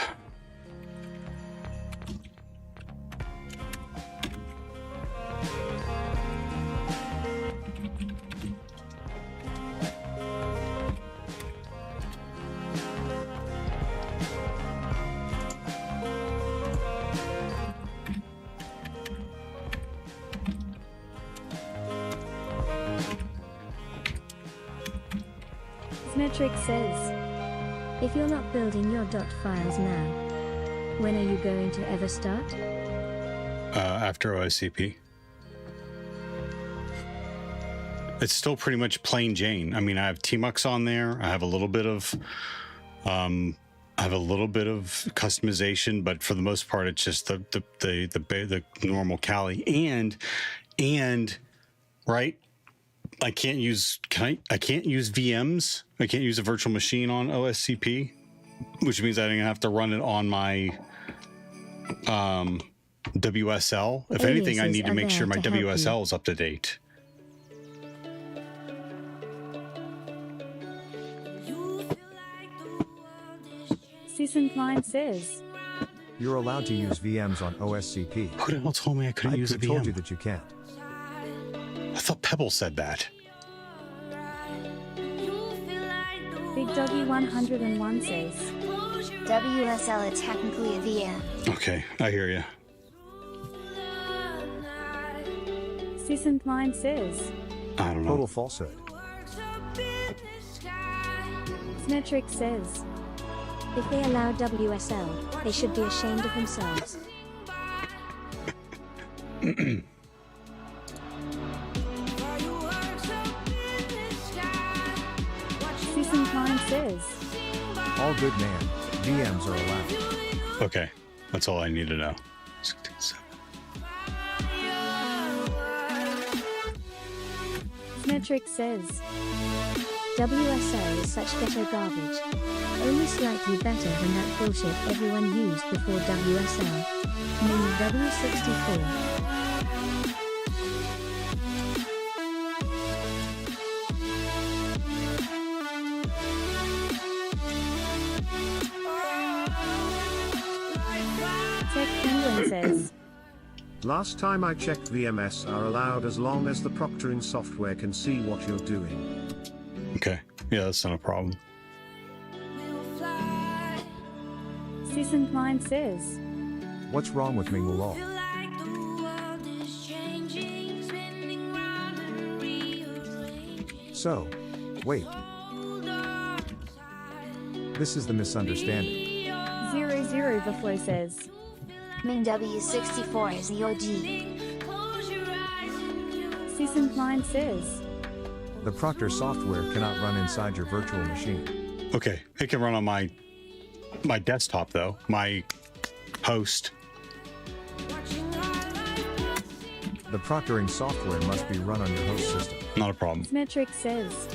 Metric says, if you're not building your dot files now, when are you going to ever start? After OSCP. It's still pretty much plain Jane. I mean, I have tmux on there. I have a little bit of customization, but for the most part, it's just the normal Kali and right. I can't use VMs. I can't use a virtual machine on OSCP, which means I'm gonna have to run it on my WSL. If anything, I need to make sure my WSL is up to date. Seasoned Mind says, You're allowed to use VMs on OSCP. Who the hell told me I couldn't use a VM? I told you that you can't. I thought Pebble said that. Big Doggy 101 says, WSL is technically a VM. Okay, I hear you. Seasoned Mind says, I don't know. Total falsehood. Metric says, if they allow WSL, they should be ashamed of themselves. Seasoned Mind says, All good, man. VMs are allowed. Okay, that's all I need to know. 67. Symmetric says, WSO is such ghetto garbage. Only slightly better than that bullshit everyone used before WSO. Min W64. Tech Penguin says, Last time I checked, VMS are allowed as long as the proctoring software can see what you're doing. Okay, yeah, that's not a problem. Season 9 says, What's wrong with Mingulol? So, wait. This is the misunderstanding. 00 The Flow says, Ming W64 is the OG. Season 9 says, The Proctor software cannot run inside your virtual machine. Okay, it can run on my desktop though, my host. The proctoring software must be run on your host system. Not a problem. Symmetric says,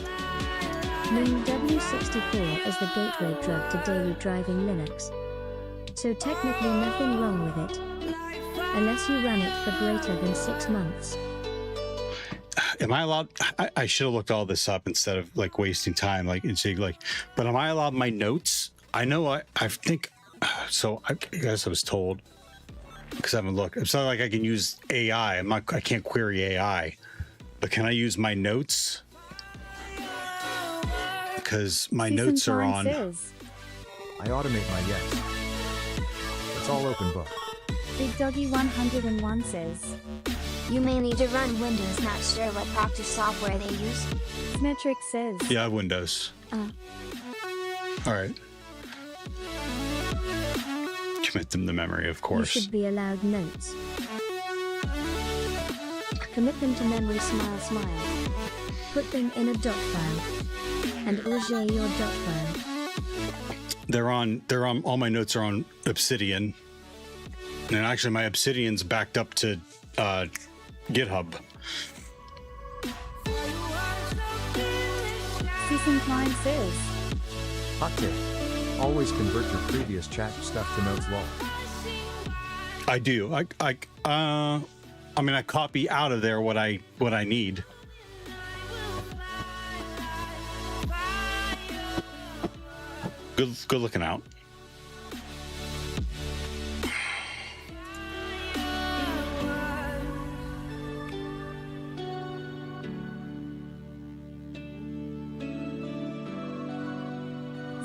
Min W64 is the gateway drug to daily driving Linux. So technically nothing wrong with it. Unless you run it for greater than 6 months. Am I allowed? I should have looked all this up instead of like wasting time, like and saying like. But am I allowed my notes? I know I think so. I guess I was told because I haven't looked. It's not like I can use AI. I can't query AI, but can I use my notes? Because my Season notes are 9 on. says, I automate my yes. It's all open book. Big Doggy 101 says, You may need to run Windows, not sure what proctor software they use. Symmetric says, Yeah, I have Windows. All right. Commit them to memory, of You course. should be allowed notes. Commit them to memory. Smile. Put them in a dot file. And orger your dot file. They're on. All my notes are on Obsidian, and actually, my Obsidian's backed up to GitHub. Season 9 says, Hot tip. Always convert your previous chat stuff to notes log. I do. I mean, I copy out of there what I need. Good looking out.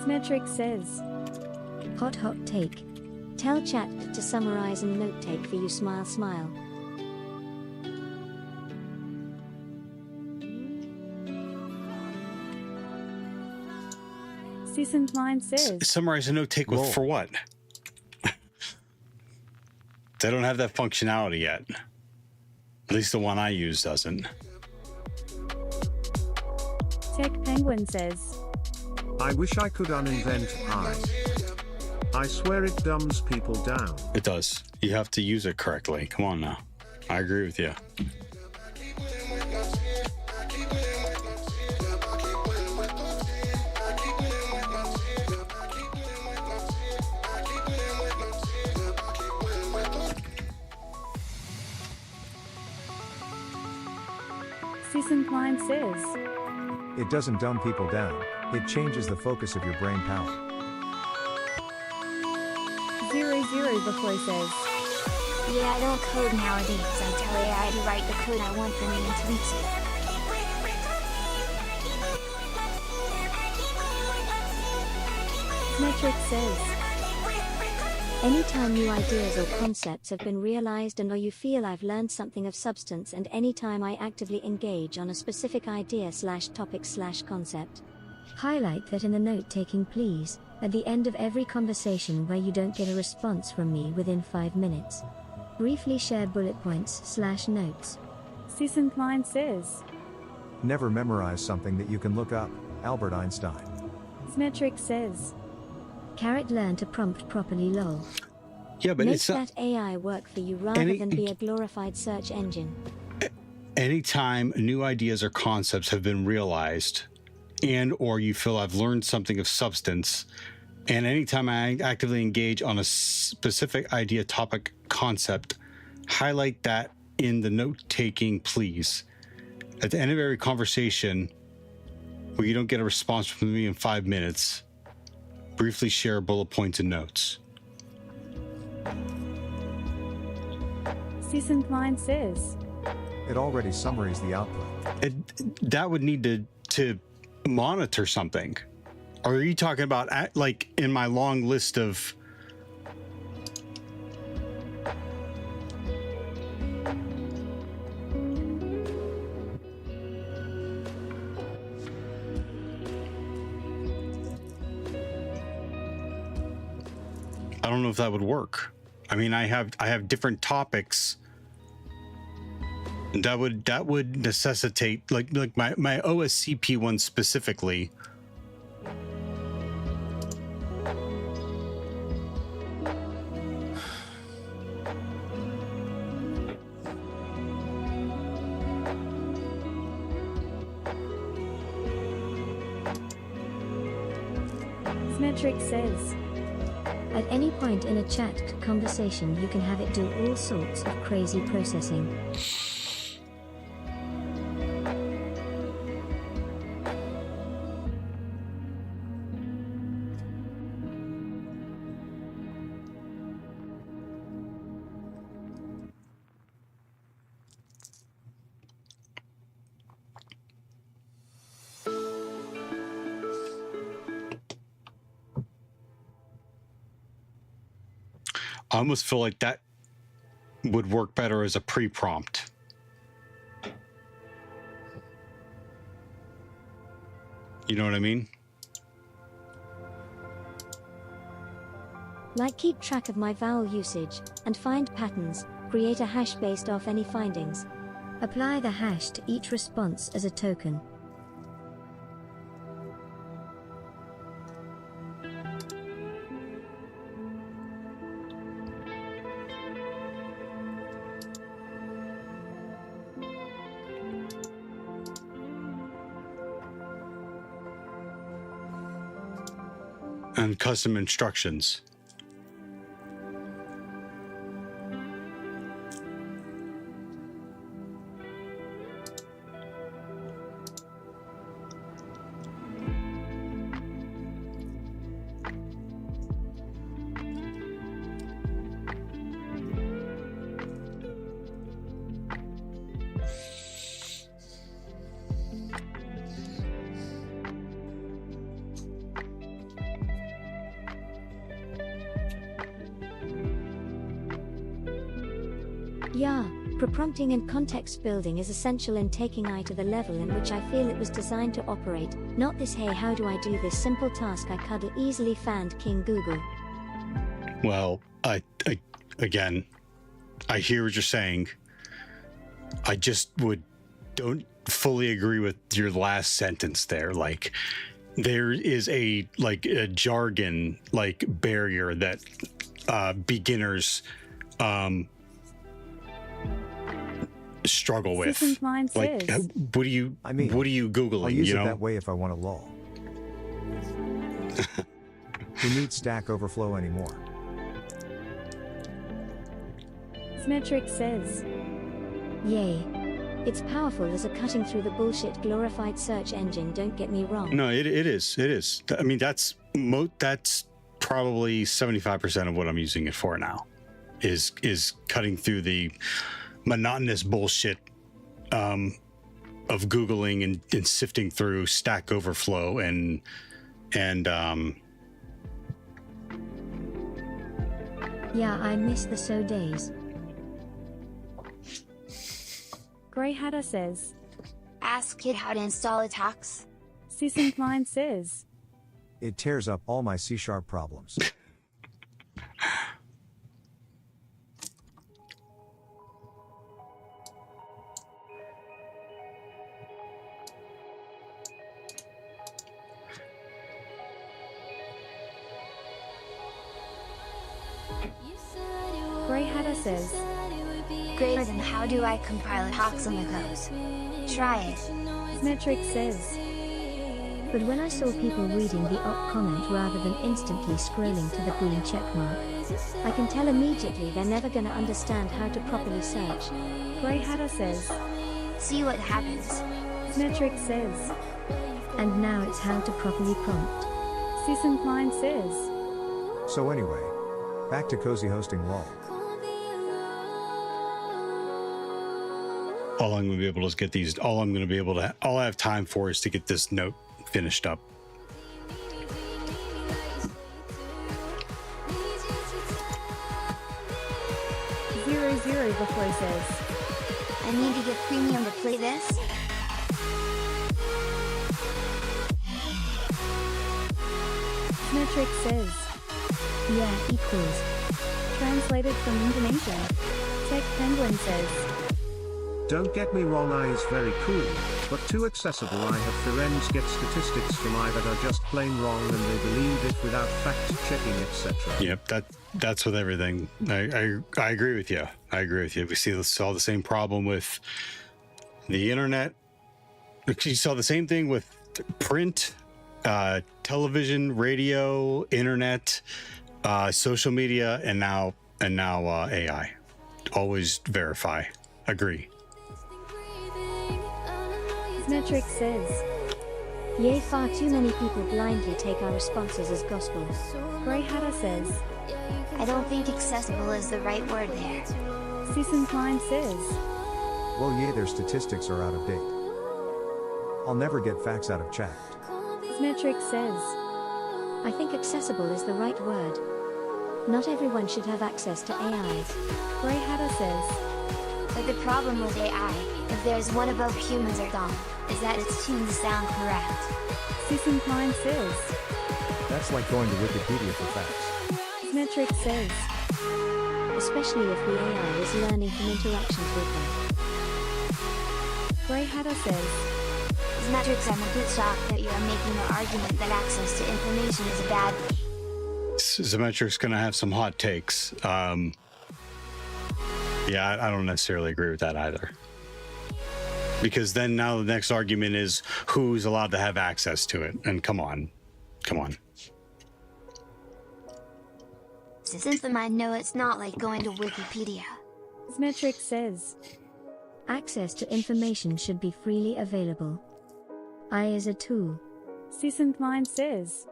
Symmetric says, Hot take. Tell chat to summarize and note take for you. Smile. Season 9 says, Summarize and note take with for what? They don't have that functionality yet. At least the one I use doesn't. Tech Penguin says, I wish I could uninvent I swear it dumbs people down. It does. You have to use it correctly. Come on now. I agree with you. Season 9 says, It doesn't dumb people down, it changes the focus of your brain power. 00 The Flow says, Yeah, I don't code nowadays. I tell AI to write the code I want for me and tweaks it. Symmetric says, Anytime new ideas or concepts have been realized and or you feel I've learned something of substance, and anytime I actively engage on a specific idea/topic/concept. Highlight that in the note-taking, please, at the end of every conversation where you don't get a response from me within 5 minutes. Briefly share bullet points/notes. Season 9 says, Never memorize something that you can look up. Albert Einstein. Symmetric says, Carrot learn to prompt properly lol. Yeah, but Make it's not that AI work for you rather than be a glorified search engine. anytime new ideas or concepts have been realized and or you feel I've learned something of substance, and anytime I actively engage on a specific idea, topic, concept, highlight that in the note-taking, please. At the end of every conversation where you don't get a response from me in 5 minutes, briefly share bullet points and notes. Susan Klein says, It already summaries the output. That would need to monitor something. Or are you talking about like in my long list of I don't know if that would work. I mean, I have different topics that would necessitate like my OSCP one specifically. Symmetric says, At any point in a chat conversation, you can have it do all sorts of crazy processing. I almost feel like that would work better as a pre-prompt. You know what I mean? Like keep track of my vowel usage, and find patterns, create a hash based off any findings. Apply the hash to each response as a token. And custom instructions. Yeah, pre-prompting and context building is essential in taking AI to the level in which I feel it was designed to operate, not this hey how do I do this simple task I cuddle easily fanned King Google. Well, again, I hear what you're saying. I just don't fully agree with your last sentence there. Like, there is a jargon barrier that beginners struggle with. Like, what are you Googling? I'll use it that way if I want to lol. Who needs Stack Overflow anymore? Symmetric says, Yay. It's powerful as a cutting through the bullshit glorified search engine, don't get me wrong. No, it is. I mean, that's probably 75% of what I'm using it for now, is cutting through the monotonous bullshit of Googling and sifting through Stack Overflow and yeah, I miss the so days. Grey Hatter says, Ask Kid how to install attacks. Susan Klein says, It tears up all my C# problems. Grey Hatter says, Great, then how do I compile Hawks on the Coast? Try it. Symmetric says, But when I saw people reading the op comment rather than instantly scrolling to the green checkmark, I can tell immediately they're never gonna understand how to properly search. Grey Hatter says, See what happens. Symmetric says, And now it's how to properly prompt. Susan Klein says, So anyway, back to cozy hosting lol. All I'm going to be able to is get these. All I have time for is to get this note finished up. 00 before says, I need to get premium to play this? Symmetric says, Yeah, equals. translated from Indonesian. Tech Penguin says, Don't get me wrong, I is very cool, but too accessible. I have friends get statistics from I that are just plain wrong and they believe it without fact checking, etc. Yep, that's with everything. I agree with you. I agree with you. We saw the same problem with the internet. You saw the same thing with print, television, radio, internet, social media, and now AI. Always verify. Agree. Symmetric says, Yea, far too many people blindly take our responses as gospel. Grey Hatter says, I don't think accessible is the right word there. Susan Klein says, Well, yeah, their statistics are out of date. I'll never get facts out of chat. Symmetric says, I think accessible is the right word. Not everyone should have access to AI. Grey Hatter says, But the problem with AI, if there's one above humans are gone, is that its tunes sound correct. Susan Klein says, That's like going to Wikipedia for facts. Symmetric says, Especially if the AI is learning from interactions with them. Grey Hatter says, Symmetrics, I'm a bit shocked that you are making the argument that access to information is a bad thing. Symmetric's going to have some hot takes. Yeah, I don't necessarily agree with that either. Because then now the next argument is who's allowed to have access to it. And come on. Since the mind know it's not like going to Wikipedia. Symmetric says, Access to information should be freely available. AI is a tool. Susan Klein says,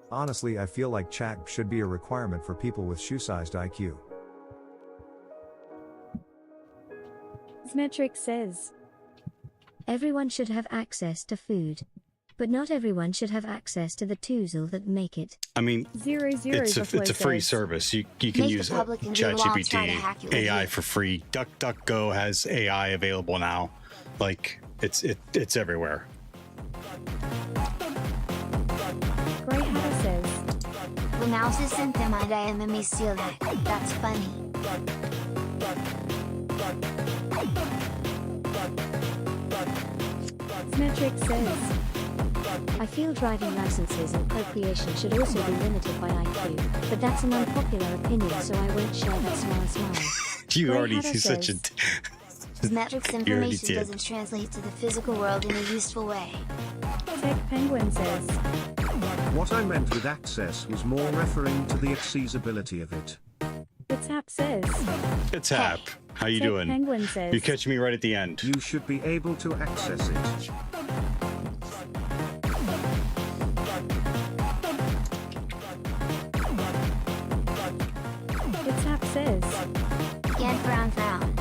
Honestly, I feel like chat should be a requirement for people with shoe-sized IQ. Symmetric says, Everyone should have access to food. But not everyone should have access to the tools that make it. I mean, 00 it's a free says, service. You can Make use the public and Google all try to ChatGPT, hack you AI with for free. DuckDuckGo has AI available now. Like it's everywhere. Grey Hatter says, Lumausis and Temada and Mimisilak. That's funny. Symmetric says, I feel driving licenses and procreation should also be limited by IQ, but that's an unpopular opinion, so I won't share that smile. You Grey already Hatter see such a. says, Symmetrics already information did. doesn't translate to the physical world in a useful way. Tech Penguin says, What I meant with access was more referring to the accessibility of it. The Tap says, It's Hap. How you Tech doing? Penguin says, You catch me right at the end. You should be able to access it. The Tap says, Again, frown, frown.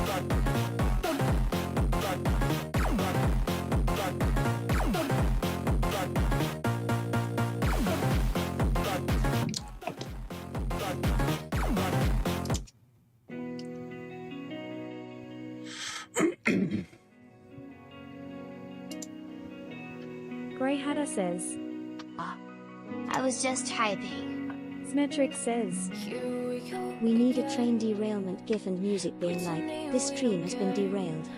Grey Hatter says, I was just typing. Symmetric says, We need a train derailment gif and music being like, this stream has been derailed.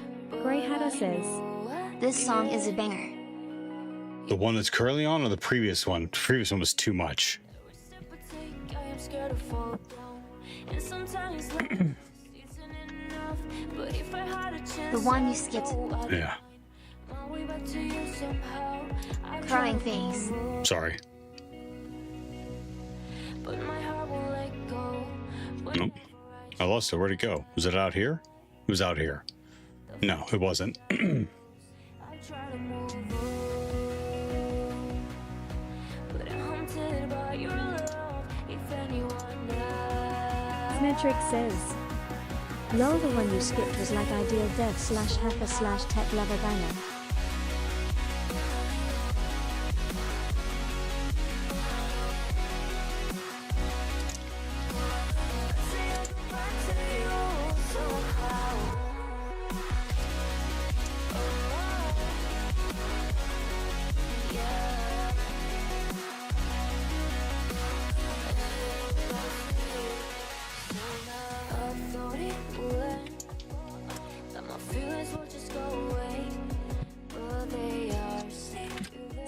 Grey Hatter says, This song is a banger. The one that's currently on or the previous one? The previous one was too much. I am scared to fall down. And sometimes The one you skipped. Yeah. Crying face. Sorry. Nope. I lost it. Where'd it go? Was it out here? It was out here. No, it wasn't. Metric says, Lol, the one you skipped was like ideal dev slash hacker slash tech lover banger.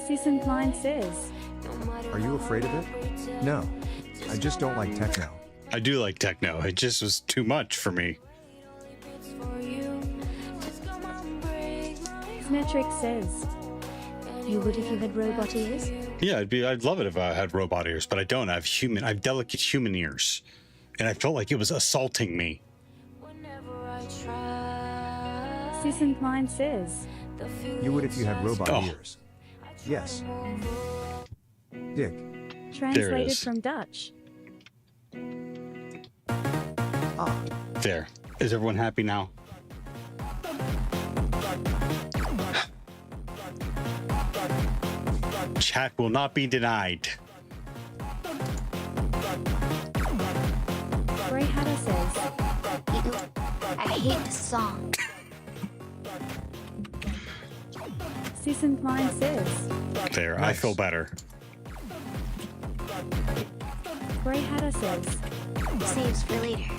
Season Klein says, Are you afraid of it? No. I just don't like techno. I do like techno. It just was too much for me. Metric says, You would if you had robot ears? Yeah, I'd love it if I had robot ears, but I don't. I have delicate human ears. And I felt like it was assaulting me. Season Klein says, You would if you had robot ears. Yes. Dick. Translated from Dutch. Ah. There. Is everyone happy now? Chat will not be denied. Grey Hatter says, I hate this song. Season Klein says, There, nice. I feel better. Grey Hatter says, Saves for later.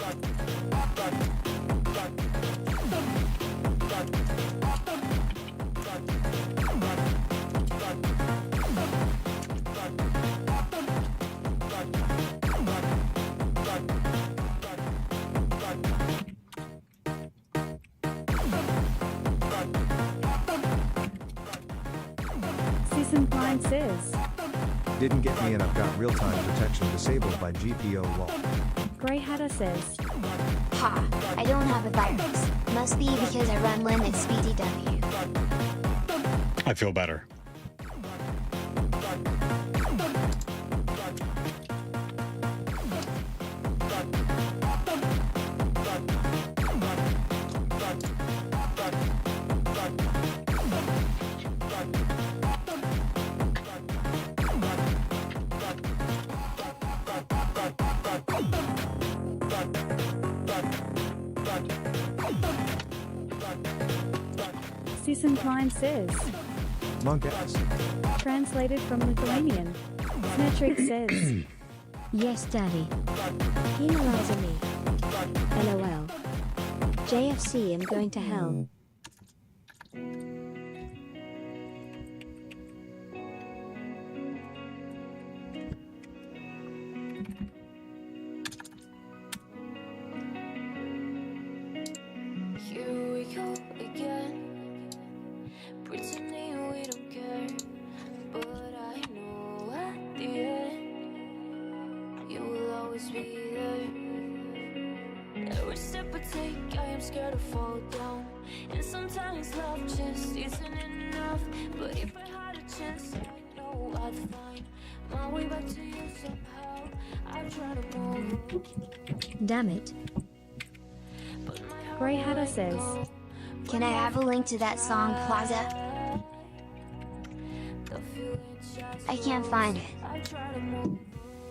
Season Klein says, Didn't get me and I've got real-time protection disabled by GPO lol. Grey Hatter says, Ha, I don't have a virus. Must be because I run Linux BTW. I feel better. Season Klein says, Monk ass. Translated from Lithuanian. Metric says, Yes, Daddy. Penalizer me. LOL. JFC, I'm going to hell. Here we go again, pretending we don't care, but I know at the end, you will always be there. Every step I take, I am scared to fall down, and sometimes love just isn't enough, but if I had a chance, I know I'd find my way back to you somehow. I try to move. Damn it. Grey Hatter says, Can I have a link to that song, Plaza? I can't find it.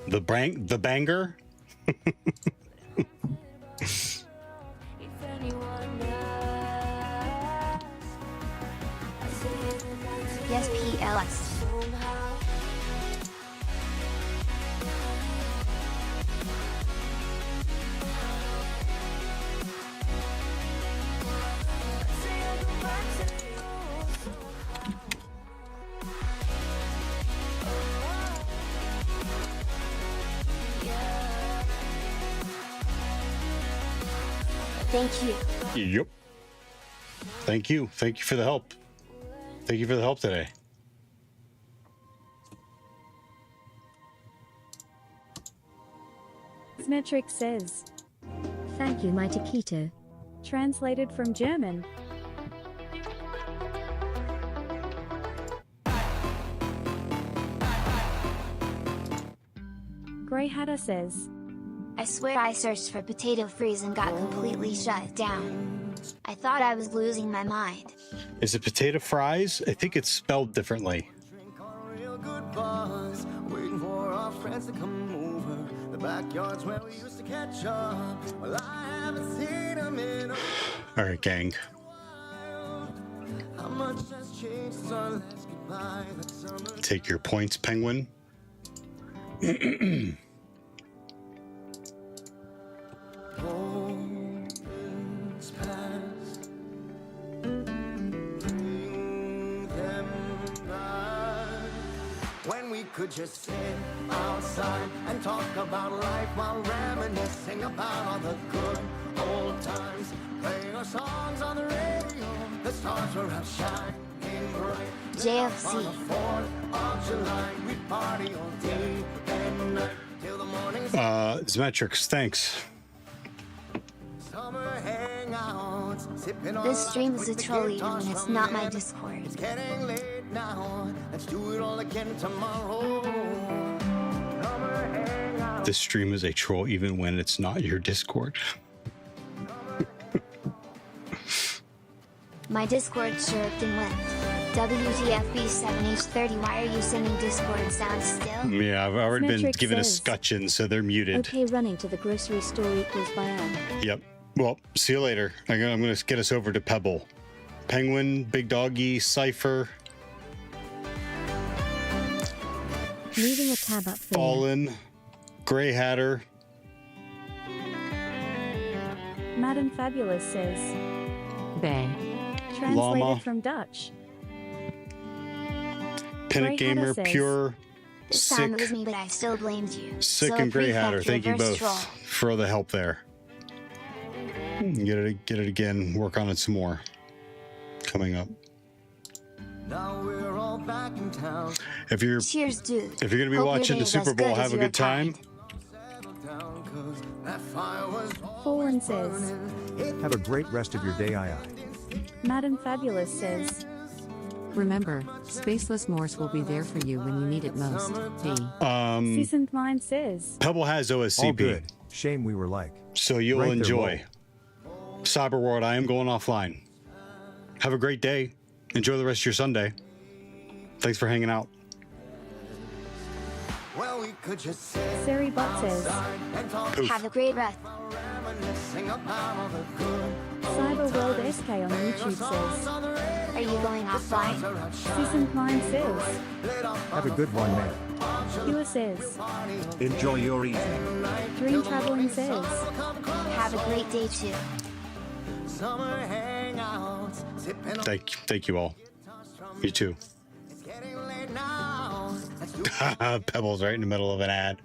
The banger? Yes, PLS. Thank you. Yep. Thank you. Thank you for the help. Thank you for the help today. Symmetric says, Thank you, my Taquito. translated from German. Grey Hatter says, I swear I searched for potato freeze and got completely shut down. I thought I was losing my mind. Is it potato fries? I think it's spelled differently. Waiting for our friends to come over. The backyard's where we used to catch up. Well, I haven't seen them in a All right, gang. How much has changed since our last goodbye that summer? Take your points, Penguin. Moments past. Bring them back. When we could just sit outside and talk about life while reminiscing about all the good old times. Playing our songs on the radio, the stars were out shining bright. JFC. On the 4th of July, we party all day and night till the morning. Symmetrics, thanks. Summer hangouts, sipping on This stream is a with the troll even guitars when it's from not my Lebanon. Discord. It's getting late now. Let's do it all again tomorrow. Summer hangouts. This stream is a troll even when it's not your Discord. My Discord chirped and went. WTFB7H30, why are you sending Discord sounds still? Yeah, I've already been Symmetric given a says- scutcheon, so they're muted. Okay, running to the grocery store equals Bayan. Yep. Well, see you later. I'm gonna get us over to Pebble. Penguin, Big Doggy, Cypher, Moving a tab up for you. Fallen, Grey Hatter. Madam Fabulous says, Bay. translated Llama. from Dutch. Pinnock Grey Hatter Gamer, says- Pure, This time it was Sick, me, but I still blamed you. Sick So and Grey prefect Hatter. Thank you reverse both troll. for the help there. Get it again. Work on it some more. Coming up. Now we're all back in town. If you're Cheers, dude. If you're gonna be Hope your watching the day's Super as Bowl, good have as a your good time. kind. Settle down, 'cause that fire was Fallen says, Have a great rest of your day, II. Madam Fabulous says, Remember, Spaceless Morse will be there for you when you need it most. P. Seasoned Mind says, Pebble has All OSCP, good. Shame we were like. so you'll Right there, enjoy. Cyberworld, I am going offline. Have a great day. Enjoy the rest of your Sunday. Thanks for hanging out. well, we could just sit Sari Butt says, and talk, Poof. Have a great rest. reminiscing about all the good. Cyberworld SK on YouTube says, Are you going offline? Seasoned Mind says, Have a good one, man. Pure says, Enjoy your evening. Dream Traveling says, Have a great day too. Summer hangouts, sipping on Thank you all. You too. it's getting late now. Let's do Pebble's right in the middle of an ad.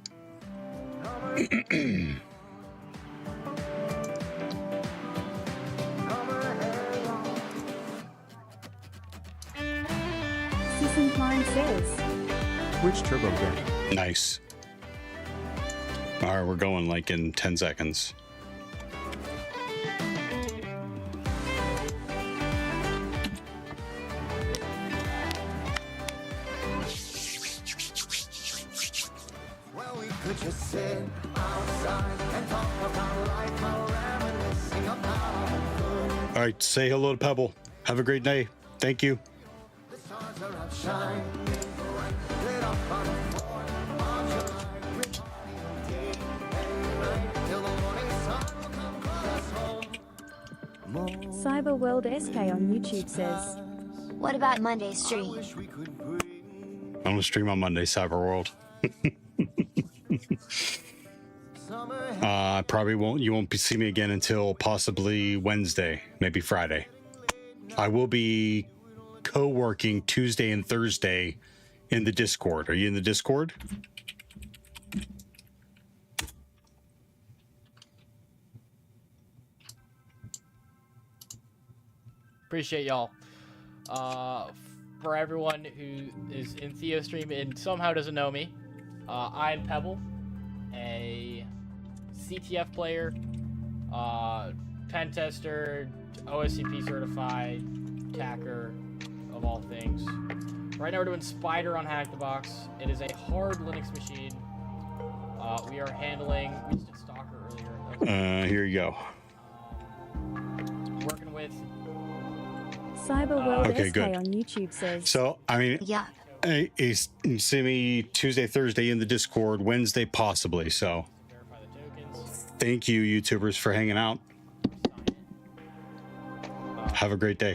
Seasoned Mind says, Which turbo gang? Nice. All right, we're going like in 10 seconds. well, we could just sit outside and talk about life while reminiscing about all the good. All right, say hello to Pebble. Have a great day. Thank you. The stars are out shining bright, lit up on the 4th of July. We're partying all day and night till the morning sun will come call us home. Cyberworld SK on YouTube says, What about Monday stream? Wish we could bring I'm gonna stream on Monday, Cyberworld. summer Probably won't. You won't see me again until possibly Wednesday, maybe Friday. I will be co-working Tuesday and Thursday in the Discord. Are you in the Discord? Appreciate y'all. For everyone who is in TheoStream and somehow doesn't know me, I'm Pebble, a CTF player, pen tester, OSCP certified, hacker of all things. Right now we're doing Spider on Hack the Box. It is a hard Linux machine. We are handling. We just did Stalker earlier. Here you go. Working with. Cyberworld Okay, SK good. on YouTube says. So, I mean, Yeah. you see me Tuesday, Thursday in the Discord, Wednesday possibly. So, Verify the tokens. thank you, YouTubers, for hanging out. Have a great day.